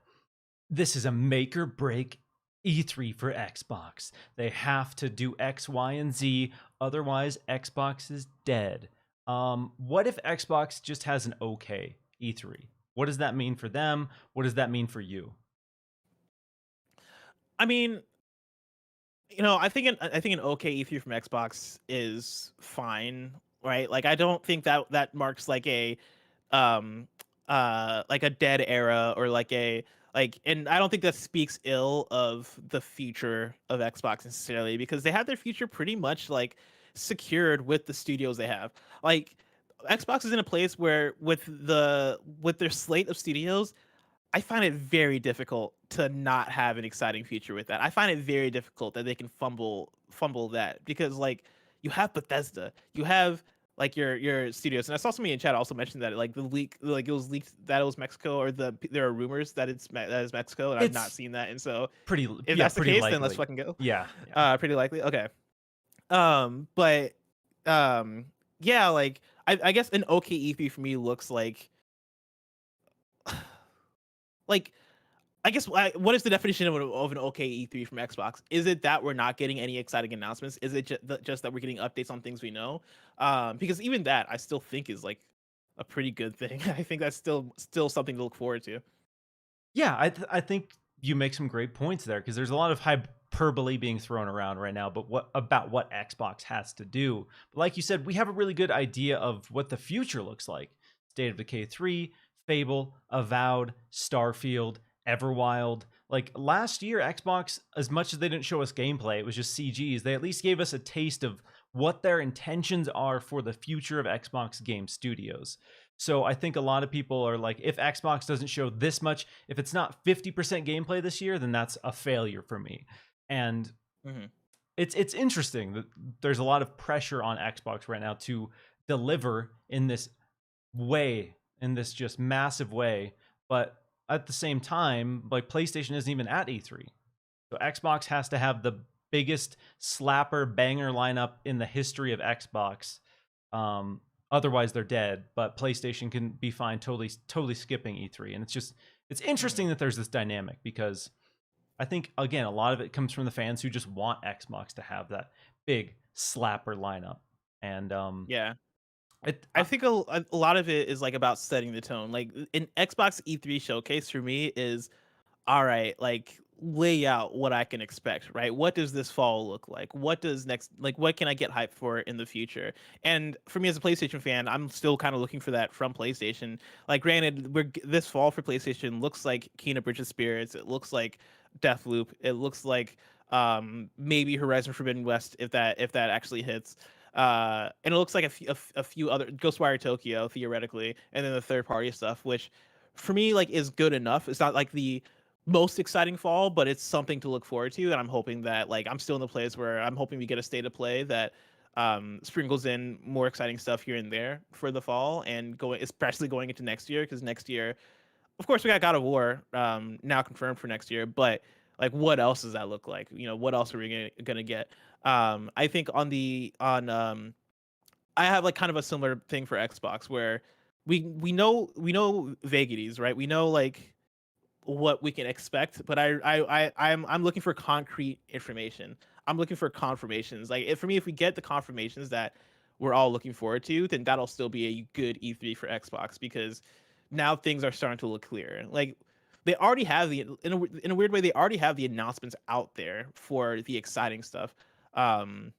this is a make or break E3 for Xbox. They have to do X, Y, and Z, otherwise Xbox is dead. What if Xbox just has an okay E3? What does that mean for them? What does that mean for you? I mean, I think an okay E3 from Xbox is fine, right? Like I don't think that marks like a dead era, or and I don't think that speaks ill of the future of Xbox necessarily, because they have their future pretty much like secured with the studios they have. Like Xbox is in a place where with their slate of studios, I find it very difficult to not have an exciting future with that. I find it very difficult that they can fumble that, because like you have Bethesda, you have like your studios. And I saw somebody in chat also mentioned that like the leak, like it was leaked that it was Mexico, or there are rumors that that is Mexico, and I've not It's seen that. And so if yeah, that's the pretty case, then let's likely. fucking go. Yeah, yeah. Pretty likely. Okay. But um, yeah, like I guess an okay E3 for me looks like I guess what is the definition of an okay E3 from Xbox? Is it that we're not getting any exciting announcements? Is it just that we're getting updates on things we know? Because even that I still think is like a pretty good thing. I think that's still something to look forward to. Yeah, I think you make some great points there because there's a lot of hyperbole being thrown around right now, but what Xbox has to do. But like you said, we have a really good idea of what the future looks like. State of Decay 3, Fable, Avowed, Starfield, Everwild. Like last year, Xbox, as much as they didn't show us gameplay, it was just CGs. They at least gave us a taste of what their intentions are for the future of Xbox game studios. So I think a lot of people are like, if Xbox doesn't show this much, if it's not 50% gameplay this year, then that's a failure for me. And Hmm. it's interesting that there's a lot of pressure on Xbox right now to deliver in this way, in this just massive way. But at the same time, like PlayStation isn't even at E3. So Xbox has to have the biggest slapper banger lineup in the history of Xbox. Otherwise, they're dead. But PlayStation can be fine totally skipping E3, and it's Hmm. interesting that there's this dynamic because I think again a lot of it comes from the fans who just want Xbox to have that big slapper lineup, and Yeah. it I think a lot of it is like about setting the tone. Like an Xbox E3 showcase for me is all right, like lay out what I can expect, right? What does this fall look like? What does next, like, what can I get hyped for in the future? And for me as a PlayStation fan, I'm still kind of looking for that from PlayStation. Like, granted, this fall for PlayStation looks like Kena Bridge of Spirits. It looks like Deathloop. It looks like maybe Horizon Forbidden West if that actually hits. And it looks like a few other Ghostwire Tokyo theoretically, and then the third party stuff, which for me like is good enough. It's not like the most exciting fall, but it's something to look forward to. And I'm hoping that like I'm still in the place where I'm hoping we get a state of play that sprinkles in more exciting stuff here and there for the fall and going, especially going into next year, because next year, of course, we got God of War now confirmed for next year, but like what else does that look like? You know, what else are we gonna get? I think on I have like kind of a similar thing for Xbox where we know vagaries, right? We know like what we can expect, but I'm looking for concrete information. I'm looking for confirmations. Like if, for me, if we get the confirmations that we're all looking forward to, then that'll still be a good E3 for Xbox because now things are starting to look clear. Like they already have in a weird way, they already have the announcements out there for the exciting stuff. Um,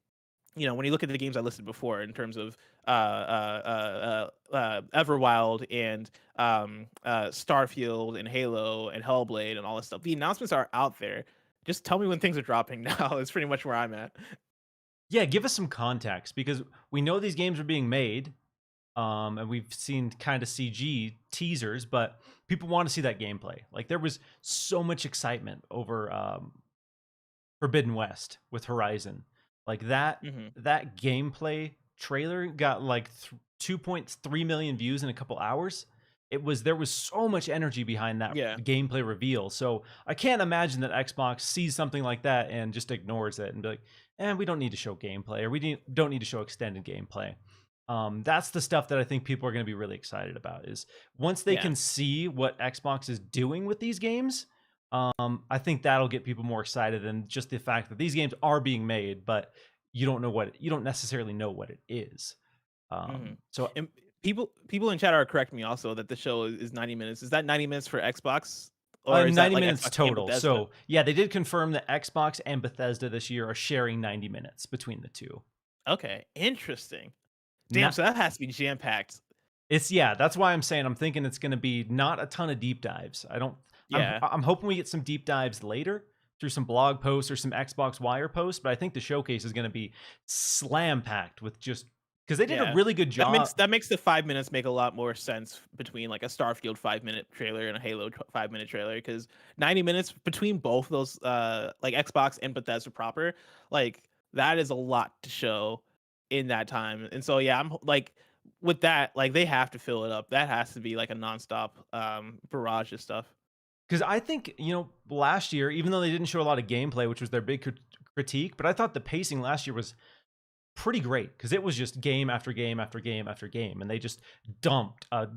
you know, when you look at the games I listed before in terms of Everwild and Starfield and Halo and Hellblade and all this stuff, the announcements are out there. Just tell me when things are dropping now. Is pretty much where I'm at. yeah, give us some context because we know these games are being made. And we've seen kind of CG teasers, but people want to see that gameplay. Like there was so much excitement over Forbidden West with Horizon. Like Hmm. that gameplay trailer got like 2.3 million views in a couple hours. There was so much energy behind that Yeah, gameplay reveal. So I can't imagine that Xbox sees something like that and just ignores it and be like, we don't need to show gameplay or don't need to show extended gameplay. That's the stuff that I think people are going to be really excited about is once they yeah. can see what Xbox is doing with these games. I think that'll get people more excited than just the fact that these games are being made, but you don't necessarily know what it is. Hmm. So And people in chat are correcting me also that the show is 90 minutes. Is that 90 minutes for Xbox, or is that 90 like minutes Xbox and total. Bethesda? So yeah, they did confirm that Xbox and Bethesda this year are sharing 90 minutes between the two. Okay, interesting. Damn, Not so that has to be jam packed. It's yeah, that's why I'm saying I'm thinking it's going to be not a ton of deep dives. I don't Yeah, I'm hoping we get some deep dives later through some blog posts or some Xbox Wire posts, but I think the showcase is going to be slam packed with just because they did a yeah. really good job. That makes the 5 minutes make a lot more sense between like a Starfield 5 minute trailer and a Halo 5 minute trailer, because 90 minutes between both those like Xbox and Bethesda proper, like that is a lot to show in that time. And so yeah, I'm like with that, like they have to fill it up. That has to be like a nonstop barrage of stuff. Because I think, last year, even though they didn't show a lot of gameplay, which was their big critique, but I thought the pacing last year was pretty great because it was just game after game after game after game. And they just dumped a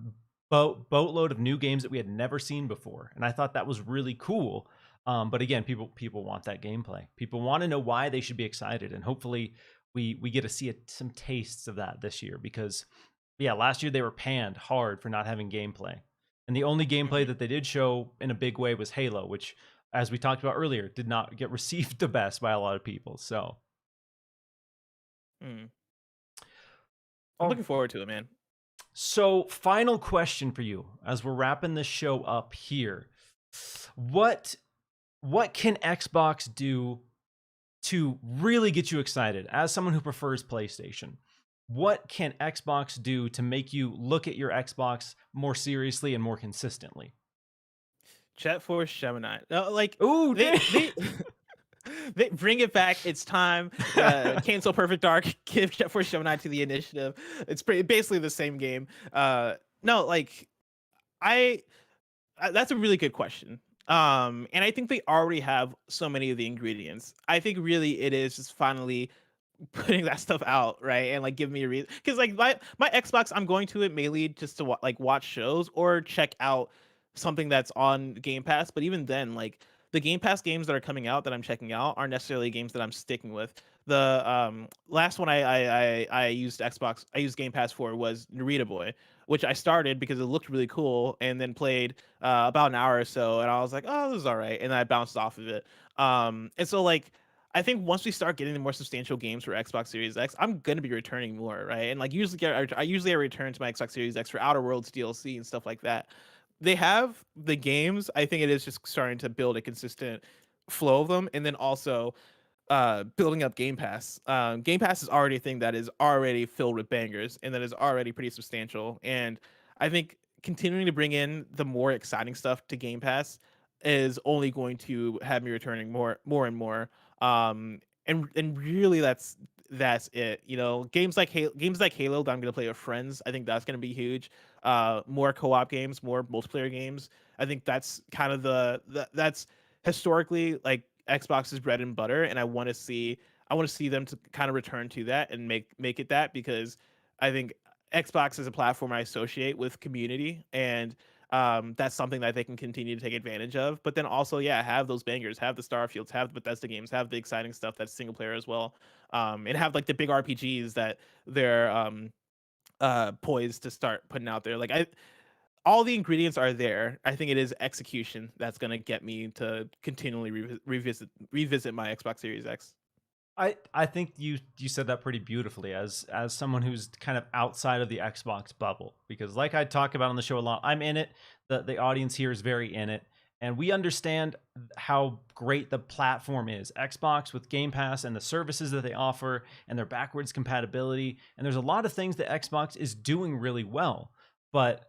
boatload of new games that we had never seen before. And I thought that was really cool. But again, people want that gameplay. People want to know why they should be excited. And hopefully we get to see some tastes of that this year because, yeah, last year they were panned hard for not having gameplay. And the only gameplay that they did show in a big way was Halo, which, as we talked about earlier, did not get received the best by a lot of people. So, I'm oh, looking forward to it, man. so final question for you as we're wrapping this show up here. What can Xbox do to really get you excited as someone who prefers PlayStation? What can Xbox do to make you look at your Xbox more seriously and more consistently? Chat Force Gemini. No, like Ooh, they they bring it back. It's time. Cancel Perfect Dark. Give Jet Force Gemini to the initiative. It's basically the same game. No, like I. That's a really good question. And I think they already have so many of the ingredients. I think really it is just finally putting that stuff out, right? And like give me a reason, because like my Xbox, I'm going to it mainly just to like watch shows or check out something that's on Game Pass. But even then, like the Game Pass games that are coming out that I'm checking out aren't necessarily games that I'm sticking with. The last one I used I used Game Pass for was Narita Boy, which I started because it looked really cool, and then played about an hour or so, and I was like, oh, this is all right, and then I bounced off of it. And so like I think once we start getting the more substantial games for Xbox Series X, I'm gonna be returning more, right? And like I return to my Xbox Series X for Outer Worlds DLC and stuff like that. They have the games. I think it is just starting to build a consistent flow of them, and then also building up Game Pass. Game Pass is already a thing that is already filled with bangers and that is already pretty substantial. And I think continuing to bring in the more exciting stuff to Game Pass is only going to have me returning more and more. And really that's it. You know, games like Halo that I'm gonna play with friends. I think that's gonna be huge. More co-op games, more multiplayer games. I think that's kind of that's historically like Xbox's bread and butter, and I want to see them to kind of return to that and make it that, because I think Xbox is a platform I associate with community, and that's something that they can continue to take advantage of. But then also, yeah, have those bangers, have the Starfields, have the Bethesda games, have the exciting stuff that's single player as well, and have like the big RPGs that they're poised to start putting out there. Like all the ingredients are there. I think it is execution that's going to get me to continually revisit my Xbox Series X. I think you said that pretty beautifully as someone who's kind of outside of the Xbox bubble, because like I talk about on the show a lot, I'm in it. The audience here is very in it, and we understand how great the platform is. Xbox with Game Pass and the services that they offer and their backwards compatibility, and there's a lot of things that Xbox is doing really well, but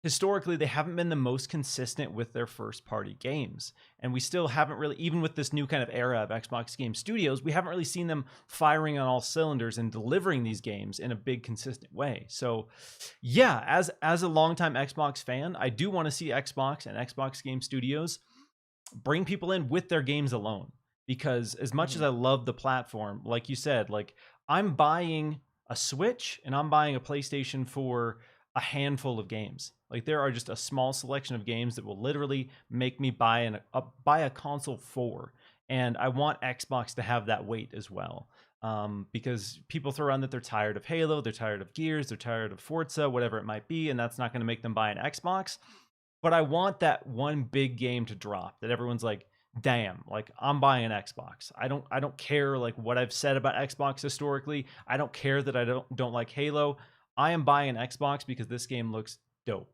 historically they haven't been the most consistent with their first party games, and we still haven't really, even with this new kind of era of Xbox Game Studios, we haven't really seen them firing on all cylinders and delivering these games in a big consistent way. So yeah, as a longtime Xbox fan, I do want to see Xbox and Xbox Game Studios bring people in with their games alone, because as much as I love the platform, like you said, like I'm buying a Switch and I'm buying a PlayStation for a handful of games. Like there are just a small selection of games that will literally make me buy a console for. And I want Xbox to have that weight as well. Because people throw around that they're tired of Halo, they're tired of Gears, they're tired of Forza, whatever it might be, and that's not going to make them buy an Xbox. But I want that one big game to drop that everyone's like, damn, like I'm buying an Xbox. I don't care like what I've said about Xbox historically. I don't care that I don't like Halo. I am buying an Xbox because this game looks dope.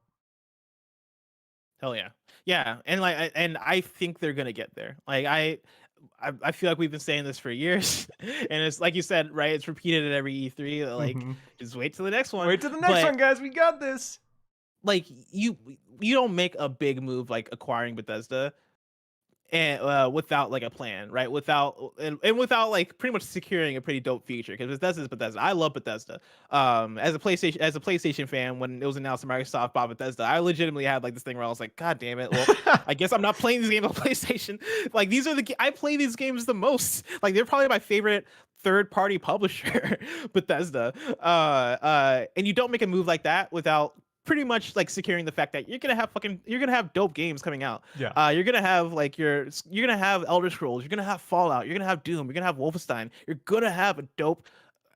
Hell yeah, yeah, and and I think they're gonna get there. Like I feel like we've been saying this for years, and it's like you said, right? It's repeated at every E3. Like just wait till the next one. Wait till the next one, guys. We got this. Like you don't make a big move like acquiring Bethesda and without like a plan, right? Without and without like pretty much securing a pretty dope feature, because Bethesda is Bethesda. I love Bethesda. As a PlayStation fan, when it was announced that Microsoft bought Bethesda, I legitimately had like this thing where I was like, God damn it! Well, I guess I'm not playing these games on PlayStation. Like these are I play these games the most. Like they're probably my favorite third party publisher, Bethesda. And you don't make a move like that without pretty much like securing the fact that you're gonna have dope games coming out. Yeah. You're gonna have like you're gonna have Elder Scrolls, you're gonna have Fallout, you're gonna have Doom, you're gonna have Wolfenstein. You're gonna have a dope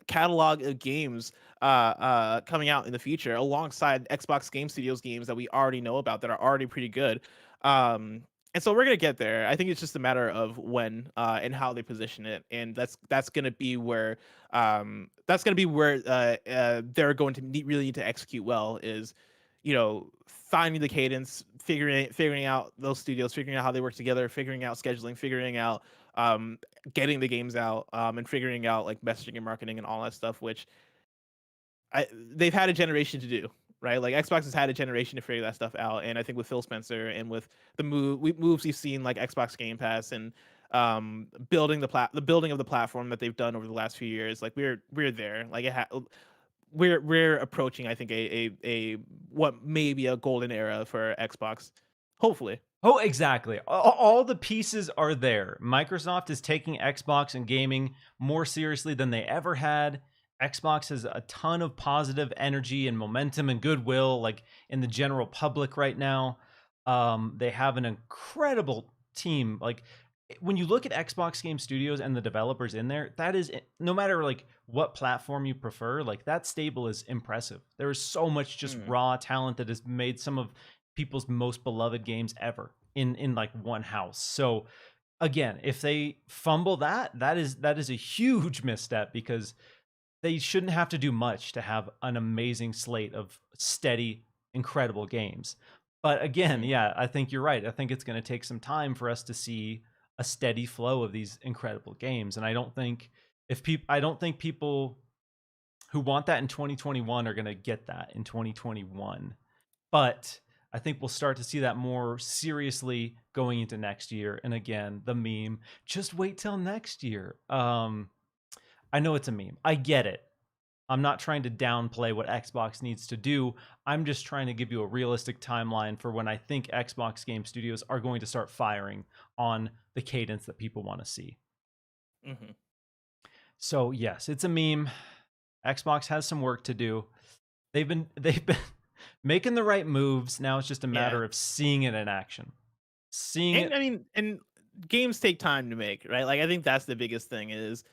catalog of games coming out in the future alongside Xbox Game Studios games that we already know about that are already pretty good. Um, and so we're gonna get there. I think it's just a matter of when and how they position it, and that's gonna be where they're going to really need to execute well. Is finding the cadence, figuring out those studios, figuring out how they work together, figuring out scheduling, figuring out um, getting the games out, and figuring out like messaging and marketing and all that stuff, which they've had a generation to do, right? Like Xbox has had a generation to figure that stuff out, and I think with Phil Spencer and with moves we've seen like Xbox Game Pass and building the building of the platform that they've done over the last few years, like we're there. Like we're approaching, I think, a what may be a golden era for Xbox, hopefully. Oh, exactly. All the pieces are there. Microsoft is taking Xbox and gaming more seriously than they ever had. Xbox has a ton of positive energy and momentum and goodwill, like in the general public right now. They have an incredible team. Like when you look at Xbox Game Studios and the developers in there, that is, no matter like what platform you prefer, like that stable is impressive. There is so much just raw talent that has made some of people's most beloved games ever in like one house. So again, if they fumble that is a huge misstep, because they shouldn't have to do much to have an amazing slate of steady, incredible games. But again, yeah, I think you're right. I think it's going to take some time for us to see a steady flow of these incredible games, and I don't think people who want that in 2021 are going to get that in 2021. But I think we'll start to see that more seriously going into next year. And again, the meme, just wait till next year. I know it's a meme. I get it. I'm not trying to downplay what Xbox needs to do. I'm just trying to give you a realistic timeline for when I think Xbox Game Studios are going to start firing on the cadence that people want to see. Mm-hmm. So yes, it's a meme. Xbox has some work to do. They've been making the right moves. Now it's just a matter of seeing it in action. I mean, and games take time to make, right? Like I think that's the biggest thing is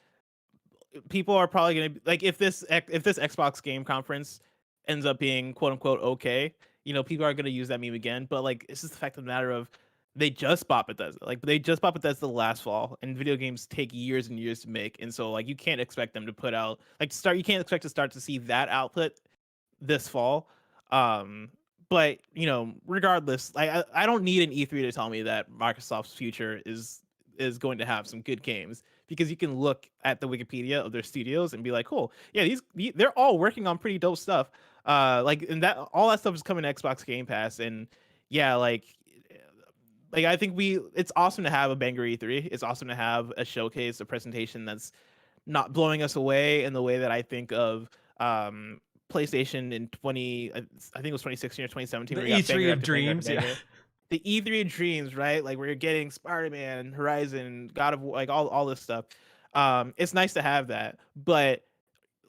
people are probably going to like if this Xbox game conference ends up being quote unquote okay, people are going to use that meme again. But like it's just the fact of the matter of they just bought Bethesda. Like they just bought Bethesda last fall, and video games take years and years to make, and so like you can't expect them to put out you can't expect to start to see that output this fall. Um, but regardless, I don't need an E3 to tell me that Microsoft's future is going to have some good games, because you can look at the Wikipedia of their studios and be like, cool, yeah, they're all working on pretty dope stuff. And that all that stuff is coming to Xbox Game Pass, and yeah, I think it's awesome to have a banger E3. It's awesome to have a showcase, a presentation that's not blowing us away in the way that I think of PlayStation in I think it was 2016 or 2017. The where you got E3 banger of after banger dreams, after yeah. banger. The E3 of dreams, right? Like where you're getting Spider-Man, Horizon, God of War, like all this stuff. It's nice to have that, but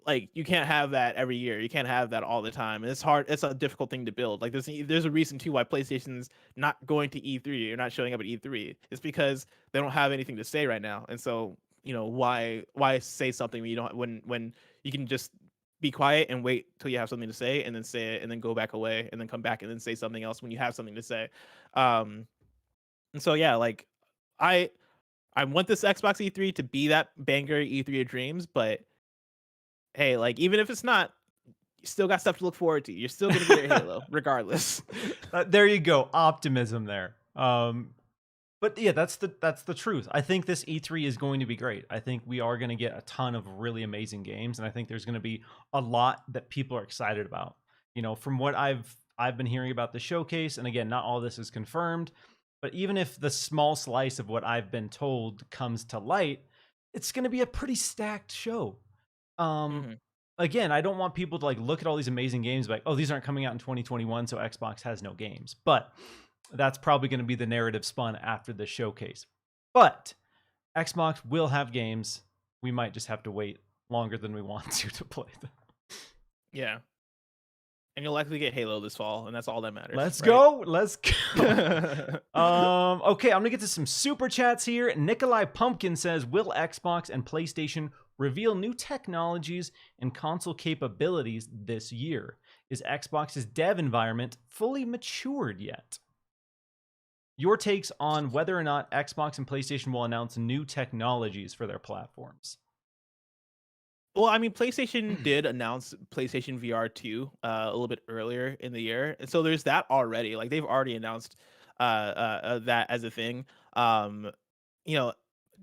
like you can't have that every year. You can't have that all the time. And it's hard. It's a difficult thing to build. Like there's a reason too why PlayStation's not going to E3 or not showing up at E3. It's because they don't have anything to say right now. And so, why say something when you don't when you can just be quiet and wait till you have something to say, and then say it, and then go back away, and then come back and then say something else when you have something to say. And so yeah, like I I want this Xbox E3 to be that banger E3 of dreams, but hey, like even if it's not, you still got stuff to look forward to. You're still gonna get your Halo, regardless. There you go, optimism there. But yeah, that's the truth. I think this E3 is going to be great. I think we are going to get a ton of really amazing games, and I think there's going to be a lot that people are excited about. From what I've been hearing about the showcase, and again, not all this is confirmed, But even if the small slice of what I've been told comes to light, it's going to be a pretty stacked show. Um, Hmm. Again, I don't want people to like look at all these amazing games like, oh, these aren't coming out in 2021, so Xbox has no games. But that's probably going to be the narrative spun after the showcase. But Xbox will have games. We might just have to wait longer than we want to play them. Yeah, and you'll likely get Halo this fall, and that's all that matters, Let's right? go. Let's go. Okay, I'm gonna get to some super chats here. Nikolai Pumpkin says, "Will Xbox and PlayStation reveal new technologies and console capabilities this year? Is Xbox's dev environment fully matured yet?" Your takes on whether or not Xbox and PlayStation will announce new technologies for their platforms. Well, I mean, PlayStation did announce PlayStation VR 2 a little bit earlier in the year, and so there's that already. Like they've already announced that as a thing. Um, you know,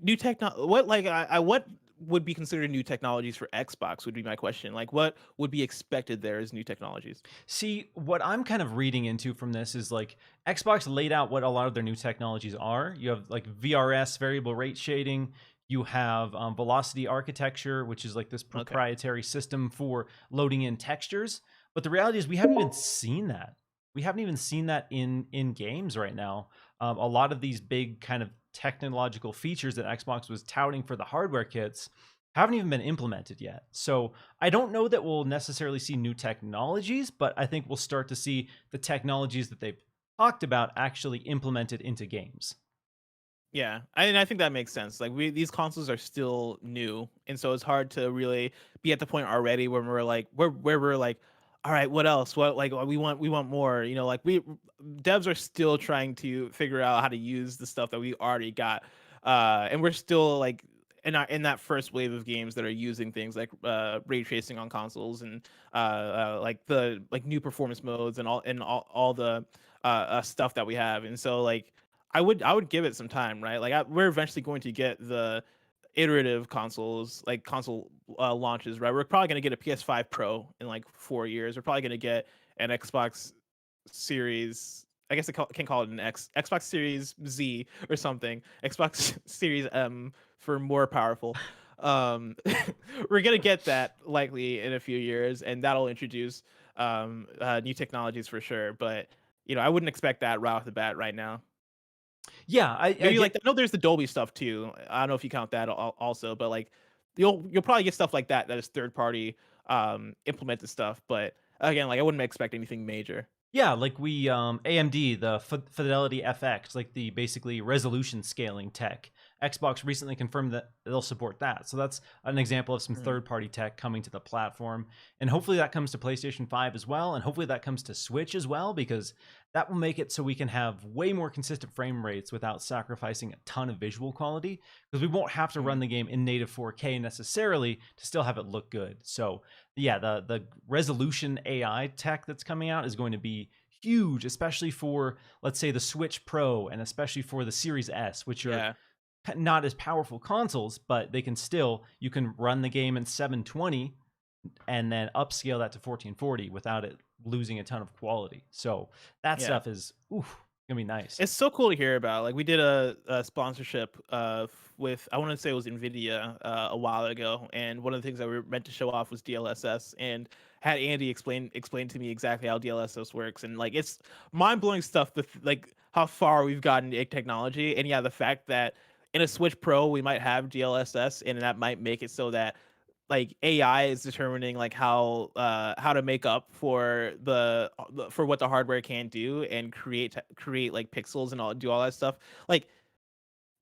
new techno. What like I what would be considered new technologies for Xbox would be my question. Like, what would be expected there as new technologies? See, what I'm kind of reading into from this is like Xbox laid out what a lot of their new technologies are. You have like VRS, variable rate shading. You have velocity architecture, which is like this Okay. proprietary system for loading in textures. But the reality is, we haven't even seen that. We haven't even seen that in games right now. A lot of these big kind of technological features that Xbox was touting for the hardware kits haven't even been implemented yet. So I don't know that we'll necessarily see new technologies, but I think we'll start to see the technologies that they've talked about actually implemented into games. Yeah, and I think that makes sense. Like these consoles are still new, and so it's hard to really be at the point already where we're like, where we're like, all right, what else? What like we want more. You know, like we devs are still trying to figure out how to use the stuff that we already got, and we're still like in that first wave of games that are using things like ray tracing on consoles and like the like new performance modes and all the stuff that we have, and so like I would give it some time, right? Like we're eventually going to get the iterative consoles, like console launches, right? We're probably going to get a PS5 Pro in like 4 years. We're probably going to get an Xbox Series. I guess can call it an Xbox Series Z or something. Xbox Series M for more powerful. Um, we're gonna get that likely in a few years, and that'll introduce new technologies for sure. But I wouldn't expect that right off the bat right now. Yeah, I Maybe get. like I know there's the Dolby stuff too. I don't know if you count that also, but like you'll probably get stuff like that is third party implemented stuff. But again, like I wouldn't expect anything major. Yeah, like we AMD, the Fidelity FX, like the basically resolution scaling tech. Xbox recently confirmed that they'll support that. So that's an example of some Mm. third-party tech coming to the platform. And hopefully that comes to PlayStation 5 as well, and hopefully that comes to Switch as well, because that will make it so we can have way more consistent frame rates without sacrificing a ton of visual quality, because we won't have to run Mm. the game in native 4K necessarily to still have it look good. So yeah, the resolution AI tech that's coming out is going to be huge, especially for, let's say, the Switch Pro and especially for the Series S, which are Yeah, not as powerful consoles, but they can still, you can run the game in 720 and then upscale that to 1440 without it losing a ton of quality. So that yeah. stuff is gonna be nice. It's so cool to hear about. Like we did a sponsorship with I want to say it was Nvidia a while ago, and one of the things that we were meant to show off was DLSS, and had Andy explain to me exactly how DLSS works, and like it's mind blowing stuff. Like how far we've gotten in technology, and yeah, the fact that in a Switch Pro we might have DLSS, and that might make it so that like AI is determining like how to make up for for what the hardware can do and create like pixels and do all that stuff. Like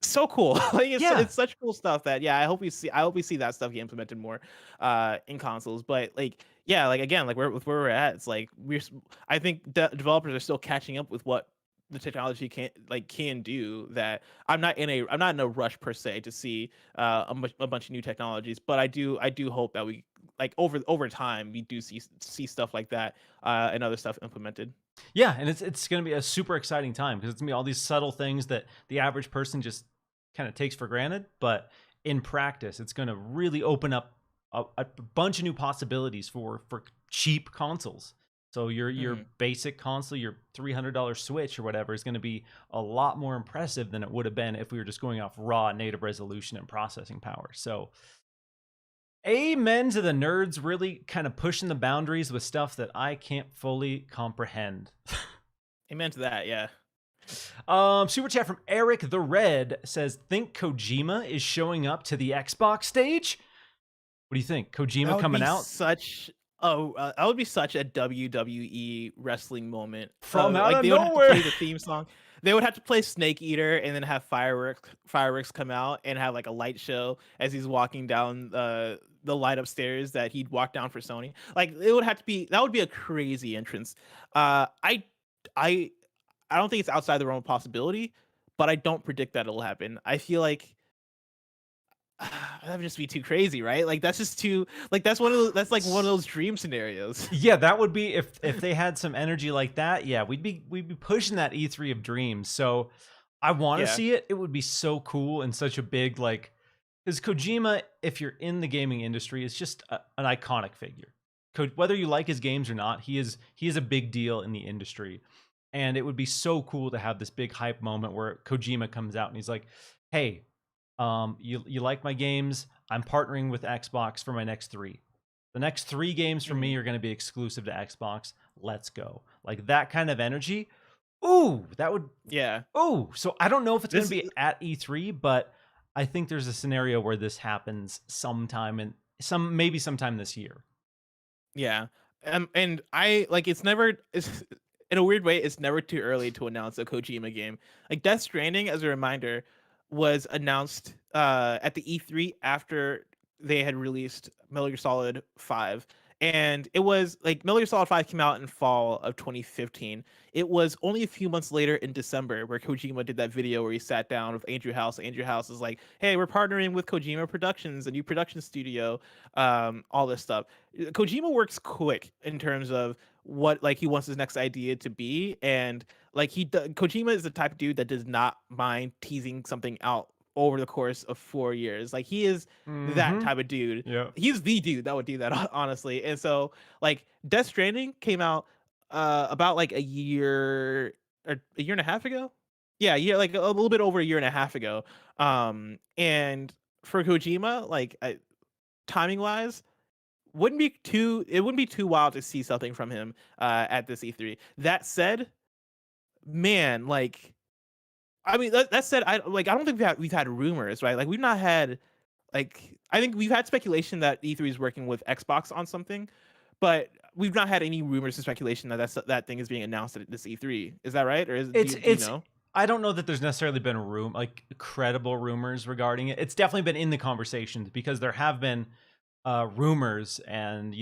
so coul. Like Yeah. it's such cool stuff that yeah, I hope we see that stuff get implemented more in consoles. But like yeah, like again, like with where we're at, it's like I think developers are still catching up with what the technology can do that I'm not in a rush per se to see a bunch of new technologies, but I do hope that we like over time we do see stuff like that and other stuff implemented. Yeah, and it's going to be a super exciting time because it's going to be all these subtle things that the average person just kind of takes for granted, but in practice, it's going to really open up a bunch of new possibilities for cheap consoles. So your Mhm. basic console, your $300 Switch or whatever, is going to be a lot more impressive than it would have been if we were just going off raw native resolution and processing power. So amen to the nerds really kind of pushing the boundaries with stuff that I can't fully comprehend. Amen to that. Yeah. Super chat from Eric the Red says, "Think Kojima is showing up to the Xbox stage? What do you think? That Kojima would coming be out such that would be such a WWE wrestling moment. from out Like of they would have to nowhere?" play the theme song. They would have to play Snake Eater and then have fireworks come out and have like a light show as he's walking down the light upstairs that he'd walk down for Sony. Like it would have to be that would be a crazy entrance. I I don't think it's outside the realm of possibility, but I don't predict that it'll happen. I feel like that would just be too crazy, right? Like that's just too like that's like one of those dream scenarios. Yeah, that would be if they had some energy like that. Yeah, we'd be pushing that E3 of dreams. So I want to Yeah. see it. It would be so cool and such a big like because Kojima, if you're in the gaming industry, is just an iconic figure. Whether you like his games or not, he is a big deal in the industry, and it would be so cool to have this big hype moment where Kojima comes out and he's like, "Hey, you like my games? I'm partnering with Xbox for my next three. The next three games for Mhm. me are going to be exclusive to Xbox. Let's go!" Like that kind of energy. Ooh, that would. Yeah. Ooh, so I don't know if it's going to This be at E3, but I think there's a scenario where this happens sometime in maybe sometime this year. Yeah. And I like it's in a weird way, it's never too early to announce a Kojima game. Like Death Stranding, as a reminder, was announced at the E3 after they had released Metal Gear Solid 5. And it was like Metal Gear Solid 5 came out in fall of 2015. It was only a few months later in December where Kojima did that video where he sat down with Andrew House. Andrew House is like, "Hey, we're partnering with Kojima Productions, a new production studio, all this stuff." Kojima works quick in terms of what like he wants his next idea to be, and like Kojima is the type of dude that does not mind teasing something out over the course of 4 years. Like he is that Mm-hmm. type of dude. Yeah. He's the dude that would do that honestly. And so like Death Stranding came out about like a year or a year and a half ago. Yeah, yeah, like a little bit over a year and a half ago. And for Kojima, like timing wise it wouldn't be too wild to see something from him at this E3. That said, man, like I mean that said, I don't think we've had rumors, right? Like we've not had like I think we've had speculation that E3 is working with Xbox on something, but we've not had any rumors or speculation that that thing is being announced at this E3. Is that right? Or do you It's know? I don't know that there's necessarily been a like credible rumors regarding it. It's definitely been in the conversations because there have been rumors and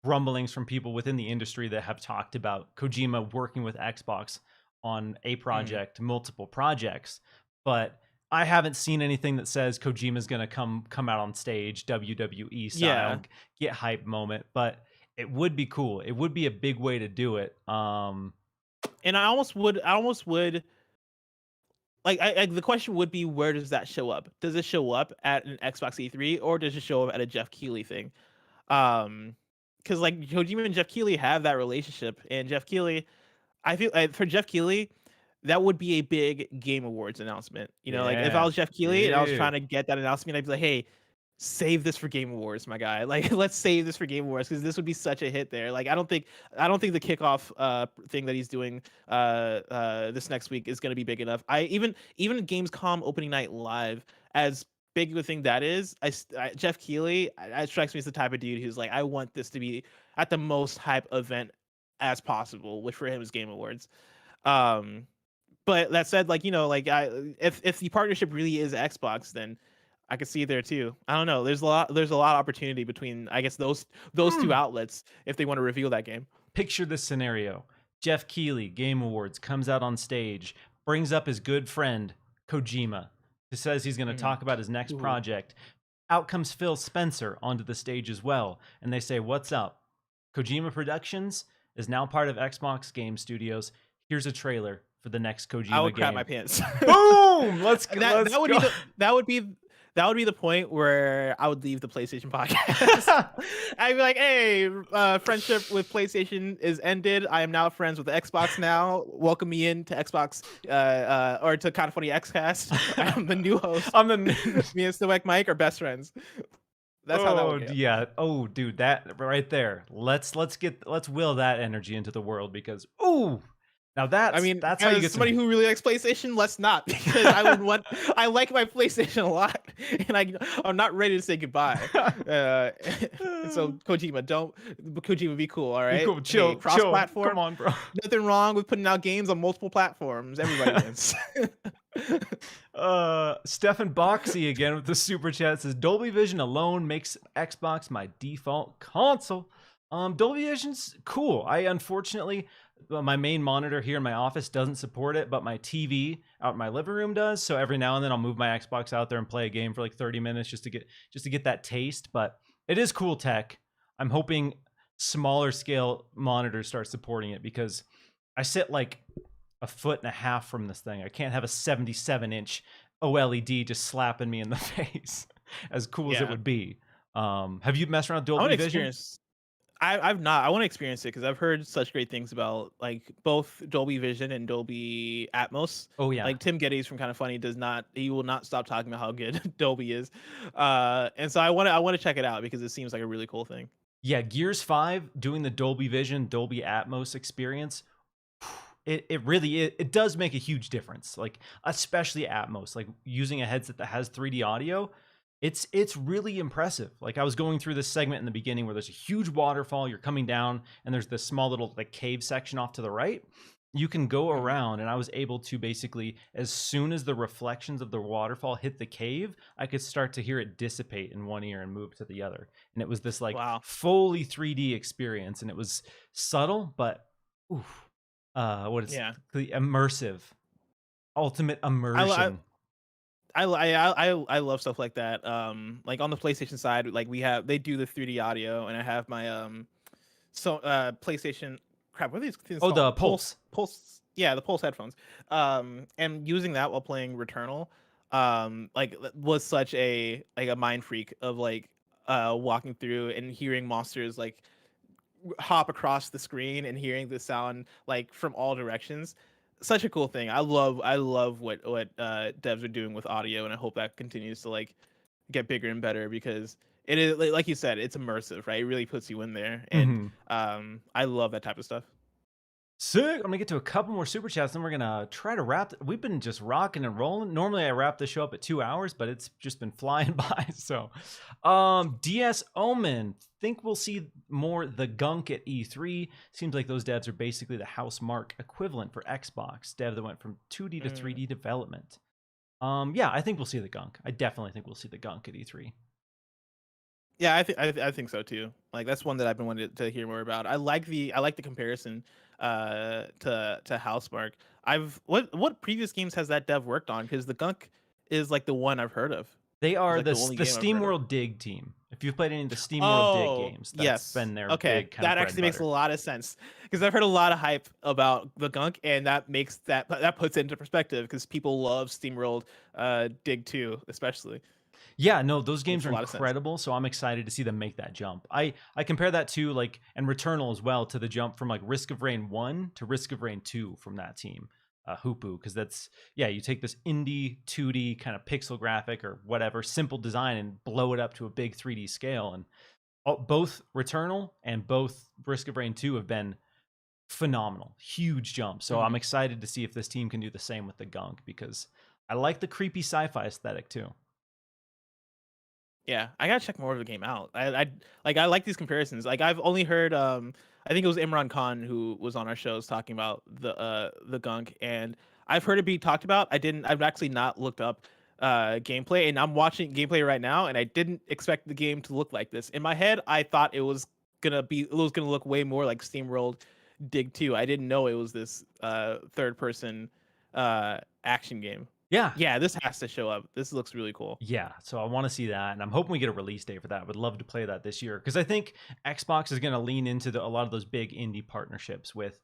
rumblings from people within the industry that have talked about Kojima working with Xbox on a Mhm. project, multiple projects, but I haven't seen anything that says Kojima's going to come out on stage WWE style, Yeah. get hype moment, but it would be cool. It would be a big way to do it. And I almost would like the question would be, where does that show up? Does it show up at an Xbox E3 or does it show up at a Jeff Keighley thing? Because like Kojima and Jeff Keighley have that relationship, and Jeff Keighley, I feel for Jeff Keighley, that would be a big Game Awards announcement. You know, like if I Yeah. was Jeff Keighley and I was Yeah. trying to get that announcement, I'd be like, "Hey, save this for Game Awards, my guy. Like, let's save this for Game Awards because this would be such a hit there." Like, I don't think the kickoff thing that he's doing this next week is going to be big enough. I even Gamescom opening night live, as big of a thing that is, Jeff Keighley strikes me as the type of dude who's like, I want this to be at the most hype event as possible, which for him is Game Awards. Um, but that said, like like if the partnership really is Xbox, then I could see it there too. I don't know. There's a lot of opportunity between I guess those two Hmm. outlets if they want to reveal that game. Picture this scenario. Jeff Keighley, Game Awards, comes out on stage, brings up his good friend, Kojima, who says he's going to Mhm. talk about his next Ooh. project. Out comes Phil Spencer onto the stage as well, and they say, "What's up? Kojima Productions is now part of Xbox Game Studios. Here's a trailer for the next I Kojima would crap my game." pants. Boom! Let's that let's that would be go. the that would be that would be the point where I would leave the PlayStation podcast. I'd be like, hey, friendship with PlayStation is ended. I am now friends with the Xbox now. Welcome me in to Xbox or to Kind of Funny Xcast. I'm the new host. I'm the Me and Stomach Mike are best friends. That's how that would go. yeah. Oh, dude, that right there. Let's will that energy into the world because now I mean, that's how you as get somebody who really likes PlayStation, let's not, because I like my PlayStation a lot, and I'm not ready to say goodbye. So Kojima, be cool, all right? Be cool, chill, Hey, cross-platform. Come on, bro. Nothing wrong with putting out games on multiple platforms. Everybody wins. Stefan Boxy again with the super chat says Dolby Vision alone makes Xbox my default console. Dolby Vision's cool. I unfortunately my main monitor here in my office doesn't support it, but my TV out in my living room does. So every now and then I'll move my Xbox out there and play a game for like 30 minutes just to get that taste. But it is cool tech. I'm hoping smaller scale monitors start supporting it because I sit like a foot and a half from this thing. I can't have a 77-inch OLED just slapping me in the face. As cool as it would be. Have you messed around with Dolby Vision? I've not. I want to experience it because I've heard such great things about like both Dolby Vision and Dolby Atmos. Oh yeah. Like Tim Geddes from Kind of Funny he will not stop talking about how good Dolby is. And so I want to check it out because it seems like a really cool thing. Yeah, Gears 5 doing the Dolby Vision, Dolby Atmos experience. It really it does make a huge difference. Like especially Atmos, like using a headset that has 3D audio. It's really impressive. Like I was going through this segment in the beginning where there's a huge waterfall, you're coming down and there's this small little like cave section off to the right. You can go around and I was able to basically, as soon as the reflections of the waterfall hit the cave, I could start to hear it dissipate in one ear and move to the other. And it was this like fully 3D experience and it was subtle, but the immersive, ultimate immersion. I love stuff like that. Like on the PlayStation side, like they do the 3D audio, and I have my PlayStation crap. What are these things called? The Pulse. Yeah, the Pulse headphones. And using that while playing Returnal, like was such a mind freak of like walking through and hearing monsters like hop across the screen and hearing the sound like from all directions. Such a cool thing. I love what devs are doing with audio, and I hope that continues to like get bigger and better because it is like you said, it's immersive, right? It really puts you in there, and I love that type of stuff. Sick. I'm gonna get to a couple more super chats, then we're gonna try to wrap. We've been just rocking and rolling. Normally I wrap the show up at 2 hours, but it's just been flying by. So, DS Omen, think we'll see more the gunk at E3. Seems like those devs are basically the Housemarque equivalent for Xbox, dev that went from 2D to 3D development. Yeah, I think we'll see the gunk. I definitely think we'll see the gunk at E3. Yeah, I think so too. Like that's one that I've been wanting to hear more about. I like the comparison to Housemarque. What previous games has that dev worked on? Because the gunk is like the one I've heard of. They are the SteamWorld Dig team. If you've played any of the SteamWorld Dig games, that's been their big kind that of actually makes a lot of sense because I've heard a lot of hype about the gunk, and that makes that puts it into perspective because people love SteamWorld Dig 2 especially. Yeah, no, those games are incredible, so I'm excited to see them make that jump. I compare that to like and Returnal as well to the jump from like Risk of Rain 1 to Risk of Rain 2 from that team. Hoopu, because that's you take this indie 2D kind of pixel graphic or whatever simple design and blow it up to a big 3D scale, and both Returnal and both Risk of Rain 2 have been phenomenal, huge jump. So I'm excited to see if this team can do the same with the gunk because I like the creepy sci-fi aesthetic too. Yeah, I gotta check more of the game out. I like these comparisons. Like I've only heard I think it was Imran Khan who was on our shows talking about the gunk, and I've heard it be talked about. I've actually not looked up gameplay, and I'm watching gameplay right now, and I didn't expect the game to look like this. In my head, I thought it was gonna look way more like SteamWorld Dig 2. I didn't know it was this third person action game. Yeah, this has to show up. This looks really cool. Yeah, so I want to see that, and I'm hoping we get a release date for that. I would love to play that this year because I think Xbox is going to lean into a lot of those big indie partnerships with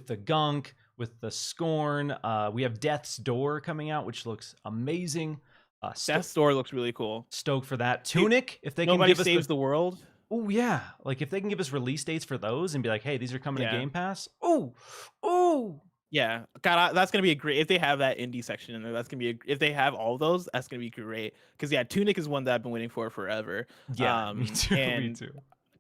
the gunk, with the Scorn. We have Death's Door coming out, which looks amazing. Death's Door looks really cool. Stoked for that. It, Tunic, if they can Nobody give us Saves the World. oh yeah, like if they can give us release dates for those and be like, hey, these are coming to Yeah. Game Pass. Oh, Yeah, God, that's gonna be a great if they have that indie section in there. That's gonna be if they have all those. That's gonna be great. Because yeah, Tunic is one that I've been waiting for forever. yeah, me too, me And too.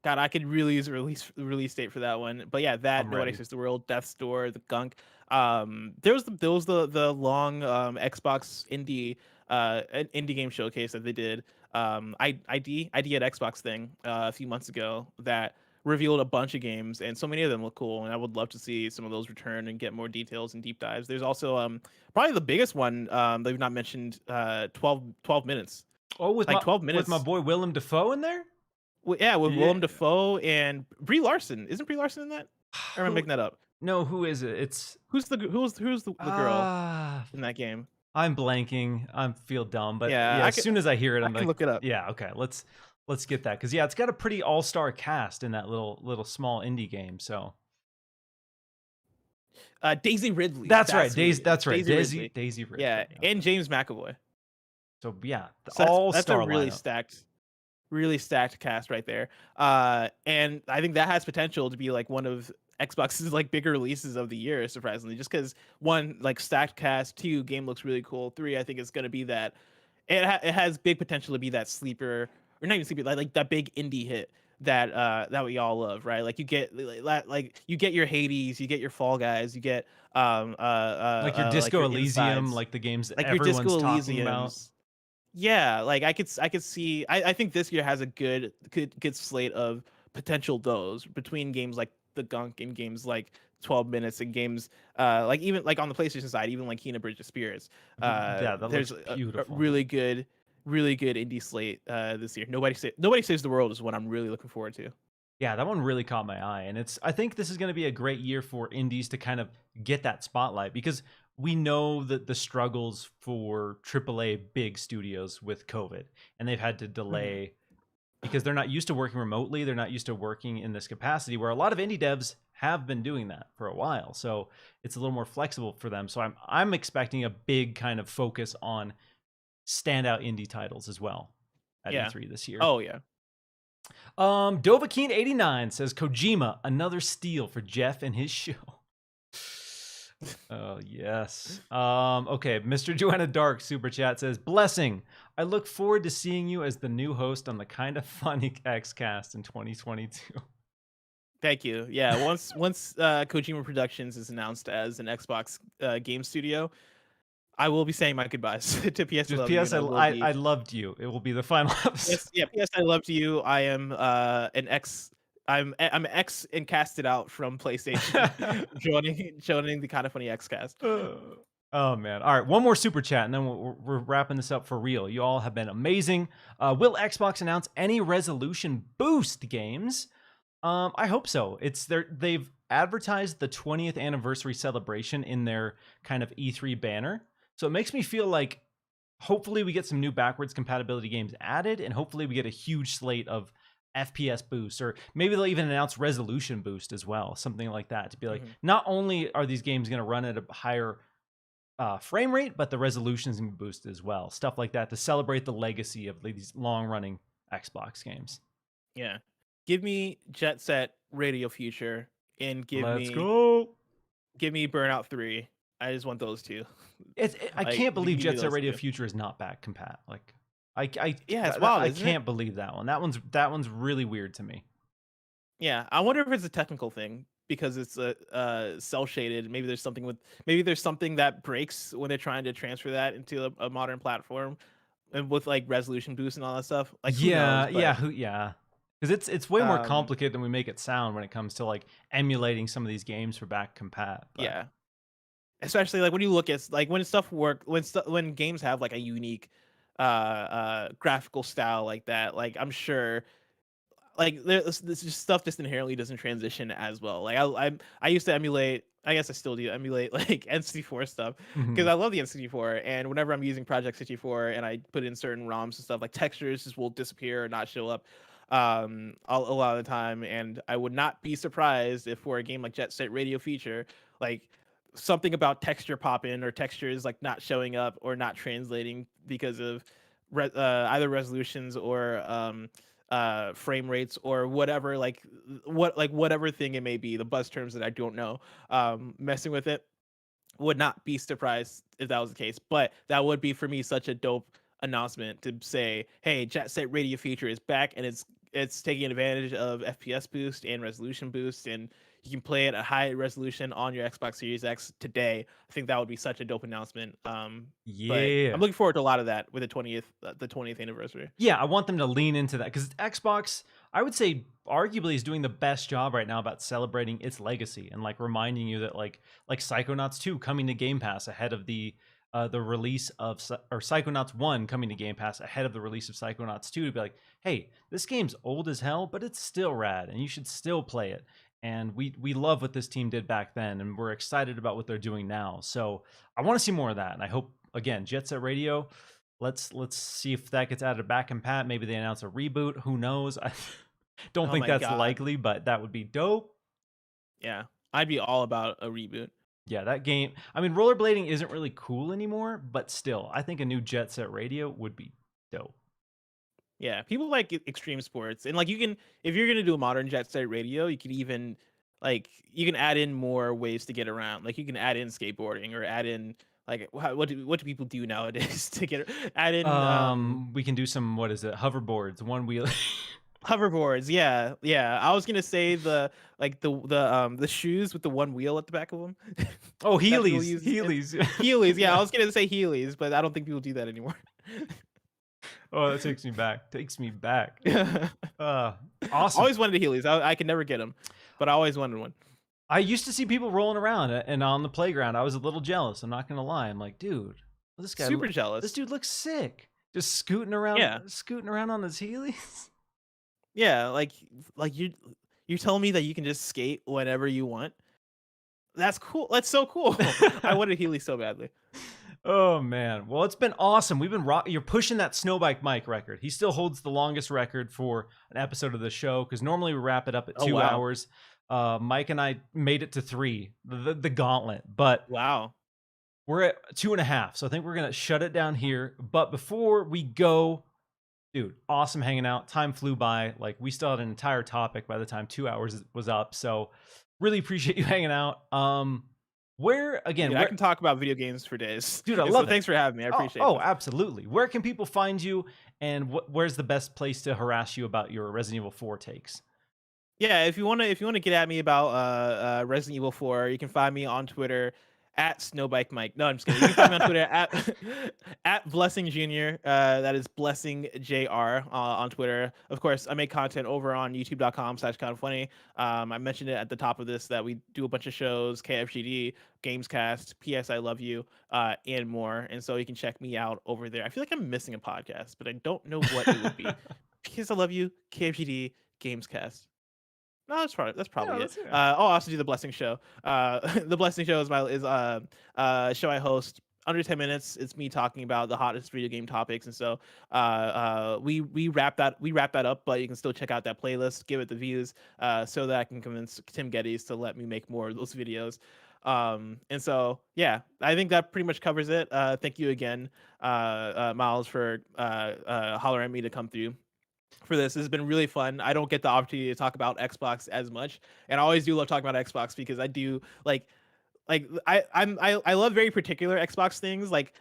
God, I could really use a release date for that one. But yeah, that I'm Nobody ready. Saves the World, Death's Door, the Gunk. There was the long Xbox indie game showcase that they did. ID at Xbox thing a few months ago that revealed a bunch of games, and so many of them look cool. And I would love to see some of those return and get more details and deep dives. There's also probably the biggest one that we've not mentioned, 12 minutes, Oh, like 12 with my minutes. boy Willem Dafoe in there. Yeah, with Yeah. Willem Dafoe and Brie Larson. Isn't Brie Larson in that? Or am I Who? making that up? No, who is it? It's Who's the girl ah, in that game? I'm blanking. I feel dumb, but Yeah, yeah, as soon as I hear it, I I'm can like, look it up. yeah, okay, let's get that because yeah, it's got a pretty all-star cast in that little small indie game. So Daisy Ridley. that's right, Who it Daisy. is. That's right, Daisy Ridley. Daisy Ridley. Yeah, Yeah. and James McAvoy. So yeah, the So that's a all-star lineup. really stacked cast right there. And I think that has potential to be like one of Xbox's like bigger releases of the year, surprisingly, just because one, like stacked cast, two, game looks really cool, three, I think it's gonna be that it has big potential to be that sleeper, or not even sleeper, like that big indie hit that we all love, right? Like you get like you get your Hades, you get your Fall Guys, you get Like your like Disco your Elysium, Insides, like the games that like your everyone's Disco talking about. Elysiums. Yeah, like I could see. I think this year has a good slate of potential those between games like the Gunk and games like 12 Minutes and games like even like on the PlayStation side, even like Kena Bridge of Spirits. Yeah, that looks There's a beautiful. really good indie slate this year. Nobody Saves the World is what I'm really looking forward to. Yeah, that one really caught my eye, and I think this is going to be a great year for indies to kind of get that spotlight because we know that the struggles for AAA big studios with COVID, and they've had to Mhm. delay because they're not used to working remotely, they're not used to working in this capacity where a lot of indie devs have been doing that for a while. So it's a little more flexible for them. So I'm expecting a big kind of focus on standout indie titles as well at Yeah. E3 this year. Oh yeah. Dovahkiin89 says Kojima, another steal for Jeff and his show. Oh yes. Okay, Mr. Joanna Dark super chat says, Blessing, I look forward to seeing you as the new host on the kind of funny Xcast in 2022. Thank you. Yeah, once Kojima Productions is announced as an Xbox game studio, I will be saying my goodbyes to PS I Just Love You, PS, and I will be I loved you. It will be the final episode. yes, yeah. PS I Loved You. I am an ex. I'm ex and casted out from PlayStation, joining the kind of funny Xcast. Oh man! All right, one more super chat, and then we're wrapping this up for real. You all have been amazing. Will Xbox announce any resolution boost games? I hope so. They've advertised the 20th anniversary celebration in their kind of E3 banner, so it makes me feel like hopefully we get some new backwards compatibility games added, and hopefully we get a huge slate of FPS boosts, or maybe they'll even announce resolution boost as well, something like that, to be like, Mhm. not only are these games going to run at a higher frame rate, but the resolution is going to be boosted as well. Stuff like that to celebrate the legacy of these long running Xbox games. Yeah, give me Jet Set Radio Future and Let's go. give me Burnout 3. I just want those two. I Like, can't believe give me Jet Set those Radio two. Future is not back compat. Like, Yeah, it's wild, I isn't it? can't believe that one. That one's really weird to me. Yeah, I wonder if it's a technical thing because it's a cell shaded. Maybe there's something that breaks when they're trying to transfer that into a modern platform, and with like resolution boost and all that stuff. Like who knows? But Yeah. Because it's way more um, complicated than we make it sound when it comes to like emulating some of these games for back compat. But yeah, especially like when you look at like when games have like a unique graphical style like that. Like I'm sure like this just stuff just inherently doesn't transition as well. Like I used to emulate. I guess I still do emulate like N64 stuff because mhm. I love the N64. And whenever I'm using Project 64 and I put in certain ROMs and stuff, like textures just will disappear or not show up a lot of the time. And I would not be surprised if for a game like Jet Set Radio Feature, like something about texture popping or textures like not showing up or not translating because of either resolutions or frame rates or whatever, whatever thing it may be, the buzz terms that I don't know, messing with it. Would not be surprised if that was the case, but that would be for me such a dope announcement to say, "Hey, Jet Set Radio feature is back, and it's taking advantage of FPS boost and resolution boost, and you can play it at high resolution on your Xbox Series X today." I think that would be such a dope announcement. But I'm Yeah. looking forward to a lot of that with the 20th anniversary. Yeah, I want them to lean into that because Xbox, I would say, arguably is doing the best job right now about celebrating its legacy and like reminding you that like Psychonauts 2 coming to Game Pass ahead of the release of or Psychonauts 1 coming to Game Pass ahead of the release of Psychonauts 2 to be like, hey, this game's old as hell, but it's still rad and you should still play it. And we love what this team did back then, and we're excited about what they're doing now. So I want to see more of that, and I hope again, Jet Set Radio. Let's see if that gets added back and pat. Maybe they announce a reboot. Who knows? I don't Oh think my that's god, likely, but that would be dope. yeah, I'd be all about a reboot. Yeah, that game. I mean, rollerblading isn't really cool anymore, but still, I think a new Jet Set Radio would be dope. Yeah, people like extreme sports, and like you can, if you're gonna do a modern Jet Set Radio, you can even you can add in more ways to get around. Like you can add in skateboarding or add in like what do people do nowadays to get add in We can do some, what is it? Hoverboards, one wheel. hoverboards. Yeah, yeah. I was gonna say the shoes with the one wheel at the back of them Oh, that people Heelys, use. Heelys. Heelys. Yeah, I Yeah. was gonna say Heelys, but I don't think people do that anymore. Oh, that takes me back. Takes me back. Yeah. Awesome. Always wanted a Heelys. I could never get them, but I always wanted one. I used to see people rolling around and on the playground. I was a little jealous. I'm not gonna lie. I'm like, dude, this guy, Super this jealous. dude looks sick. Just Yeah. scooting around on his Heelys. Yeah, like you're telling me that you can just skate whenever you want? That's cool. That's so cool. I wanted Healy so badly. Oh man, well it's been awesome. We've been You're pushing that Snowbike Mike record. He still holds the longest record for an episode of the show because normally we wrap it up at Oh 2 wow. hours. Mike and I made it to 3, the gauntlet, but Wow. we're at 2.5. So I think we're gonna shut it down here. But before we go, dude, awesome hanging out. Time flew by. Like we still had an entire topic by the time 2 hours was up. So really appreciate you hanging out. Where again? Dude, I can talk about video games for days. Dude, I And love so it. thanks for having me. I appreciate Oh, it. absolutely. Where can people find you, and where's the best place to harass you about your Resident Evil 4 takes? Yeah, if you wanna get at me about Resident Evil 4, you can find me on Twitter at Snowbike Mike. No, I'm just kidding. You can find me on Twitter at at Blessing Jr. That is Blessing JR on Twitter. Of course, I make content over on youtube.com/kindafunny. I mentioned it at the top of this that we do a bunch of shows, KFGD, Gamescast, PS I Love You, and more. And so you can check me out over there. I feel like I'm missing a podcast, but I don't know what it would be. PS I Love You, KFGD, Gamescast. No, that's Yeah, probably it. that's it. I'll also do the Blessing Show. The Blessing Show is show I host under 10 minutes. It's me talking about the hottest video game topics, and so we wrap that up. But you can still check out that playlist, give it the views, so that I can convince Tim Geddes to let me make more of those videos. And so yeah, I think that pretty much covers it. Thank you again, Miles, for hollering at me to come through for this. This has been really fun. I don't get the opportunity to talk about Xbox as much, and I always do love talking about Xbox because I do I love very particular Xbox things like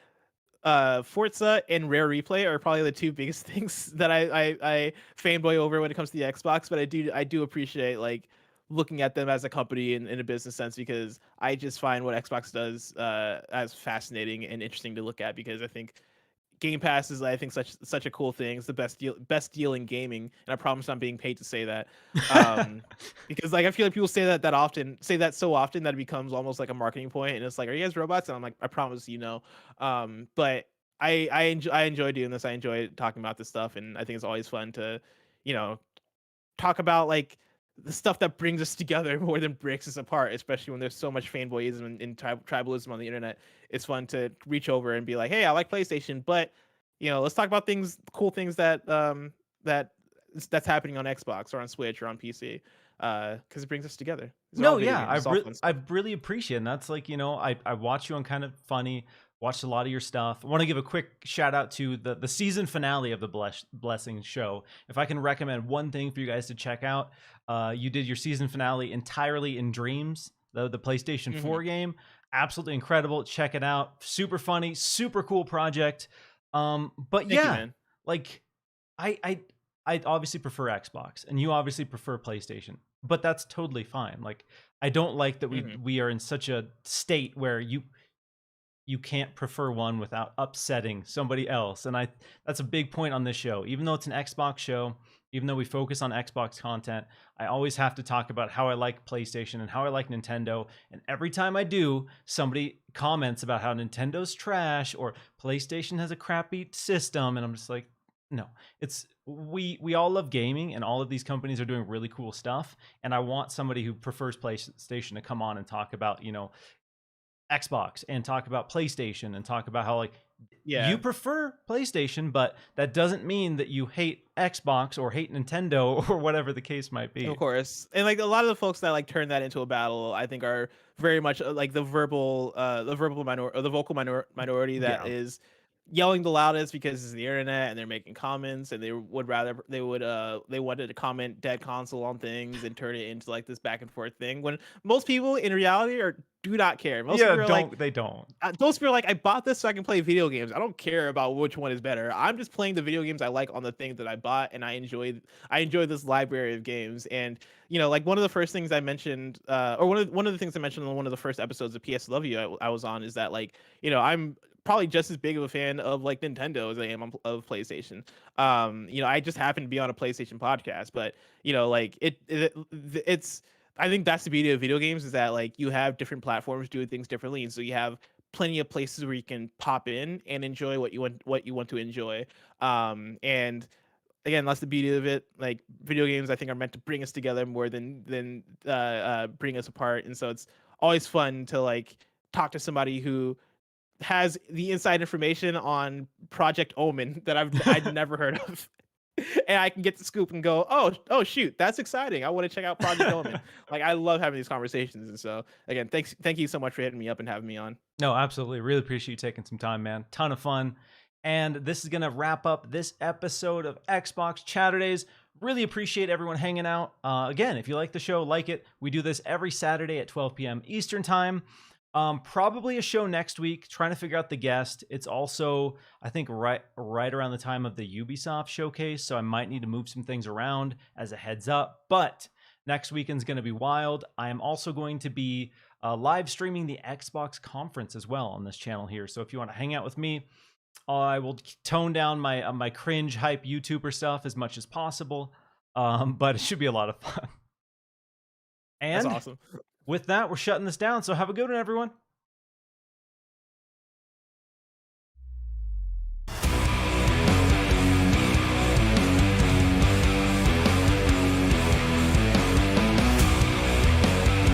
Forza and Rare Replay are probably the two biggest things that I fanboy over when it comes to the Xbox. But I do appreciate like looking at them as a company in a business sense because I just find what Xbox does as fascinating and interesting to look at because I think Game Pass is, I think, such a cool thing. It's the best deal in gaming, and I promise I'm being paid to say that. Because like I feel like people say that so often that it becomes almost like a marketing point, and it's like, are you guys robots? And I'm like, I promise you know. But I enjoy doing this. I enjoy talking about this stuff, and I think it's always fun to, you know, talk about like the stuff that brings us together more than breaks us apart, especially when there's so much fanboyism and tribalism on the internet. It's fun to reach over and be like, hey, I like PlayStation, but you know, let's talk about cool things that's happening on Xbox or on Switch or on PC. because it brings us together. These are all No, video yeah, games. It's all fun I stuff. really appreciate it. And that's like, I watch you on Kind of Funny, watched a lot of your stuff. I want to give a quick shout out to the season finale of the Blessing show. If I can recommend one thing for you guys to check out, you did your season finale entirely in Dreams, the PlayStation Hmm. 4 game. Absolutely incredible. Check it out. Super funny, super cool project. But Thank you, yeah, man. like I I I obviously prefer Xbox and you obviously prefer PlayStation, but that's totally fine. Like I don't like that we Hmm. we are in such a state where you can't prefer one without upsetting somebody else. And that's a big point on this show. Even though it's an Xbox show, even though we focus on Xbox content, I always have to talk about how I like PlayStation and how I like Nintendo. And every time I do, somebody comments about how Nintendo's trash or PlayStation has a crappy system, and I'm just like, no. It's we all love gaming and all of these companies are doing really cool stuff, and I want somebody who prefers PlayStation to come on and talk about, Xbox and talk about PlayStation and talk about how like you Yeah. prefer PlayStation, but that doesn't mean that you hate Xbox or hate Nintendo or whatever the case might Of be. course. And like a lot of the folks that like turn that into a battle, I think are very much like the verbal or the vocal minority that Yeah. is yelling the loudest because it's the internet and they're making comments and they wanted to comment dead console on things and turn it into like this back and forth thing when most people in reality are do not care. Most Yeah, people are like, they don't. those people are like, I bought this so I can play video games. I don't care about which one is better. I'm just playing the video games I like on the thing that I bought, and I enjoy this library of games. And like one of the first things I mentioned, or one of the things I mentioned on one of the first episodes of PS Love You I was on is that like I'm probably just as big of a fan of like Nintendo as I am of PlayStation. I just happen to be on a PlayStation podcast, but like it's I think that's the beauty of video games is that like you have different platforms doing things differently, and so you have plenty of places where you can pop in and enjoy what you want to enjoy. And again, that's the beauty of it. Like video games, I think are meant to bring us together more than bring us apart, and so it's always fun to like talk to somebody who has the inside information on Project Omen that I'd never heard of. And I can get the scoop and go, oh shoot, that's exciting. I want to check out Project Omen. Like I love having these conversations. And so again, thank you so much for hitting me up and having me on. No, absolutely. Really appreciate you taking some time, man. Ton of fun. And this is going to wrap up this episode of Xbox Chaturdays. Really appreciate everyone hanging out. Again, if you like the show, like it. We do this every Saturday at 12 p.m. Eastern Time. Probably a show next week, trying to figure out the guest. It's also, I think, right around the time of the Ubisoft showcase, so I might need to move some things around as a heads up. But next weekend's going to be wild. I am also going to be live streaming the Xbox conference as well on this channel here. So if you want to hang out with me, I will tone down my cringe hype YouTuber stuff as much as possible. But it should be a lot of fun. That's And awesome. with that, we're shutting this down. So have a good one, everyone.